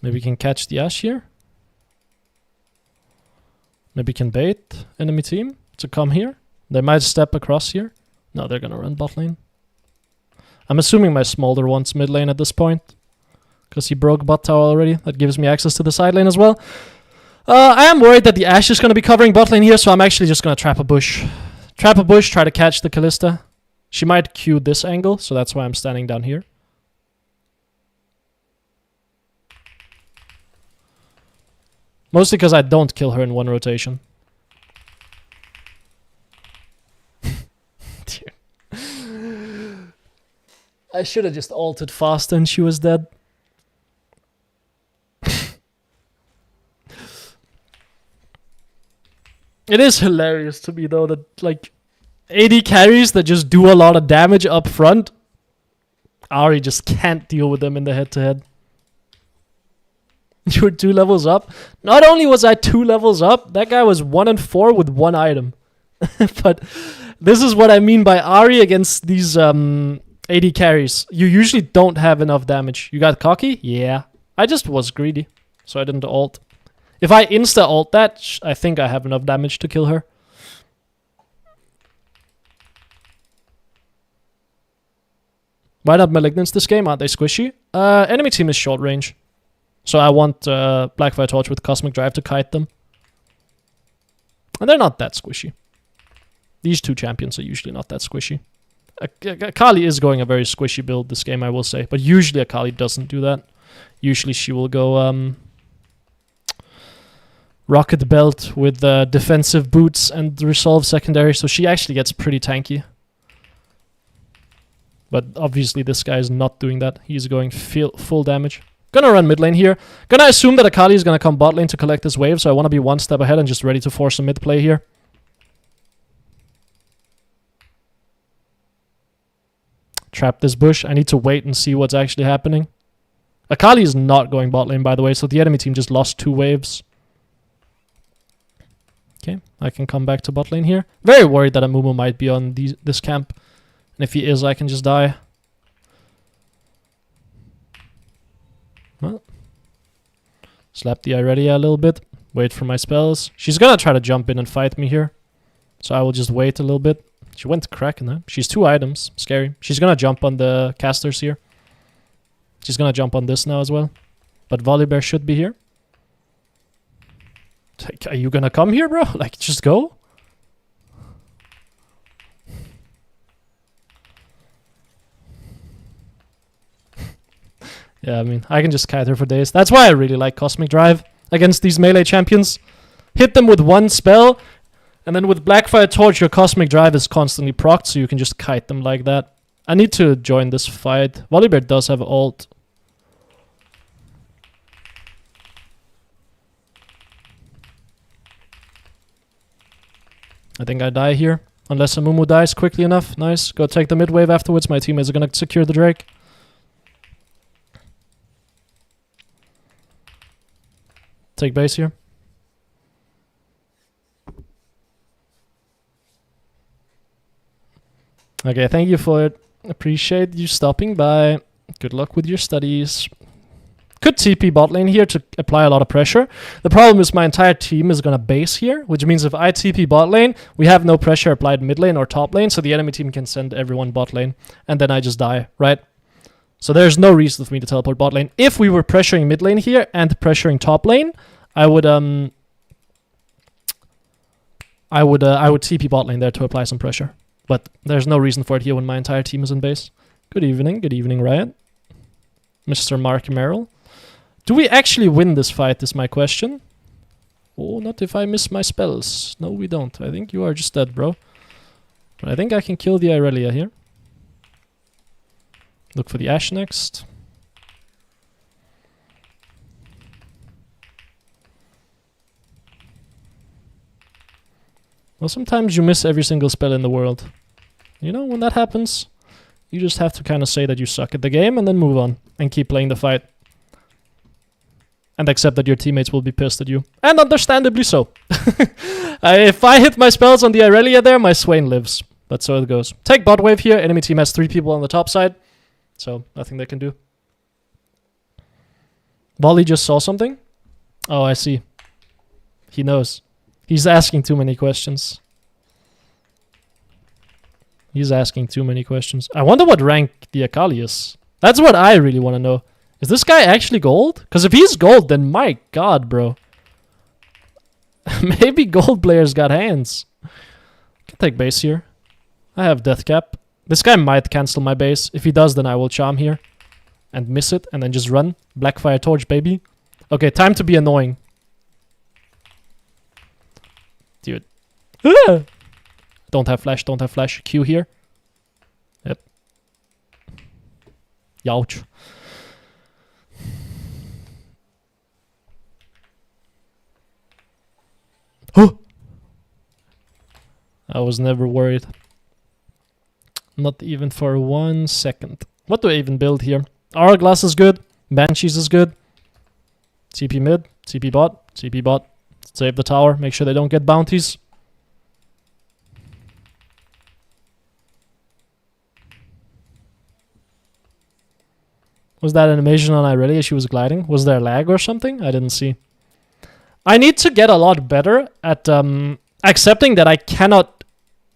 Maybe we can catch the Ashe here. Maybe we can bait enemy team to come here. They might step across here. No, they're gonna run bot lane. I'm assuming my Smolder wants mid lane at this point, because he broke bot tower already. That gives me access to the side lane as well. I am worried that the Ashe is going to be covering bot lane here, so I'm actually just going to trap a bush. Trap a bush, try to catch the Kalista. She might Q this angle, so that's why I'm standing down here. Mostly because I don't kill her in one rotation. I should have just ulted faster and she was dead. It is hilarious to me though that like AD carries that just do a lot of damage up front, Ahri just can't deal with them in the head-to-head. You were 2 levels up. Not only was I 2 levels up, that guy was 1 and 4 with 1 item. But this is what I mean by Ahri against these AD carries. You usually don't have enough damage. You got cocky? Yeah. I just was greedy, so I didn't ult. If I insta-ult that, I think I have enough damage to kill her. Why not Malignants this game? Aren't they squishy? Enemy team is short range. So I want Blackfire Torch with Cosmic Drive to kite them. And they're not that squishy. These 2 champions are usually not that squishy. Akali is going a very squishy build this game, I will say. But usually Akali doesn't do that. Usually she will go Rocket Belt with defensive boots and resolve secondary. So she actually gets pretty tanky. But obviously this guy is not doing that. He's going full damage. Gonna run mid lane here. Gonna assume that Akali is gonna come bot lane to collect this wave. So I want to be 1 step ahead and just ready to force a mid play here. Trap this bush. I need to wait and see what's actually happening. Akali is not going bot lane, by the way, so the enemy team just lost 2 waves. Okay, I can come back to bot lane here. Very worried that Amumu might be on this camp. And if he is, I can just die. Well, slap the Irelia a little bit. Wait for my spells. She's gonna try to jump in and fight me here. So I will just wait a little bit. She went Kraken, huh? She's 2 items. Scary. She's gonna jump on the casters here. She's gonna jump on this now as well. But Volibear should be here. Like, are you gonna come here, bro? Like, just go? Yeah, I mean, I can just kite her for days. That's why I really like Cosmic Drive against these melee champions. Hit them with 1 spell, and then with Blackfire Torch, your Cosmic Drive is constantly procced, so you can just kite them like that. I need to join this fight. Volibear does have ult. I think I die here. Unless Amumu dies quickly enough. Nice. Go take the mid wave afterwards. My teammates are gonna secure the Drake. Take base here. Okay, thank you for it. Appreciate you stopping by. Good luck with your studies. Could TP bot lane here to apply a lot of pressure. The problem is my entire team is going to base here, which means if I TP bot lane, we have no pressure applied mid lane or top lane, so the enemy team can send everyone bot lane, and then I just die, right? So there's no reason for me to teleport bot lane. If we were pressuring mid lane here and pressuring top lane, I would TP bot lane there to apply some pressure. But there's no reason for it here when my entire team is in base. Good evening, Riot. Mr. Mark Merrill. Do we actually win this fight is my question. Oh, not if I miss my spells. No, we don't. I think you are just dead, bro. But I think I can kill the Irelia here. Look for the Ashe next. Well, sometimes you miss every single spell in the world. You know, when that happens, you just have to kind of say that you suck at the game and then move on and keep playing the fight. And accept that your teammates will be pissed at you. And understandably so. If I hit my spells on the Irelia there, my Swain lives. But so it goes. Take bot wave here. Enemy team has 3 people on the top side. So, nothing they can do. Volley just saw something? Oh, I see. He knows. He's asking too many questions. He's asking too many questions. I wonder what rank the Akali is. That's what I really want to know. Is this guy actually gold? Because if he's gold, then my god, bro. Maybe gold players got hands. Can take base here. I have death cap. This guy might cancel my base. If he does, then I will charm here. And miss it, and then just run. Blackfire torch, baby. Okay, time to be annoying. Dude. Ah! Don't have flash, don't have flash. Q here. Yep. Youch. I was never worried. Not even for 1 second. What do I even build here? Hourglass is good. Banshees is good. TP mid. TP bot. TP bot. Save the tower. Make sure they don't get bounties. Was that animation on Irelia? She was gliding. Was there lag or something? I didn't see. I need to get a lot better at accepting that I cannot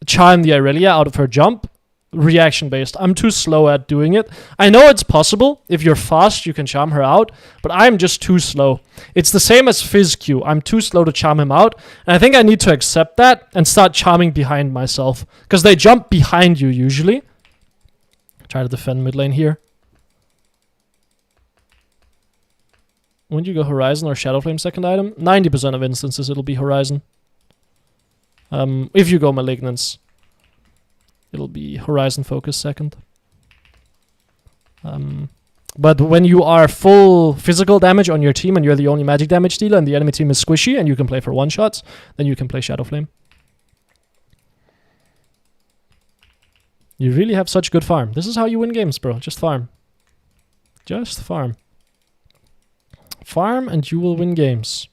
charm the Irelia out of her jump reaction based. I'm too slow at doing it. I know it's possible. If you're fast, you can charm her out, but I'm just too slow. It's the same as Fizz Q. I'm too slow to charm him out, and I think I need to accept that and start charming behind myself, because they jump behind you usually. Try to defend mid lane here. When you go Horizon or Shadowflame second item, 90% of instances it'll be Horizon. If you go Malignance, it'll be Horizon focus second. But when you are full physical damage on your team and you're the only magic damage dealer and the enemy team is squishy and you can play for one-shots, then you can play Shadowflame. You really have such good farm. This is how you win games, bro. Just farm. Just farm. Farm and you will win games.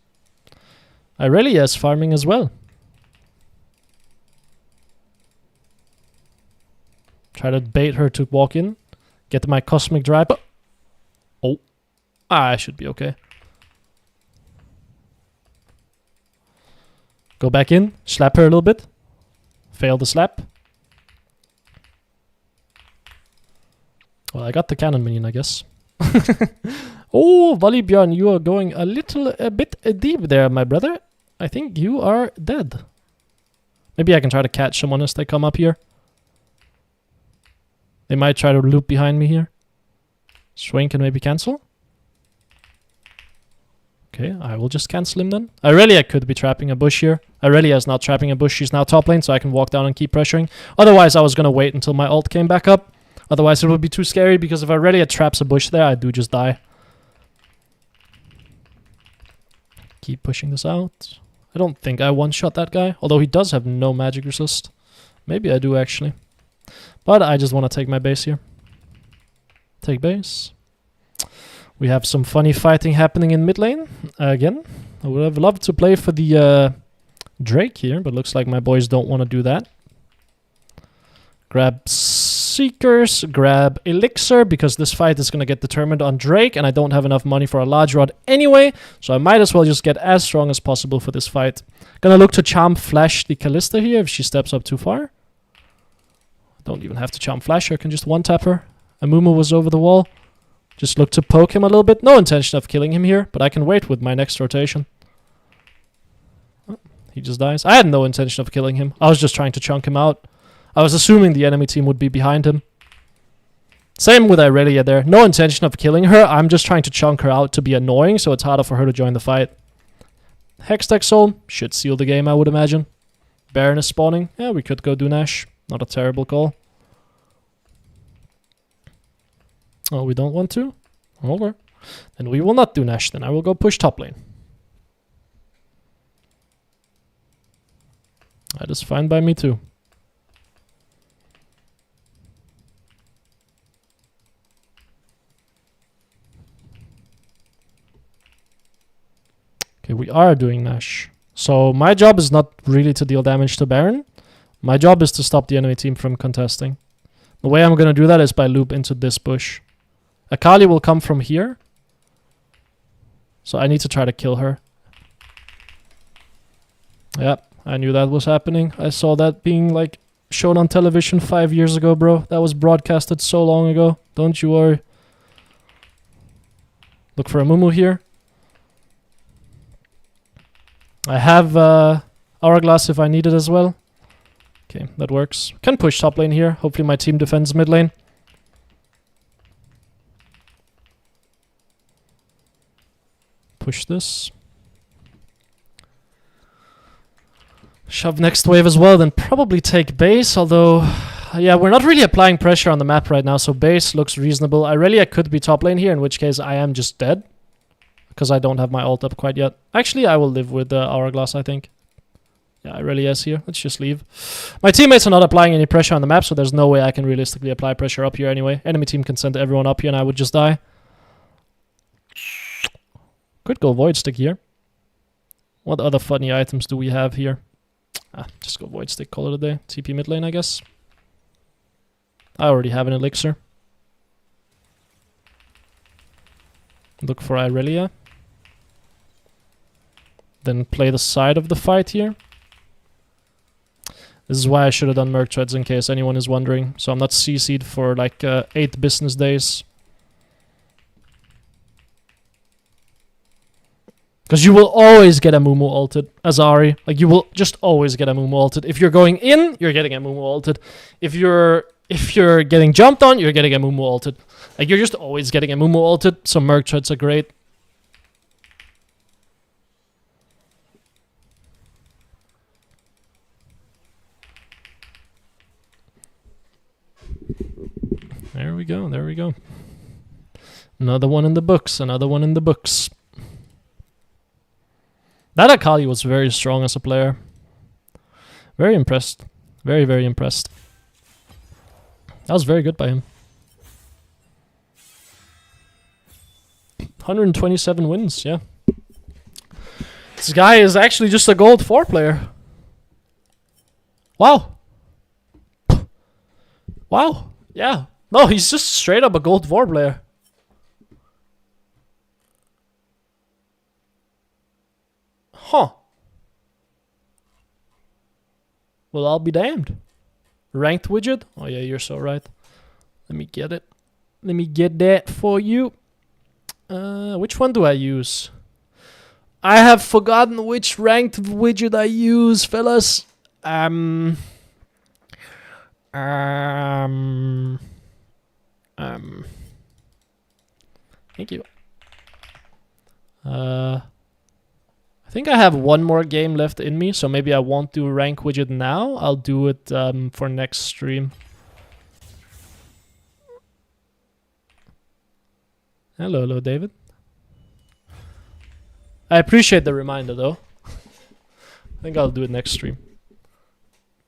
Irelia is farming as well. Try to bait her to walk in. Get my Cosmic Drive. Oh. I should be okay. Go back in. Slap her a little bit. Fail the slap. Well, I got the cannon minion, I guess. Oh, Valibjörn, you are going a bit deep there, my brother. I think you are dead. Maybe I can try to catch someone as they come up here. They might try to loop behind me here. Swain can maybe cancel. Okay, I will just cancel him then. Irelia could be trapping a bush here. Irelia is not trapping a bush. She's now top lane, so I can walk down and keep pressuring. Otherwise, I was going to wait until my ult came back up. Otherwise, it would be too scary, because if Irelia traps a bush there, I do just die. Keep pushing this out. I don't think I one-shot that guy, although he does have no magic resist. Maybe I do, actually. But I just want to take my base here. Take base. We have some funny fighting happening in mid lane. Again, I would have loved to play for the Drake here, but looks like my boys don't want to do that. Grab Seekers, grab Elixir, because this fight is going to get determined on Drake, and I don't have enough money for a large rod anyway, so I might as well just get as strong as possible for this fight. Gonna look to Charm Flash the Callista here if she steps up too far. Don't even have to Charm Flash her, I can just one-tap her. Amumu was over the wall. Just look to poke him a little bit. No intention of killing him here, but I can wait with my next rotation. Oh, he just dies. I had no intention of killing him. I was just trying to chunk him out. I was assuming the enemy team would be behind him. Same with Irelia there. No intention of killing her. I'm just trying to chunk her out to be annoying, so it's harder for her to join the fight. Hextech Soul should seal the game, I would imagine. Baron is spawning. Yeah, we could go do Nash. Not a terrible call. Oh, we don't want to? Over. Then we will not do Nash, then I will go push top lane. That is fine by me too. Okay, we are doing Nash. So my job is not really to deal damage to Baron. My job is to stop the enemy team from contesting. The way I'm going to do that is by loop into this bush. Akali will come from here. So I need to try to kill her. Yep, I knew that was happening. I saw that being like shown on television 5 years ago, bro. That was broadcasted so long ago. Don't you worry. Look for a Mumu here. I have Hourglass if I need it as well. Okay, that works. Can push top lane here. Hopefully my team defends mid lane. Push this. Shove next wave as well, then probably take base, although... yeah, we're not really applying pressure on the map right now, so base looks reasonable. I could be top lane here, in which case I am just dead. Because I don't have my ult up quite yet. Actually, I will live with Hourglass, I think. Yeah, Irelia is here. Let's just leave. My teammates are not applying any pressure on the map, so there's no way I can realistically apply pressure up here anyway. Enemy team can send everyone up here and I would just die. Could go Void Stick here. What other funny items do we have here? Just go Void Stick, call it a day. TP mid lane, I guess. I already have an Elixir. Look for Irelia. Then play the side of the fight here. This is why I should have done Merc Treads in case anyone is wondering. So I'm not CC'd for like 8 business days. Because you will always get a Mumu ulted as Ahri. Like you will just always get a Mumu ulted. If you're going in, you're getting a Mumu ulted. If you're getting jumped on, you're getting a Mumu ulted. Like you're just always getting a Mumu ulted. So Merc Treads are great. There we go, there we go. Another one in the books, another one in the books. That Akali was very strong as a player. Very impressed. Very, very impressed. That was very good by him. 127 wins, yeah. This guy is actually just a gold 4 player. Wow. Wow, yeah. No, he's just straight up a gold 4 player. Huh. Well, I'll be damned. Ranked widget? Oh yeah, you're so right. Let me get it. Let me get that for you. Which one do I use? I have forgotten which ranked widget I use, fellas. Thank you. I think I have one more game left in me, so maybe I won't do rank widget now. I'll do it for next stream. Hello, David. I appreciate the reminder, though. I think I'll do it next stream.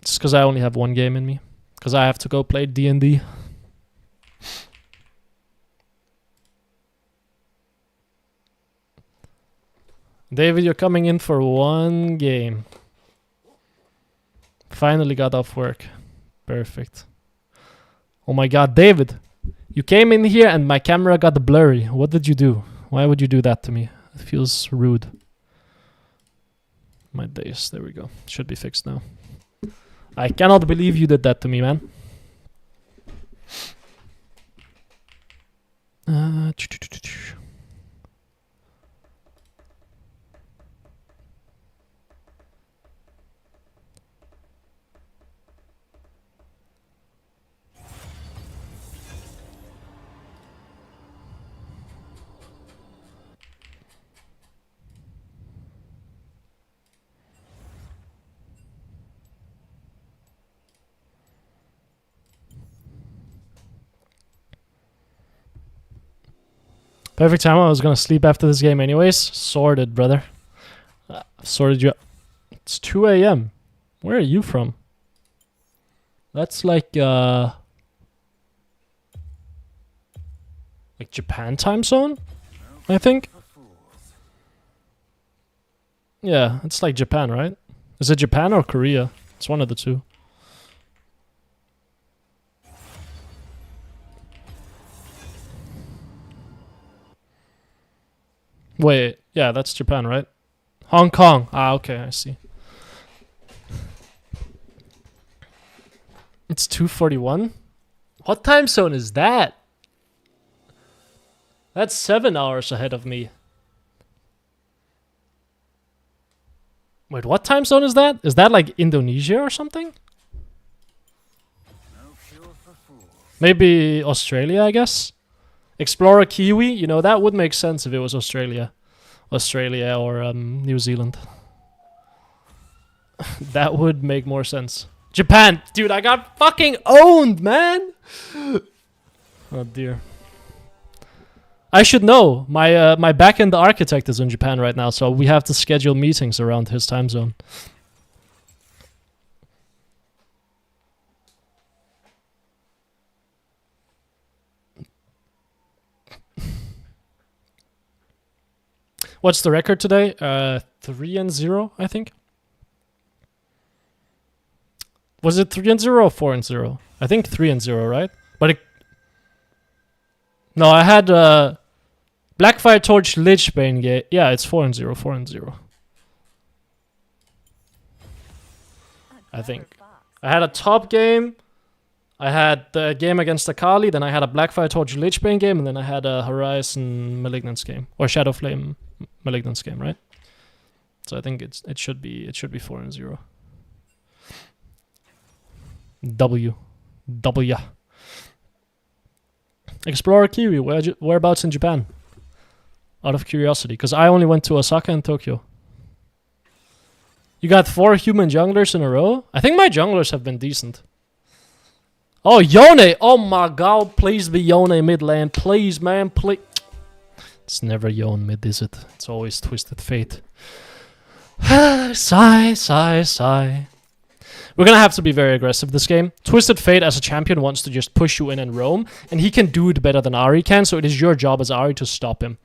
Just because I only have one game in me. Because I have to go play D&D. David, you're coming in for one game. Finally got off work. Perfect. Oh my god, David. You came in here and my camera got blurry. What did you do? Why would you do that to me? It feels rude. My days. There we go. Should be fixed now. I cannot believe you did that to me, man. Perfect time. I was gonna sleep after this game anyways. Sorted, brother. Sorted you. It's 2 a.m. Where are you from? That's like Japan time zone, I think. Yeah, it's like Japan, right? Is it Japan or Korea? It's one of the two. Wait, yeah, that's Japan, right? Hong Kong. Ah, okay, I see. It's 2:41. What time zone is that? That's 7 hours ahead of me. Wait, what time zone is that? Is that like Indonesia or something? Maybe Australia, I guess? Explorer Kiwi, you know, that would make sense if it was Australia. Australia or New Zealand. That would make more sense. Japan! Dude, I got fucking owned, man! Oh dear. I should know. My backend architect is in Japan right now, so we have to schedule meetings around his time zone. What's the record today? 3-0, I think. Was it 3-0 or 4-0? I think 3-0, right? But it... No, I had Blackfire Torch Lichbane game. Yeah, it's 4-0, 4-0. I think. I had a top game. I had the game against Akali, then I had a Blackfire Torch Lichbane game, and then I had a Horizon Malignance game. Or Shadow Flame Malignance game, right? So I think it should be 4-0. W. Explorer Kiwi, whereabouts in Japan? Out of curiosity, because I only went to Osaka and Tokyo. You got 4 human junglers in a row? I think my junglers have been decent. Oh, Yone! Oh my god, please be Yone mid lane. Please, man, please. It's never Yone mid, is it? It's always Twisted Fate. Sigh, sigh, sigh. We're gonna have to be very aggressive this game. Twisted Fate as a champion wants to just push you in and roam, and he can do it better than Ahri can, so it is your job as Ahri to stop him.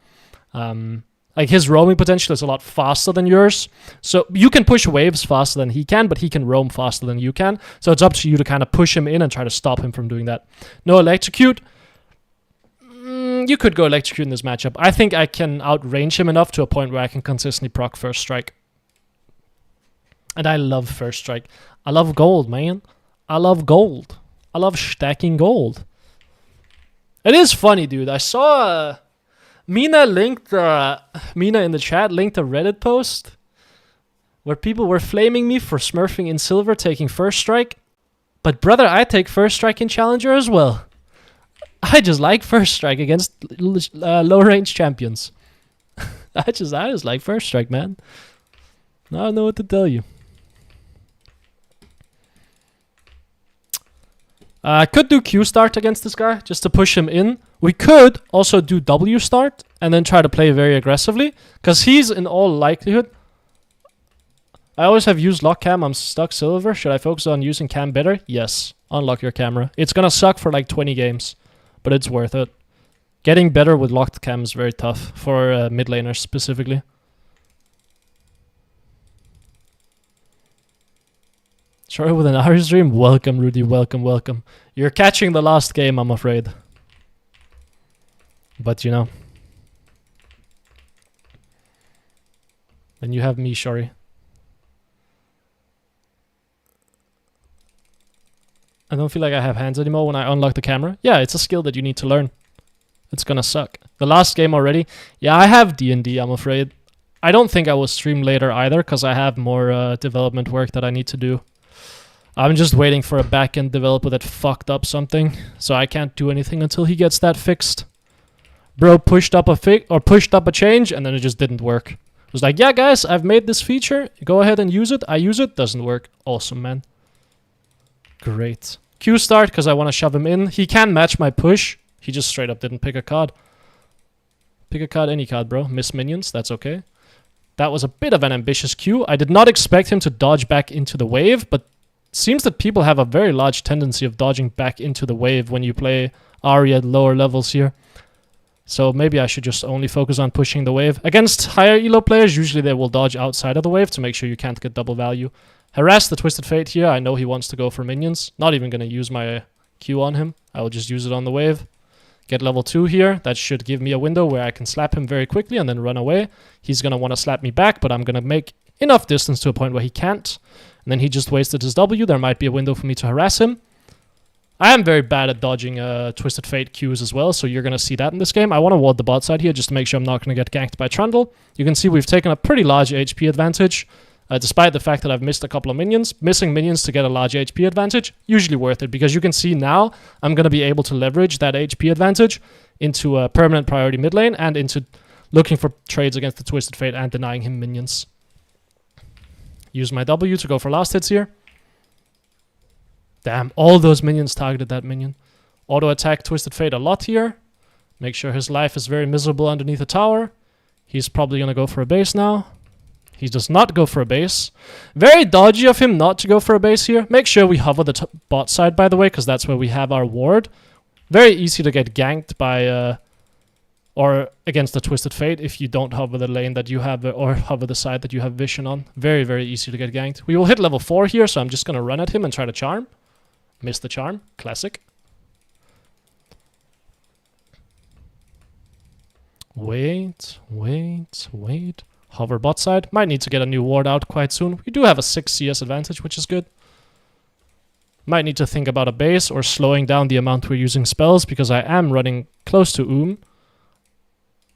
Like, his roaming potential is a lot faster than yours. So you can push waves faster than he can, but he can roam faster than you can. So it's up to you to kind of push him in and try to stop him from doing that. No electrocute. You could go electrocute in this matchup. I think I can outrange him enough to a point where I can consistently proc first strike. And I love first strike. I love gold, man. I love gold. I love stacking gold. It is funny, dude. I saw... Mina in the chat linked a Reddit post where people were flaming me for smurfing in silver taking first strike. But brother, I take first strike in challenger as well. I just like first strike against low range champions. I just like first strike, man. I don't know what to tell you. I could do Q start against this guy just to push him in. We could also do W start and then try to play very aggressively, because he's in all likelihood. I always have used lock cam. I'm stuck silver. Should I focus on using cam better? Yes. Unlock your camera. It's gonna suck for like 20 games, but it's worth it. Getting better with locked cam is very tough for mid laners specifically. Sorry with an Ahri stream? Welcome, Rudy. Welcome, welcome. You're catching the last game, I'm afraid. But you know. Then you have me, Shori. I don't feel like I have hands anymore when I unlock the camera. Yeah, it's a skill that you need to learn. It's gonna suck. The last game already. Yeah, I have D&D, I'm afraid. I don't think I will stream later either, because I have more development work that I need to do. I'm just waiting for a backend developer that fucked up something, so I can't do anything until he gets that fixed. Bro pushed up a change, and then it just didn't work. It was like, yeah, guys, I've made this feature. Go ahead and use it. I use it. Doesn't work. Awesome, man. Great. Q start, because I want to shove him in. He can match my push. He just straight up didn't pick a card. Pick a card, any card, bro. Miss minions. That's okay. That was a bit of an ambitious Q. I did not expect him to dodge back into the wave, but it seems that people have a very large tendency of dodging back into the wave when you play Ahri at lower levels here. So maybe I should just only focus on pushing the wave. Against higher elo players, usually they will dodge outside of the wave to make sure you can't get double value. Harass the Twisted Fate here. I know he wants to go for minions. Not even going to use my Q on him. I will just use it on the wave. Get level 2 here. That should give me a window where I can slap him very quickly and then run away. He's going to want to slap me back, but I'm going to make enough distance to a point where he can't. And then he just wasted his W. There might be a window for me to harass him. I am very bad at dodging Twisted Fate Qs as well, so you're going to see that in this game. I want to ward the bot side here just to make sure I'm not going to get ganked by Trundle. You can see we've taken a pretty large HP advantage, despite the fact that I've missed a couple of minions. Missing minions to get a large HP advantage, usually worth it, because you can see now I'm going to be able to leverage that HP advantage into a permanent priority mid lane and into looking for trades against the Twisted Fate and denying him minions. Use my W to go for last hits here. Damn, all those minions targeted that minion. Auto attack Twisted Fate a lot here. Make sure his life is very miserable underneath the tower. He's probably going to go for a base now. He does not go for a base. Very dodgy of him not to go for a base here. Make sure we hover the bot side, by the way, because that's where we have our ward. Very easy to get ganked by, or against the Twisted Fate if you don't hover the lane that you have, or hover the side that you have vision on. Very, very easy to get ganked. We will hit level 4 here, so I'm just going to run at him and try to charm. Miss the charm. Classic. Wait. Hover bot side. Might need to get a new ward out quite soon. We do have a 6 CS advantage, which is good. Might need to think about a base or slowing down the amount we're using spells, because I am running close to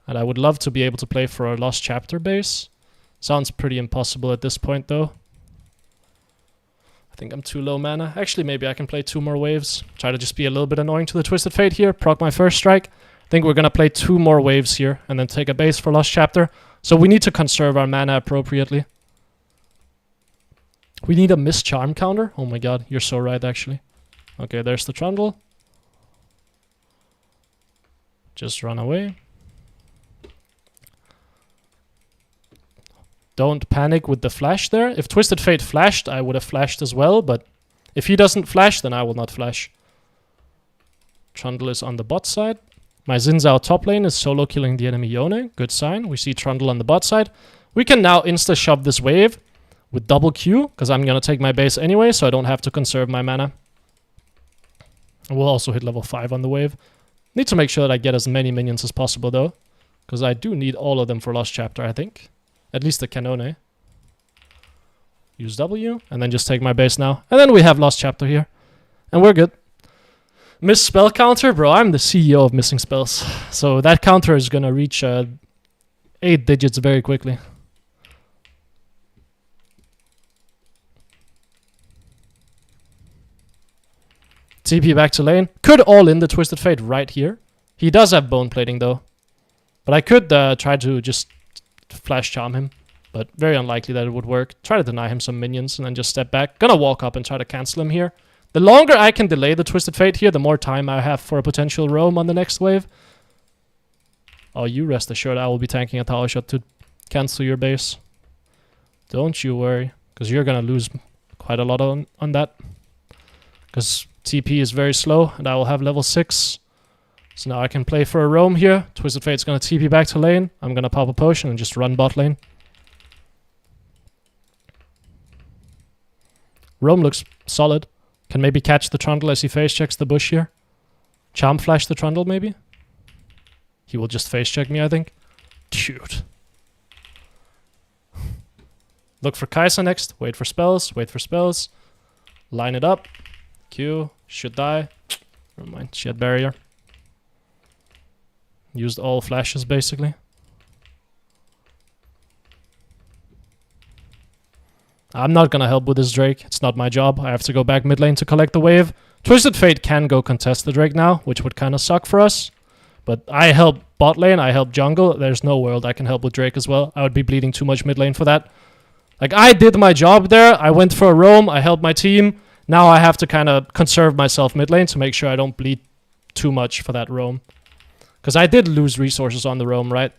and I would love to be able to play for a Lost Chapter base. Sounds pretty impossible at this point, though. I think I'm too low mana. Actually, maybe I can play 2 more waves. Try to just be a little bit annoying to the Twisted Fate here. Proc my first strike. I think we're going to play 2 more waves here and then take a base for Lost Chapter. So we need to conserve our mana appropriately. We need a miss charm counter. Oh my god, you're so right, actually. Okay, there's the Trundle. Just run away. Don't panic with the flash there. If Twisted Fate flashed, I would have flashed as well, but if he doesn't flash, then I will not flash. Trundle is on the bot side. My Xin Zhao top lane is solo killing the enemy Yone. Good sign. We see Trundle on the bot side. We can now insta-shove this wave with double Q, because I'm going to take my base anyway, so I don't have to conserve my mana. And we'll also hit level 5 on the wave. Need to make sure that I get as many minions as possible, though, because I do need all of them for Lost Chapter, I think. At least the Canone. Use W, and then just take my base now. And then we have Lost Chapter here. And we're good. Miss spell counter? Bro, I'm the CEO of missing spells. So that counter is gonna reach 8 digits very quickly. TP back to lane. Could all in the Twisted Fate right here. He does have bone plating though. But I could try to just flash charm him, but very unlikely that it would work. Try to deny him some minions and then just step back. Gonna walk up and try to cancel him here. The longer I can delay the Twisted Fate here, the more time I have for a potential roam on the next wave. Oh, you rest assured I will be tanking a tower shot to cancel your base. Don't you worry, because you're gonna lose quite a lot on that. Because TP is very slow, and I will have level 6. So now I can play for a roam here. Twisted Fate's gonna TP back to lane. I'm gonna pop a potion and just run bot lane. Roam looks solid. Can maybe catch the Trundle as he face checks the bush here. Charm flash the Trundle maybe. He will just face check me, I think. Dude. Look for Kai'Sa next. Wait for spells. Wait for spells. Line it up. Q. Should die. Never mind. She had barrier. Used all flashes basically. I'm not gonna help with this Drake. It's not my job. I have to go back mid lane to collect the wave. Twisted Fate can go contest the Drake now, which would kind of suck for us. But I help bot lane, I help jungle. There's no world I can help with Drake as well. I would be bleeding too much mid lane for that. Like, I did my job there. I went for a roam. I helped my team. Now I have to kind of conserve myself mid lane to make sure I don't bleed too much for that roam. Because I did lose resources on the roam, right?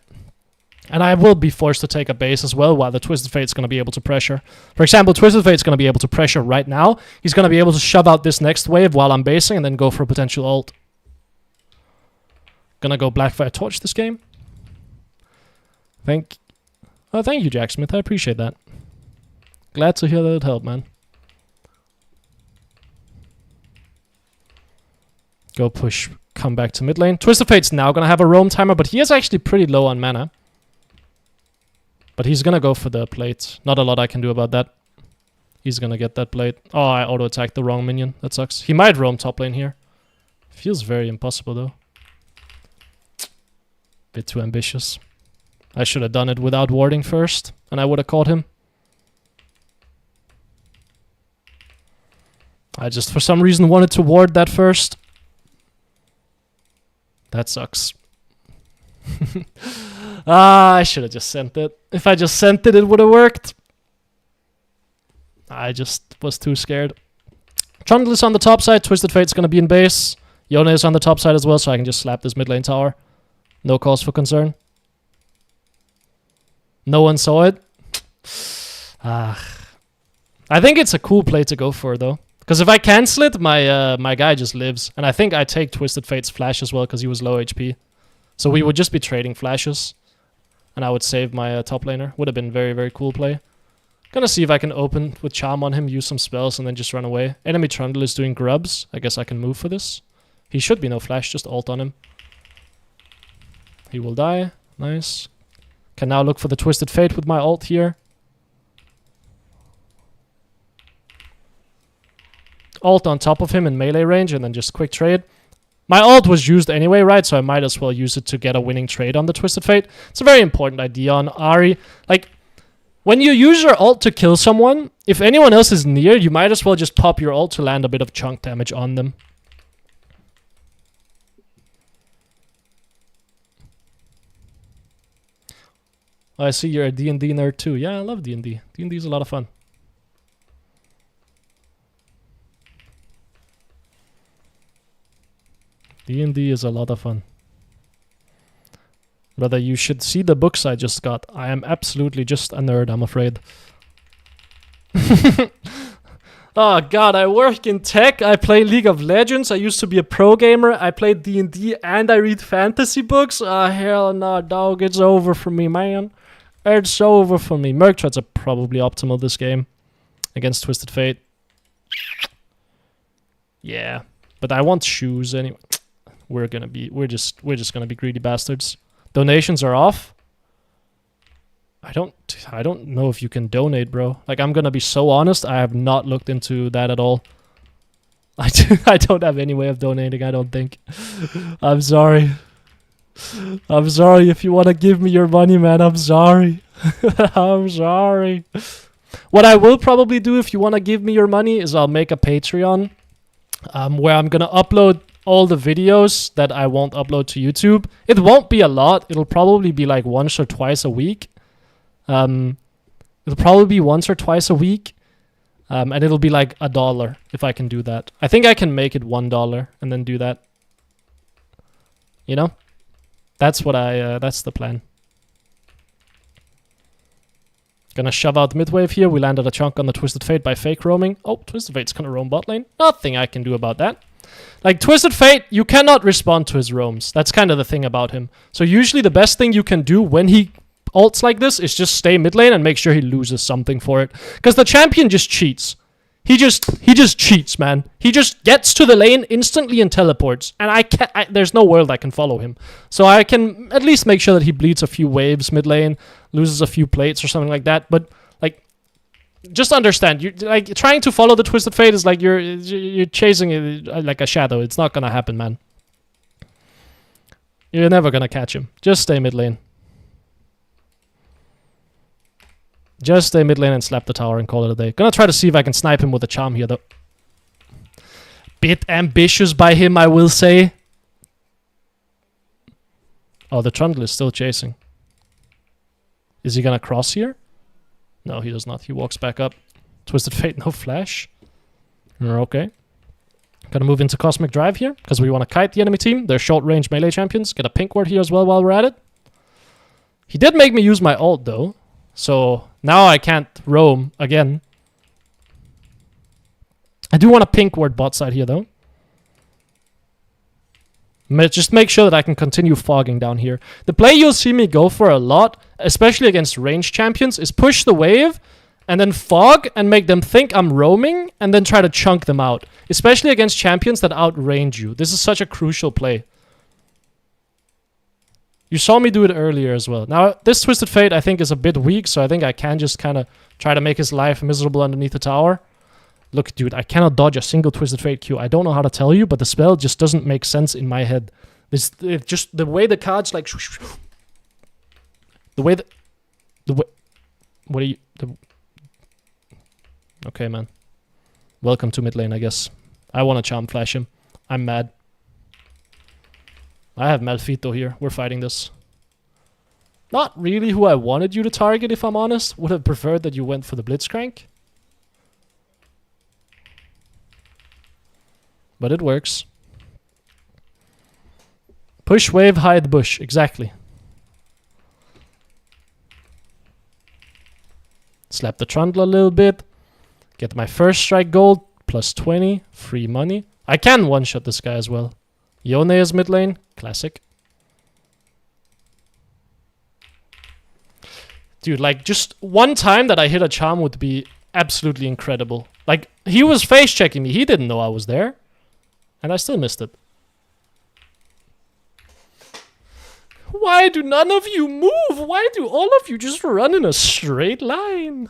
And I will be forced to take a base as well, while the Twisted Fate's going to be able to pressure. For example, Twisted Fate's going to be able to pressure right now. He's going to be able to shove out this next wave while I'm basing and then go for a potential ult. Gonna go Blackfire Torch this game. Thank you, Jack Smith. I appreciate that. Glad to hear that it helped, man. Go push, come back to mid lane. Twisted Fate's now gonna have a roam timer, but he is actually pretty low on mana. But he's gonna go for the plate. Not a lot I can do about that. He's gonna get that plate. Oh, I auto-attacked the wrong minion. That sucks. He might roam top lane here. Feels very impossible, though. Bit too ambitious. I should have done it without warding first, and I would have caught him. I just, for some reason, wanted to ward that first. That sucks. I should have just sent it. If I just sent it, it would have worked. I just was too scared. Trundle is on the top side. Twisted Fate's going to be in base. Yone is on the top side as well, so I can just slap this mid lane tower. No cause for concern. No one saw it. I think it's a cool play to go for, though. Because if I cancel it, my guy just lives. And I think I take Twisted Fate's flash as well, because he was low HP. So we would just be trading flashes. And I would save my top laner. Would have been very, very cool play. Gonna see if I can open with Charm on him, use some spells, and then just run away. Enemy Trundle is doing grubs. I guess I can move for this. He should be no flash, just ult on him. He will die. Nice. Can now look for the Twisted Fate with my ult here. Ult on top of him in melee range and then just quick trade. My ult was used anyway, right? So I might as well use it to get a winning trade on the Twisted Fate. It's a very important idea on Ahri. Like, when you use your ult to kill someone, if anyone else is near, you might as well just pop your ult to land a bit of chunk damage on them. Oh, I see you're a D&D nerd too. Yeah, I love D&D. D&D is a lot of fun. D&D is a lot of fun. Brother, you should see the books I just got. I am absolutely just a nerd, I'm afraid. Oh god, I work in tech, I play League of Legends, I used to be a pro gamer, I play D&D and I read fantasy books. Oh hell no, dog, it's over for me, man. It's over for me. Merc Treads are probably optimal this game against Twisted Fate. Yeah, but I want shoes anyway. We're just gonna be greedy bastards. Donations are off. I don't know if you can donate, bro. Like, I'm gonna be so honest, I have not looked into that at all. I don't have any way of donating, I don't think. I'm sorry. I'm sorry if you want to give me your money, man. I'm sorry. I'm sorry. What I will probably do if you want to give me your money is I'll make a Patreon where I'm going to upload all the videos that I won't upload to YouTube. It won't be a lot. It'll probably be like once or twice a week. It'll probably be once or twice a week. And it'll be like $1 if I can do that. I think I can make it $1 and then do that. You know? That's the plan. Gonna shove out mid-wave here. We landed a chunk on the Twisted Fate by fake roaming. Oh, Twisted Fate's gonna roam bot lane. Nothing I can do about that. Like, Twisted Fate, you cannot respond to his roams. That's kind of the thing about him. So usually the best thing you can do when he ults like this is just stay mid lane and make sure he loses something for it. Because the champion just cheats. He just cheats, man. He just gets to the lane instantly and teleports. And there's no world I can follow him. So I can at least make sure that he bleeds a few waves mid lane, loses a few plates or something like that. But like, just understand, you like trying to follow the Twisted Fate is like you're chasing it like a shadow. It's not gonna happen, man. You're never gonna catch him. Just stay mid lane. Just stay mid lane and slap the tower and call it a day. Gonna try to see if I can snipe him with a charm here, though. Bit ambitious by him, I will say. Oh, the Trundle is still chasing. Is he gonna cross here? No, he does not. He walks back up. Twisted Fate, no flash. Okay. Gonna move into Cosmic Drive here, because we want to kite the enemy team. They're short-range melee champions. Get a pink ward here as well while we're at it. He did make me use my ult, though. So now I can't roam again. I do want a pink ward bot side here, though. Just make sure that I can continue fogging down here. The play you'll see me go for a lot, especially against range champions, is push the wave and then fog and make them think I'm roaming and then try to chunk them out. Especially against champions that outrange you. This is such a crucial play. You saw me do it earlier as well. Now, this Twisted Fate I think is a bit weak, so I think I can just kind of try to make his life miserable underneath the tower. Look, dude, I cannot dodge a single Twisted Fate Q. I don't know how to tell you, but the spell just doesn't make sense in my head. It just the way the cards like... The way... What are you... Okay, man. Welcome to mid lane, I guess. I want to charm flash him. I'm mad. I have Malfito here. We're fighting this. Not really who I wanted you to target, if I'm honest. Would have preferred that you went for the Blitzcrank. But it works. Push, wave, hide, bush. Exactly. Slap the Trundle a little bit. Get my first strike gold. Plus 20. Free money. I can one-shot this guy as well. Yone is mid lane. Classic. Dude, like, just one time that I hit a charm would be absolutely incredible. Like, he was face-checking me. He didn't know I was there. And I still missed it. Why do none of you move? Why do all of you just run in a straight line?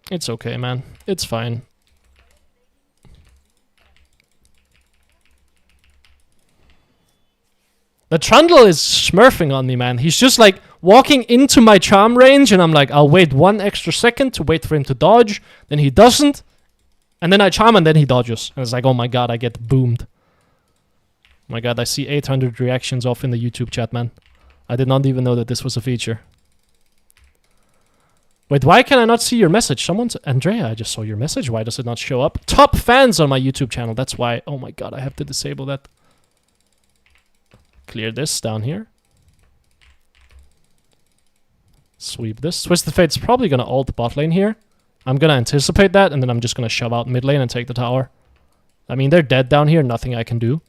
It's okay, man. It's fine. The Trundle is smurfing on me, man. He's just like walking into my charm range and I'm like, I'll wait 1 extra second to wait for him to dodge. Then he doesn't. And then I charm and then he dodges. And it's like, oh my god, I get boomed. Oh my god, I see 800 reactions off in the YouTube chat, man. I did not even know that this was a feature. Wait, why can I not see your message? Someone's... Andrea, I just saw your message. Why does it not show up? Top fans on my YouTube channel. That's why. Oh my god, I have to disable that. Clear this down here. Sweep this. Twisted Fate's probably going to ult bot lane here. I'm going to anticipate that, and then I'm just going to shove out mid lane and take the tower. I mean, they're dead down here. Nothing I can do.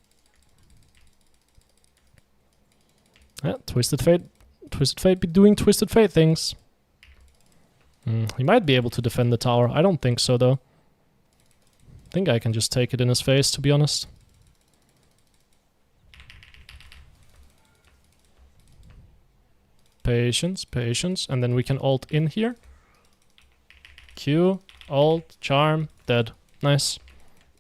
Yeah, Twisted Fate. Twisted Fate be doing Twisted Fate things. He might be able to defend the tower. I don't think so, though. I think I can just take it in his face, to be honest. Patience, patience. And then we can ult in here. Q, ult, charm, dead. Nice.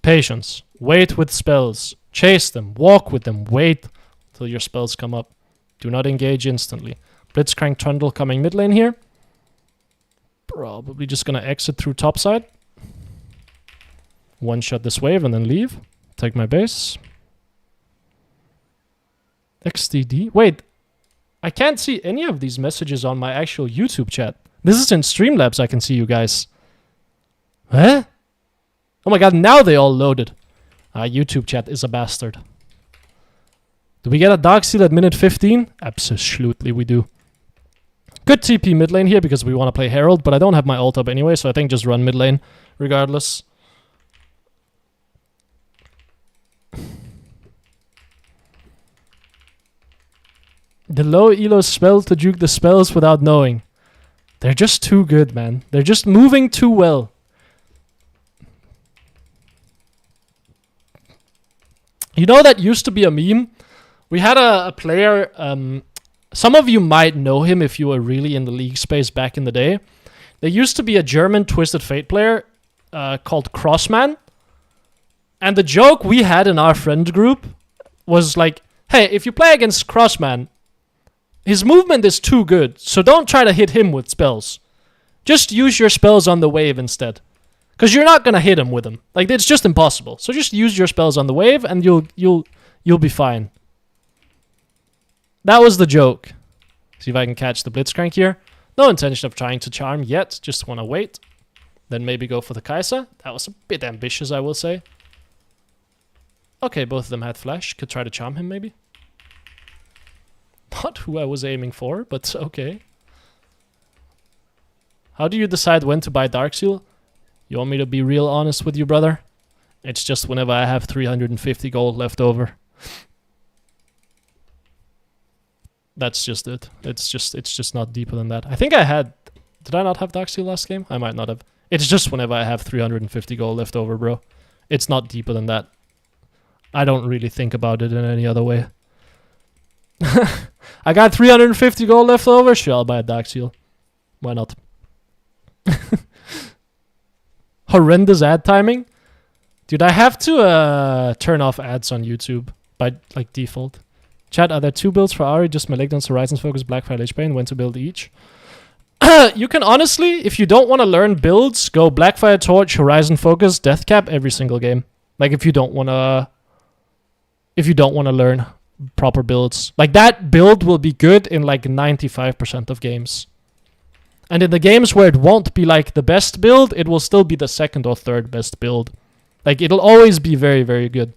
Patience. Wait with spells. Chase them. Walk with them. Wait till your spells come up. Do not engage instantly. Blitzcrank Trundle coming mid lane here. Probably just gonna exit through topside. One-shot this wave and then leave. Take my base. XDD. Wait. I can't see any of these messages on my actual YouTube chat. This is in Streamlabs, I can see you guys. Huh? Oh my god, now they all loaded. YouTube chat is a bastard. Do we get a Dark Seal at minute 15? Absolutely we do. Good TP mid lane here because we want to play Herald, but I don't have my ult up anyway, so I think just run mid lane regardless. The low elo spell to juke the spells without knowing. They're just too good, man. They're just moving too well. You know, that used to be a meme. We had a player, some of you might know him if you were really in the league space back in the day. There used to be a German Twisted Fate player called Crossman. And the joke we had in our friend group was like, hey, if you play against Crossman, his movement is too good, so don't try to hit him with spells. Just use your spells on the wave instead. Because you're not gonna hit him with them. Like, it's just impossible. So just use your spells on the wave and you'll be fine. That was the joke. See if I can catch the Blitzcrank here. No intention of trying to charm yet. Just wanna wait. Then maybe go for the Kai'Sa. That was a bit ambitious, I will say. Okay, both of them had flash. Could try to charm him, maybe. Not who I was aiming for, but okay. How do you decide when to buy Darkseal? You want me to be real honest with you, brother? It's just whenever I have 350 gold left over. That's just it. It's just not deeper than that. I think I had... Did I not have Darkseal last game? I might not have. It's just whenever I have 350 gold left over, bro. It's not deeper than that. I don't really think about it in any other way. I got 350 gold left over? Sure, I'll buy a Darkseal. Why not? Horrendous ad timing? Dude, I have to turn off ads on YouTube by like default. Chat, are there 2 builds for Ahri? Just Malignance, Horizons Focus, Blackfire, Lich Bane? When to build each? You can honestly, if you don't want to learn builds, go Blackfire, Torch, Horizon Focus, Deathcap every single game. Like if you don't want to learn proper builds. Like that build will be good in like 95% of games. And in the games where it won't be like the best build, it will still be the second or third best build. Like it'll always be very, very good.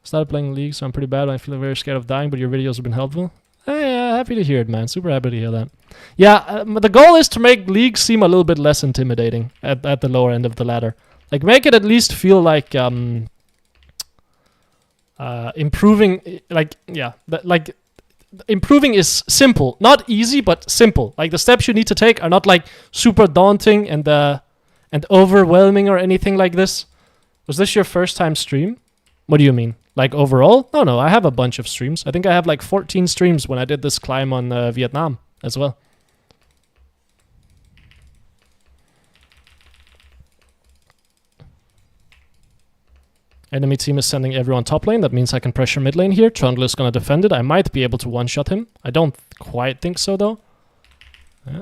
Started playing League, so I'm pretty bad. I feel very scared of dying, but your videos have been helpful. Yeah, happy to hear it, man. Super happy to hear that. Yeah, the goal is to make League seem a little bit less intimidating at the lower end of the ladder. Like make it at least feel like improving. Like yeah, like. Improving is simple. Not easy, but simple. Like, the steps you need to take are not, like, super daunting and overwhelming or anything like this. Was this your first time stream? What do you mean? Like, overall? No, I have a bunch of streams. I think I have, like, 14 streams when I did this climb on Vietnam as well. Enemy team is sending everyone top lane. That means I can pressure mid lane here. Trundle is going to defend it. I might be able to one-shot him. I don't quite think so, though. Yeah.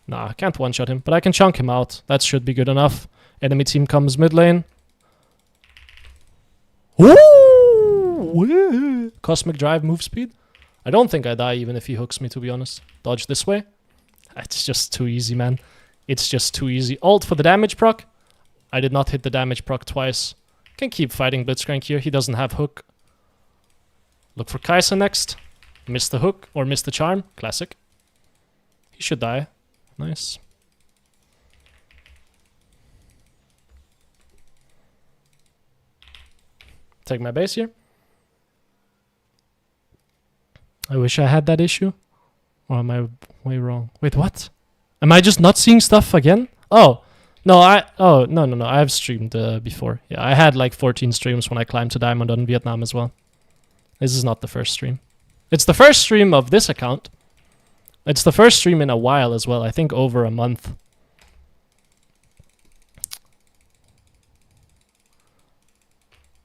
Nah, I can't one-shot him. But I can chunk him out. That should be good enough. Enemy team comes mid lane. Ooh! Cosmic Drive move speed. I don't think I die even if he hooks me, to be honest. Dodge this way. It's just too easy, man. It's just too easy. Ult for the damage proc. I did not hit the damage proc twice. Can keep fighting Blitzcrank here. He doesn't have hook. Look for Kai'Sa next. Miss the hook or miss the charm. Classic. He should die. Nice. Take my base here. I wish I had that issue. Or am I way wrong? Wait, what? Am I just not seeing stuff again? Oh. No, no. I have streamed before. Yeah, I had like 14 streams when I climbed to Diamond on Vietnam as well. This is not the first stream. It's the first stream of this account. It's the first stream in a while as well. I think over a month.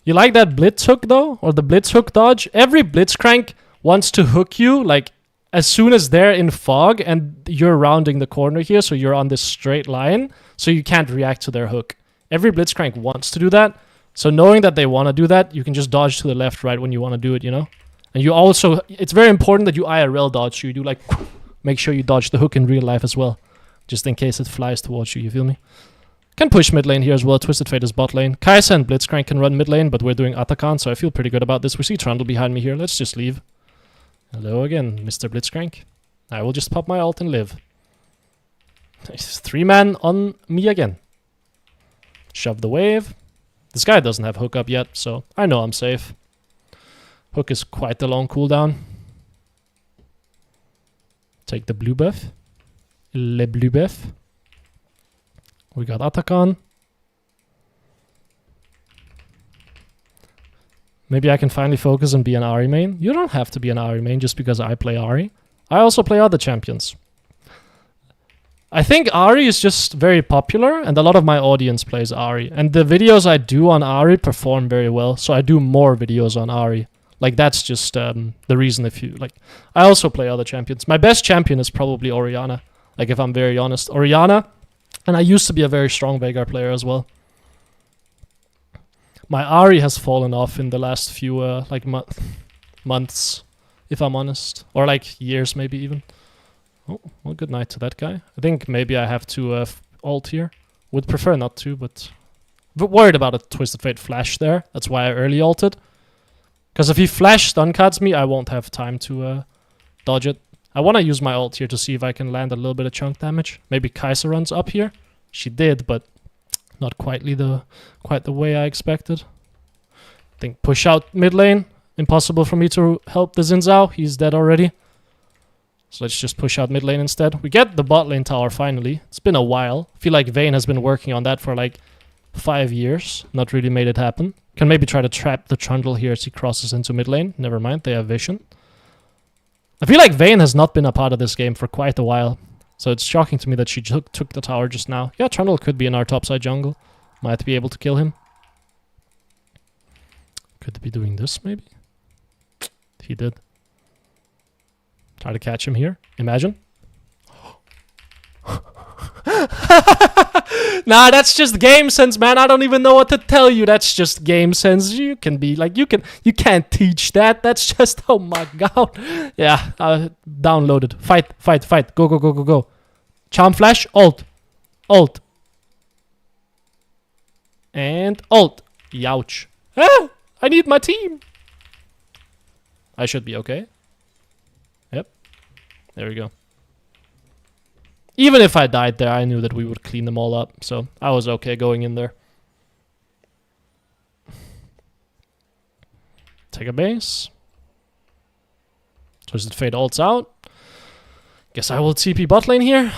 You like that blitz hook though? Or the blitz hook dodge? Every blitzcrank wants to hook you like as soon as they're in fog and you're rounding the corner here, so you're on this straight line, so you can't react to their hook. Every blitzcrank wants to do that, so knowing that they want to do that, you can just dodge to the left right when you want to do it, you know? And you also, it's very important that you IRL dodge, so you do like, make sure you dodge the hook in real life as well, just in case it flies towards you feel me? Can push mid lane here as well. Twisted Fate is bot lane. Kai'Sa and Blitzcrank can run mid lane, but we're doing Atakan, so I feel pretty good about this. We see Trundle behind me here. Let's just leave. Hello again, Mr. Blitzcrank. I will just pop my ult and live. 3-man on me again. Shove the wave. This guy doesn't have hook up yet, so I know I'm safe. Hook is quite a long cooldown. Take the blue buff. Leblubev. We got Atakan. Maybe I can finally focus and be an Ahri main. You don't have to be an Ahri main just because I play Ahri. I also play other champions. I think Ahri is just very popular, and a lot of my audience plays Ahri. And the videos I do on Ahri perform very well, so I do more videos on Ahri. Like, that's just the reason if you... Like, I also play other champions. My best champion is probably Orianna, like, if I'm very honest. Orianna, and I used to be a very strong Veigar player as well. My Ahri has fallen off in the last few, months, if I'm honest. Or, like, years maybe even. Oh, well, good night to that guy. I think maybe I have to ult here. Would prefer not to, but worried about a Twisted Fate flash there. That's why I early ulted. Because if he flash stun cards me, I won't have time to dodge it. I want to use my ult here to see if I can land a little bit of chunk damage. Maybe Kai'Sa runs up here. She did, but not quite the way I expected. I think push out mid lane. Impossible for me to help the Xin Zhao. He's dead already. So let's just push out mid lane instead. We get the bot lane tower finally. It's been a while. I feel like Vayne has been working on that for like 5 years. Not really made it happen. Can maybe try to trap the Trundle here as he crosses into mid lane. Never mind, they have vision. I feel like Vayne has not been a part of this game for quite a while. So it's shocking to me that she took the tower just now. Yeah, Trundle could be in our topside jungle. Might be able to kill him. Could be doing this maybe? He did. Try to catch him here. Imagine. Nah, that's just game sense, man. I don't even know what to tell you. That's just game sense. You can be like, you can't teach that. That's just, oh my god. Yeah, downloaded. Fight, fight, fight. Go, go, go, go, go. Charm flash, ult. Ult. And ult. Youch. Ah, I need my team. I should be okay. Yep. There we go. Even if I died there, I knew that we would clean them all up. So I was okay going in there. Take a base. Twisted Fate ults out. Guess I will TP bot lane here.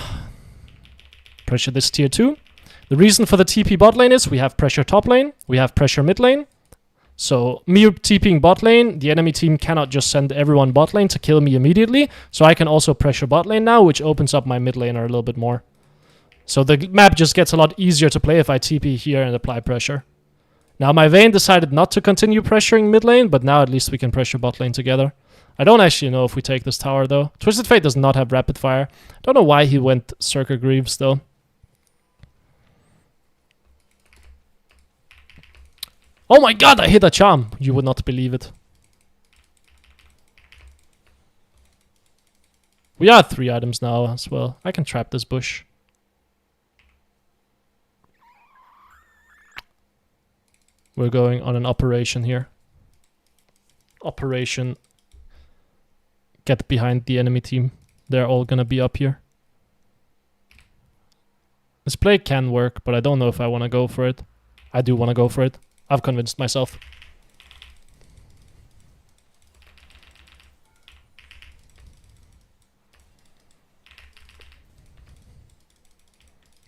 Pressure this tier 2. The reason for the TP bot lane is we have pressure top lane. We have pressure mid lane. So me TPing bot lane, the enemy team cannot just send everyone bot lane to kill me immediately. So I can also pressure bot lane now, which opens up my mid laner a little bit more. So the map just gets a lot easier to play if I TP here and apply pressure. Now my Vayne decided not to continue pressuring mid lane, but now at least we can pressure bot lane together. I don't actually know if we take this tower though. Twisted Fate does not have rapid fire. Don't know why he went Circa Greaves though. Oh my god, I hit a charm. You would not believe it. We are 3 items now as well. I can trap this bush. We're going on an operation here. Operation. Get behind the enemy team. They're all gonna be up here. This play can work, but I don't know if I want to go for it. I do want to go for it. I've convinced myself.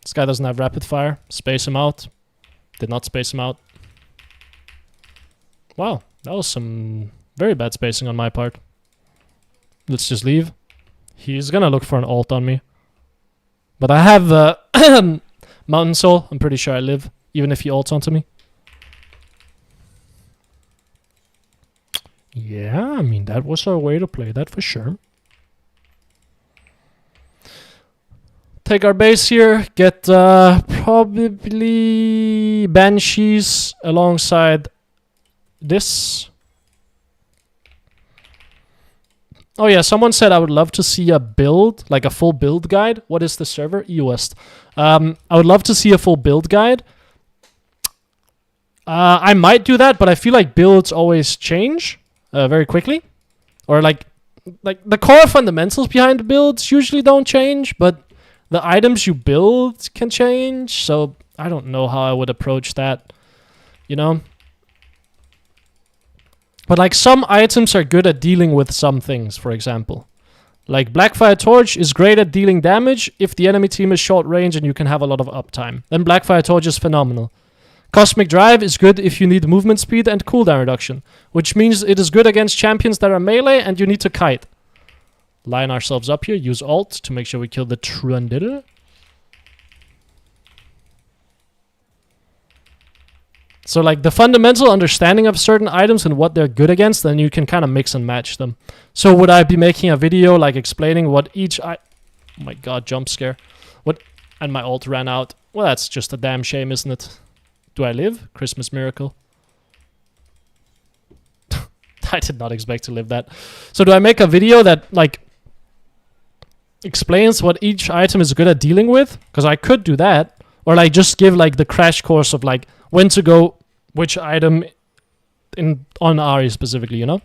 This guy doesn't have rapid fire. Space him out. Did not space him out. Wow, that was some very bad spacing on my part. Let's just leave. He's gonna look for an ult on me. But I have Mountain Soul. I'm pretty sure I live, even if he ults onto me. Yeah, I mean, that was a way to play that for sure. Take our base here. Get probably Banshees alongside this. Oh yeah, someone said I would love to see a build, like a full build guide. What is the server? EOS. I would love to see a full build guide. I might do that, but I feel like builds always change very quickly. Or like the core fundamentals behind builds usually don't change, but the items you build can change. So I don't know how I would approach that, you know? But like some items are good at dealing with some things, for example. Like Blackfire Torch is great at dealing damage if the enemy team is short range and you can have a lot of uptime. Then Blackfire Torch is phenomenal. Cosmic Drive is good if you need movement speed and cooldown reduction, which means it is good against champions that are melee and you need to kite. Line ourselves up here, use alt to make sure we kill the Trundle. So like the fundamental understanding of certain items and what they're good against, then you can kind of mix and match them. So would I be making a video like explaining what each oh my god, jump scare. And my ult ran out. Well, that's just a damn shame, isn't it? Do I live? Christmas miracle. I did not expect to live that. So do I make a video that like explains what each item is good at dealing with? Because I could do that. Or like just give like the crash course of like when to go which item on Ahri specifically, you know?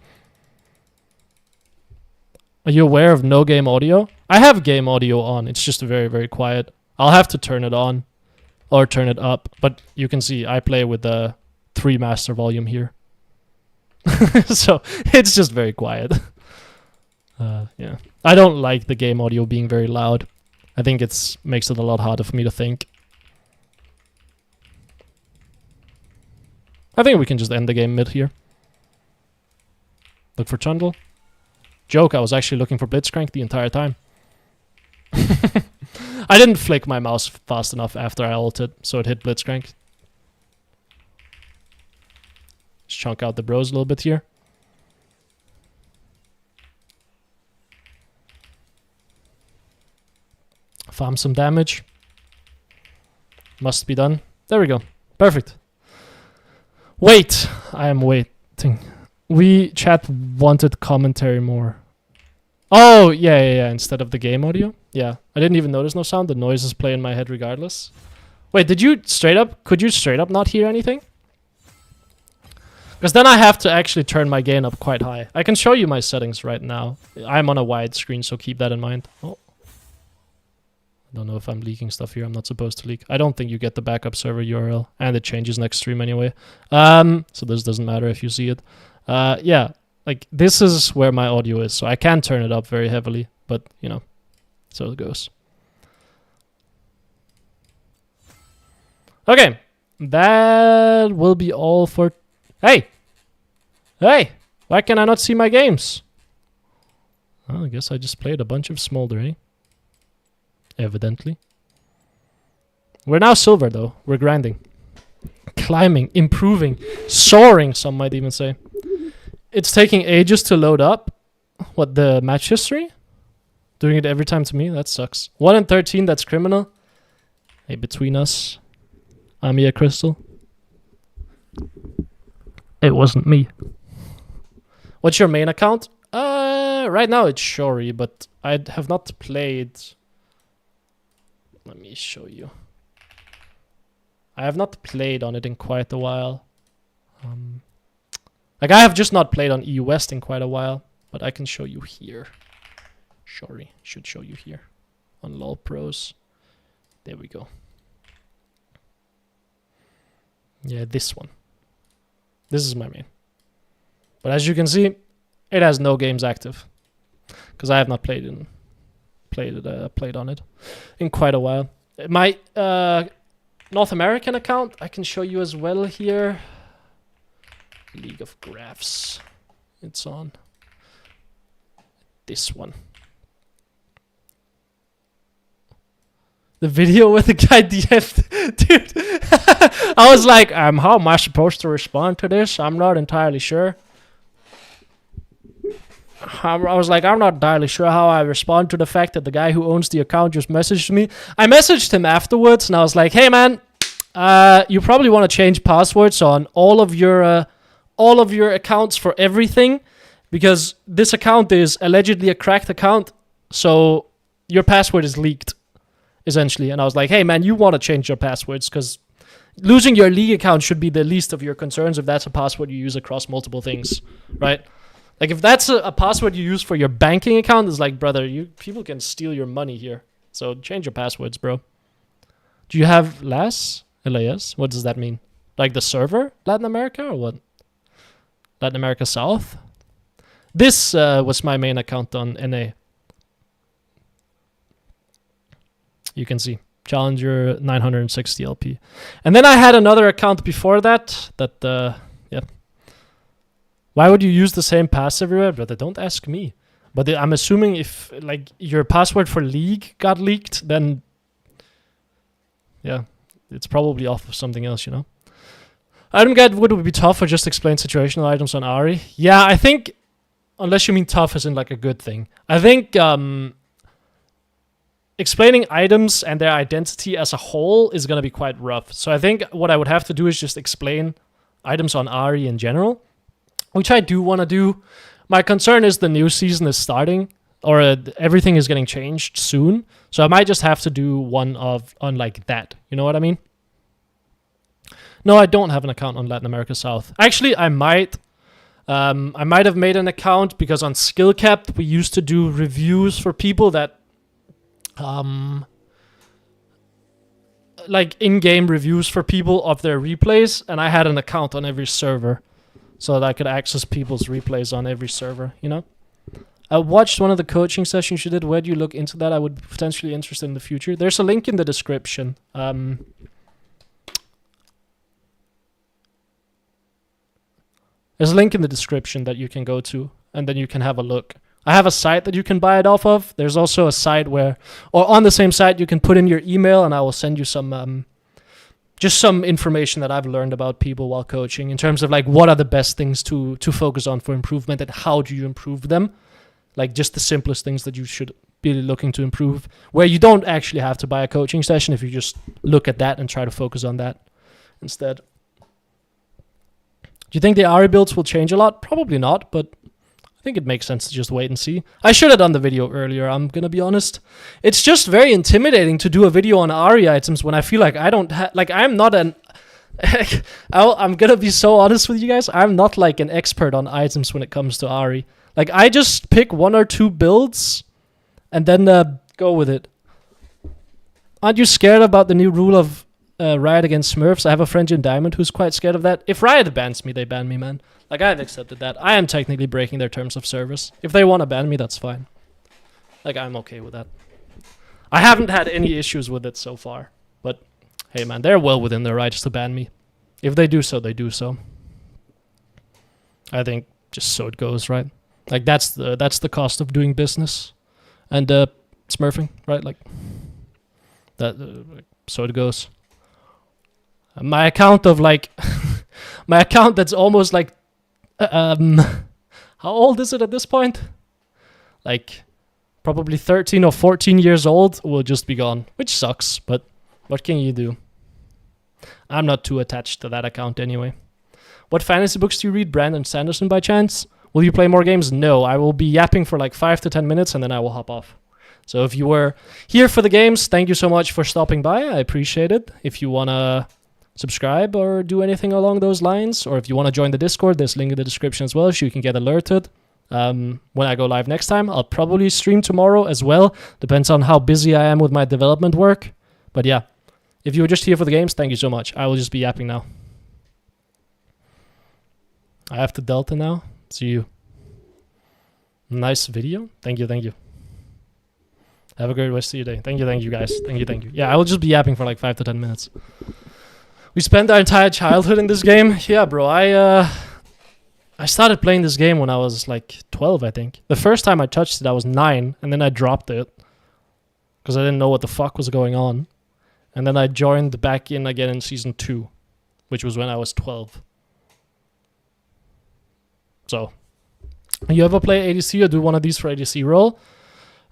Are you aware of no game audio? I have game audio on. It's just very, very quiet. I'll have to turn it on or turn it up. But you can see I play with the 3 master volume here. So it's just very quiet. Yeah. I don't like the game audio being very loud. I think it makes it a lot harder for me to think. I think we can just end the game mid here. Look for Trundle. Joke, I was actually looking for Blitzcrank the entire time. I didn't flick my mouse fast enough after I ulted, so it hit Blitzcrank. Just chunk out the bros a little bit here. Farm some damage. Must be done. There we go. Perfect. Wait. I am waiting. We chat wanted commentary more. Oh, yeah. Instead of the game audio. Yeah. I didn't even notice no sound. The noise is playing in my head regardless. Wait, could you straight up not hear anything? Because then I have to actually turn my gain up quite high. I can show you my settings right now. I'm on a wide screen, so keep that in mind. Oh. I don't know if I'm leaking stuff here. I'm not supposed to leak. I don't think you get the backup server URL. And it changes next stream anyway. So this doesn't matter if you see it. Yeah. Like, this is where my audio is. So I can turn it up very heavily. But, you know. So it goes. Okay. That will be all for... Hey! Hey! Why can I not see my games? Well, I guess I just played a bunch of Smolder, eh? Evidently. We're now silver, though. We're grinding. Climbing. Improving. Soaring, some might even say. It's taking ages to load up. What, the match history? Doing it every time to me? That sucks. 1 in 13, that's criminal. Hey, between us. Amia Crystal. It wasn't me. What's your main account? Right now it's Shori, but I have not played... Let me show you. I have not played on it in quite a while. Like, I have just not played on EU West in quite a while, but I can show you here. Shori should show you here on LoL Pros. There we go. Yeah, this one. This is my main. But as you can see, it has no games active because I have not played on it in quite a while. My North American account I can show you as well here. League of Graphs. It's on this one. The video with the guy DF'd. Dude, I was like, how am I supposed to respond to this? I'm not entirely sure. I was like, I'm not entirely sure how I respond to the fact that the guy who owns the account just messaged me. I messaged him afterwards and I was like, hey man, you probably want to change passwords on all of your accounts for everything, because this account is allegedly a cracked account, so your password is leaked, essentially. And I was like, hey man, you want to change your passwords, because losing your league account should be the least of your concerns if that's a password you use across multiple things, right? Like, if that's a password you use for your banking account, it's like, brother, people can steal your money here. So change your passwords, bro. Do you have LAS? LAS? What does that mean? Like the server? Latin America or what? Latin America South? This was my main account on NA. You can see Challenger 960 LP. And then I had another account before that. Yeah. Why would you use the same pass everywhere? But don't ask me. But I'm assuming if like your password for League got leaked, then yeah, it's probably off of something else, you know. Item guide would be tough or just explain situational items on Ahri. Yeah, I think, unless you mean tough as in like a good thing. I think explaining items and their identity as a whole is going to be quite rough. So I think what I would have to do is just explain items on Ahri in general, which I do want to do. My concern is the new season is starting, or everything is getting changed soon. So I might just have to do one on like that. You know what I mean? No, I don't have an account on Latin America South. Actually, I might. I might have made an account because on Skill Capped we used to do reviews for people that, like in-game reviews for people of their replays, and I had an account on every server, so that I could access people's replays on every server. You know. I watched one of the coaching sessions you did. Where do you look into that? I would be potentially interested in the future. There's a link in the description. There's a link in the description that you can go to, and then you can have a look. I have a site that you can buy it off of. There's also a site where, or on the same site, you can put in your email, and I will send you some, just some information that I've learned about people while coaching in terms of like what are the best things to focus on for improvement and how do you improve them. Like just the simplest things that you should be looking to improve, where you don't actually have to buy a coaching session if you just look at that and try to focus on that instead. Do you think the Ahri builds will change a lot? Probably not, but I think it makes sense to just wait and see. I should have done the video earlier, I'm going to be honest. It's just very intimidating to do a video on Ahri items when I feel like I don't have... Like, I'm not an... I'm going to be so honest with you guys. I'm not like an expert on items when it comes to Ahri. Like, I just pick one or two builds and then go with it. Aren't you scared about the new rule of... Riot against Smurfs? I have a friend in Diamond who's quite scared of that. If Riot bans me, they ban me, man. Like, I've accepted that. I am technically breaking their terms of service. If they want to ban me, that's fine. Like, I'm okay with that. I haven't had any issues with it so far. But, hey, man, they're well within their rights to ban me. If they do so, they do so. I think just so it goes, right? Like, that's the cost of doing business. And, smurfing, right? Like, that, so it goes. My account of like, my account that's almost like, how old is it at this point? Like, probably 13 or 14 years old will just be gone, which sucks, but what can you do? I'm not too attached to that account anyway. What fantasy books do you read, Brandon Sanderson by chance? Will you play more games? No, I will be yapping for like 5 to 10 minutes and then I will hop off. So if you were here for the games, thank you so much for stopping by. I appreciate it. If you want to subscribe or do anything along those lines, or if you want to join the Discord, there's a link in the description as well so you can get alerted when I go live next time. I'll probably stream tomorrow as well. Depends on how busy I am with my development work. But yeah, if you were just here for the games, thank you so much. I will just be yapping now. I have to Delta now. See you. Nice video. Thank you, thank you. Have a great rest of your day. Thank you guys. Thank you. Yeah, I will just be yapping for like 5 to 10 minutes. We spent our entire childhood in this game. Yeah, bro, I started playing this game when I was like 12, I think. The first time I touched it, I was 9, and then I dropped it because I didn't know what the fuck was going on. And then I joined back in again in Season 2, which was when I was 12. So, you ever play ADC or do one of these for ADC role?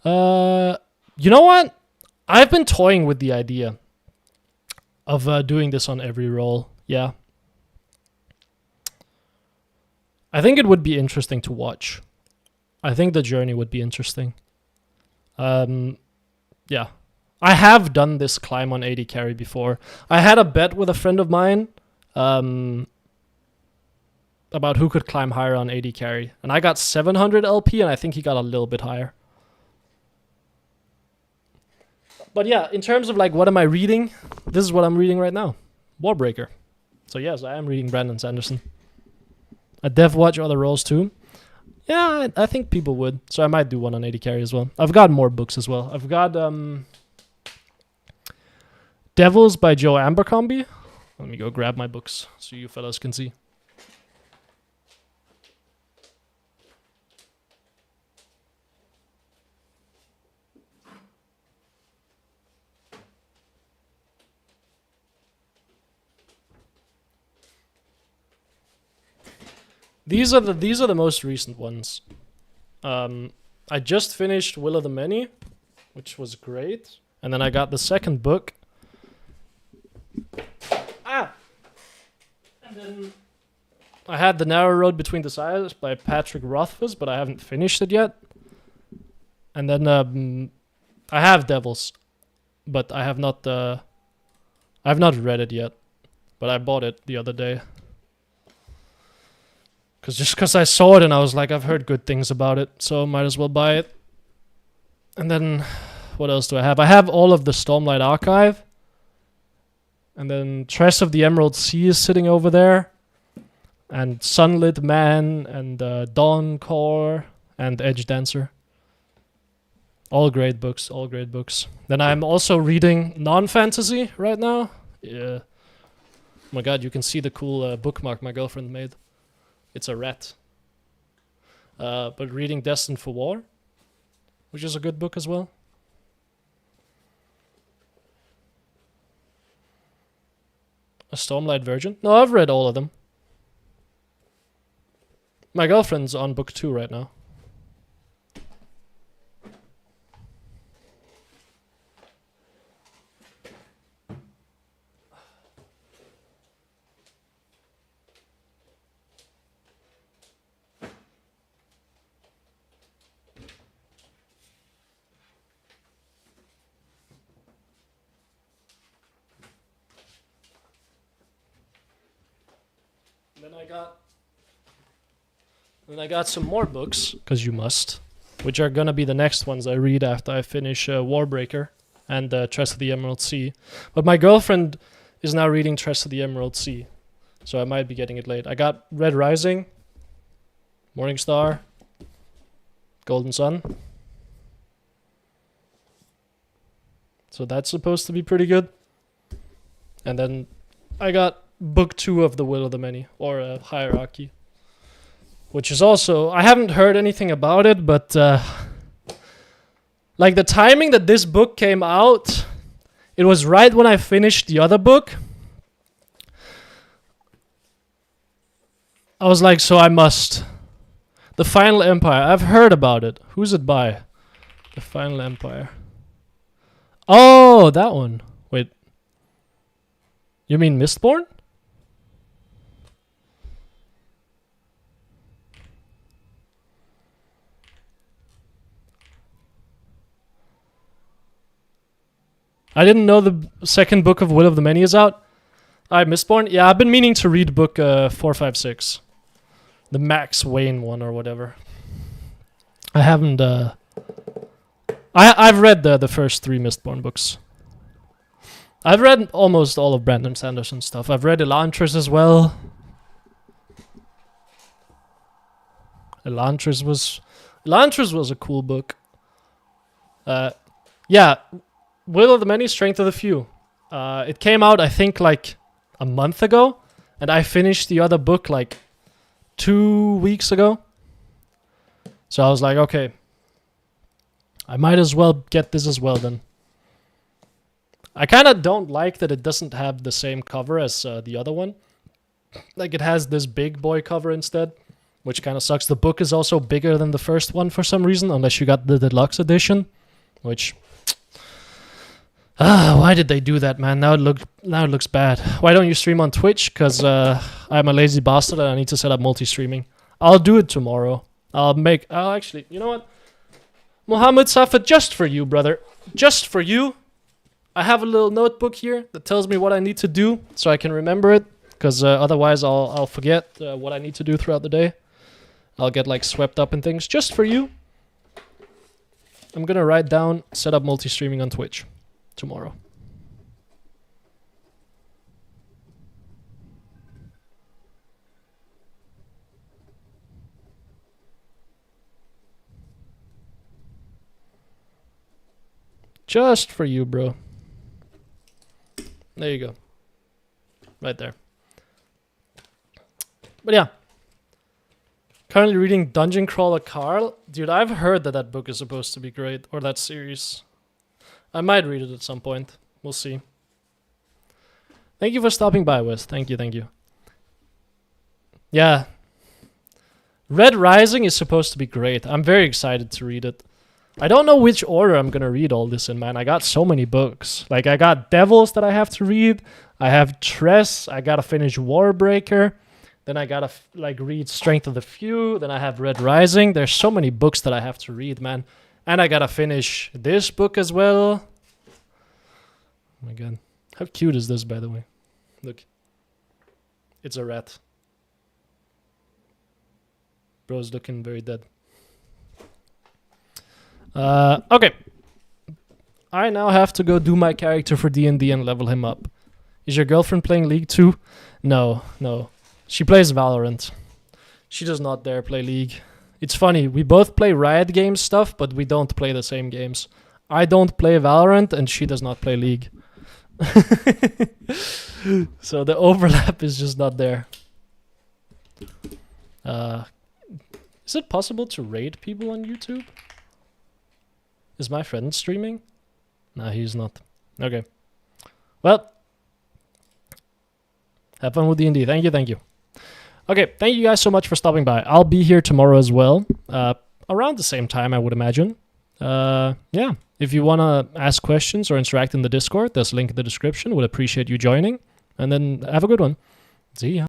You know what? I've been toying with the idea of doing this on every role. Yeah. I think it would be interesting to watch. I think the journey would be interesting. Yeah. I have done this climb on AD carry before. I had a bet with a friend of mine about who could climb higher on AD carry. And I got 700 LP, and I think he got a little bit higher. But yeah, in terms of like what am I reading, this is what I'm reading right now. Warbreaker. So yes, I am reading Brandon Sanderson. A dev watch other roles too. Yeah, I think people would. So I might do one on AD carry as well. I've got more books as well. I've got Devils by Joe Abercrombie. Let me go grab my books so you fellas can see. These are the most recent ones. I just finished Will of the Many, which was great, and then I got the second book. And then I had The Narrow Road Between the Sides by Patrick Rothfuss, but I haven't finished it yet. And then I have Devils, but I have not read it yet. But I bought it the other day. Because I saw it and I was like, I've heard good things about it, so might as well buy it. And then, what else do I have? I have all of the Stormlight Archive. And then Tress of the Emerald Sea is sitting over there. And Sunlit Man and Dawn Core and Edge Dancer. All great books, all great books. Then I'm also reading non-fantasy right now. Yeah. Oh my god, you can see the cool bookmark my girlfriend made. It's a rat. But reading Destined for War, which is a good book as well. A Stormlight Virgin? No, I've read all of them. My girlfriend's on book 2 right now. Then I got some more books, because you must, which are gonna be the next ones I read after I finish Warbreaker and Tress of the Emerald Sea. But my girlfriend is now reading Tress of the Emerald Sea, so I might be getting it late. I got Red Rising, Morningstar, Golden Sun. So that's supposed to be pretty good. And then I got book 2 of The Will of the Many, or Hierarchy. Which is also, I haven't heard anything about it, but like the timing that this book came out, it was right when I finished the other book. I was like, so I must. The Final Empire, I've heard about it. Who's it by? The Final Empire. Oh, that one. Wait. You mean Mistborn? I didn't know the second book of Will of the Many is out. I Mistborn? Yeah, I've been meaning to read book 456. The Max Wayne one or whatever. I haven't... I've read the first 3 Mistborn books. I've read almost all of Brandon Sanderson's stuff. I've read Elantris as well. Elantris was a cool book. Yeah... Will of the Many, Strength of the Few. It came out, I think, like a month ago, and I finished the other book like 2 weeks ago. So I was like, okay, I might as well get this as well then. I kind of don't like that it doesn't have the same cover as the other one. Like it has this big boy cover instead, which kind of sucks. The book is also bigger than the first one for some reason, unless you got the deluxe edition, which... why did they do that, man? Now it looks bad. Why don't you stream on Twitch? Because I'm a lazy bastard and I need to set up multi-streaming. I'll do it tomorrow. I'll actually, you know what? Mohammed Safed, just for you, brother. Just for you. I have a little notebook here that tells me what I need to do so I can remember it. Because otherwise I'll forget what I need to do throughout the day. I'll get like swept up in things. Just for you. I'm going to write down, set up multi-streaming on Twitch. Tomorrow. Just for you, bro. There you go. Right there. But yeah. Currently reading Dungeon Crawler Carl. Dude, I've heard that that book is supposed to be great. Or that series. I might read it at some point. We'll see. Thank you for stopping by, Wes. Thank you, thank you. Yeah. Red Rising is supposed to be great. I'm very excited to read it. I don't know which order I'm gonna read all this in, man. I got so many books. Like, I got Devils that I have to read. I have Tress. I gotta finish Warbreaker. Then I gotta read Strength of the Few. Then I have Red Rising. There's so many books that I have to read, man. And I gotta finish this book as well. Oh my god. How cute is this, by the way? Look. It's a rat. Bro's looking very dead. Okay. I now have to go do my character for D&D and level him up. Is your girlfriend playing League too? No. She plays Valorant. She does not dare play League. It's funny, we both play Riot Games stuff, but we don't play the same games. I don't play Valorant, and she does not play League. So the overlap is just not there. Is it possible to raid people on YouTube? Is my friend streaming? Nah, he's not. Okay. Well. Have fun with D&D. Thank you. Okay, thank you guys so much for stopping by. I'll be here tomorrow as well. Around the same time, I would imagine. Yeah. If you want to ask questions or interact in the Discord, there's a link in the description. Would appreciate you joining. And then have a good one. See ya.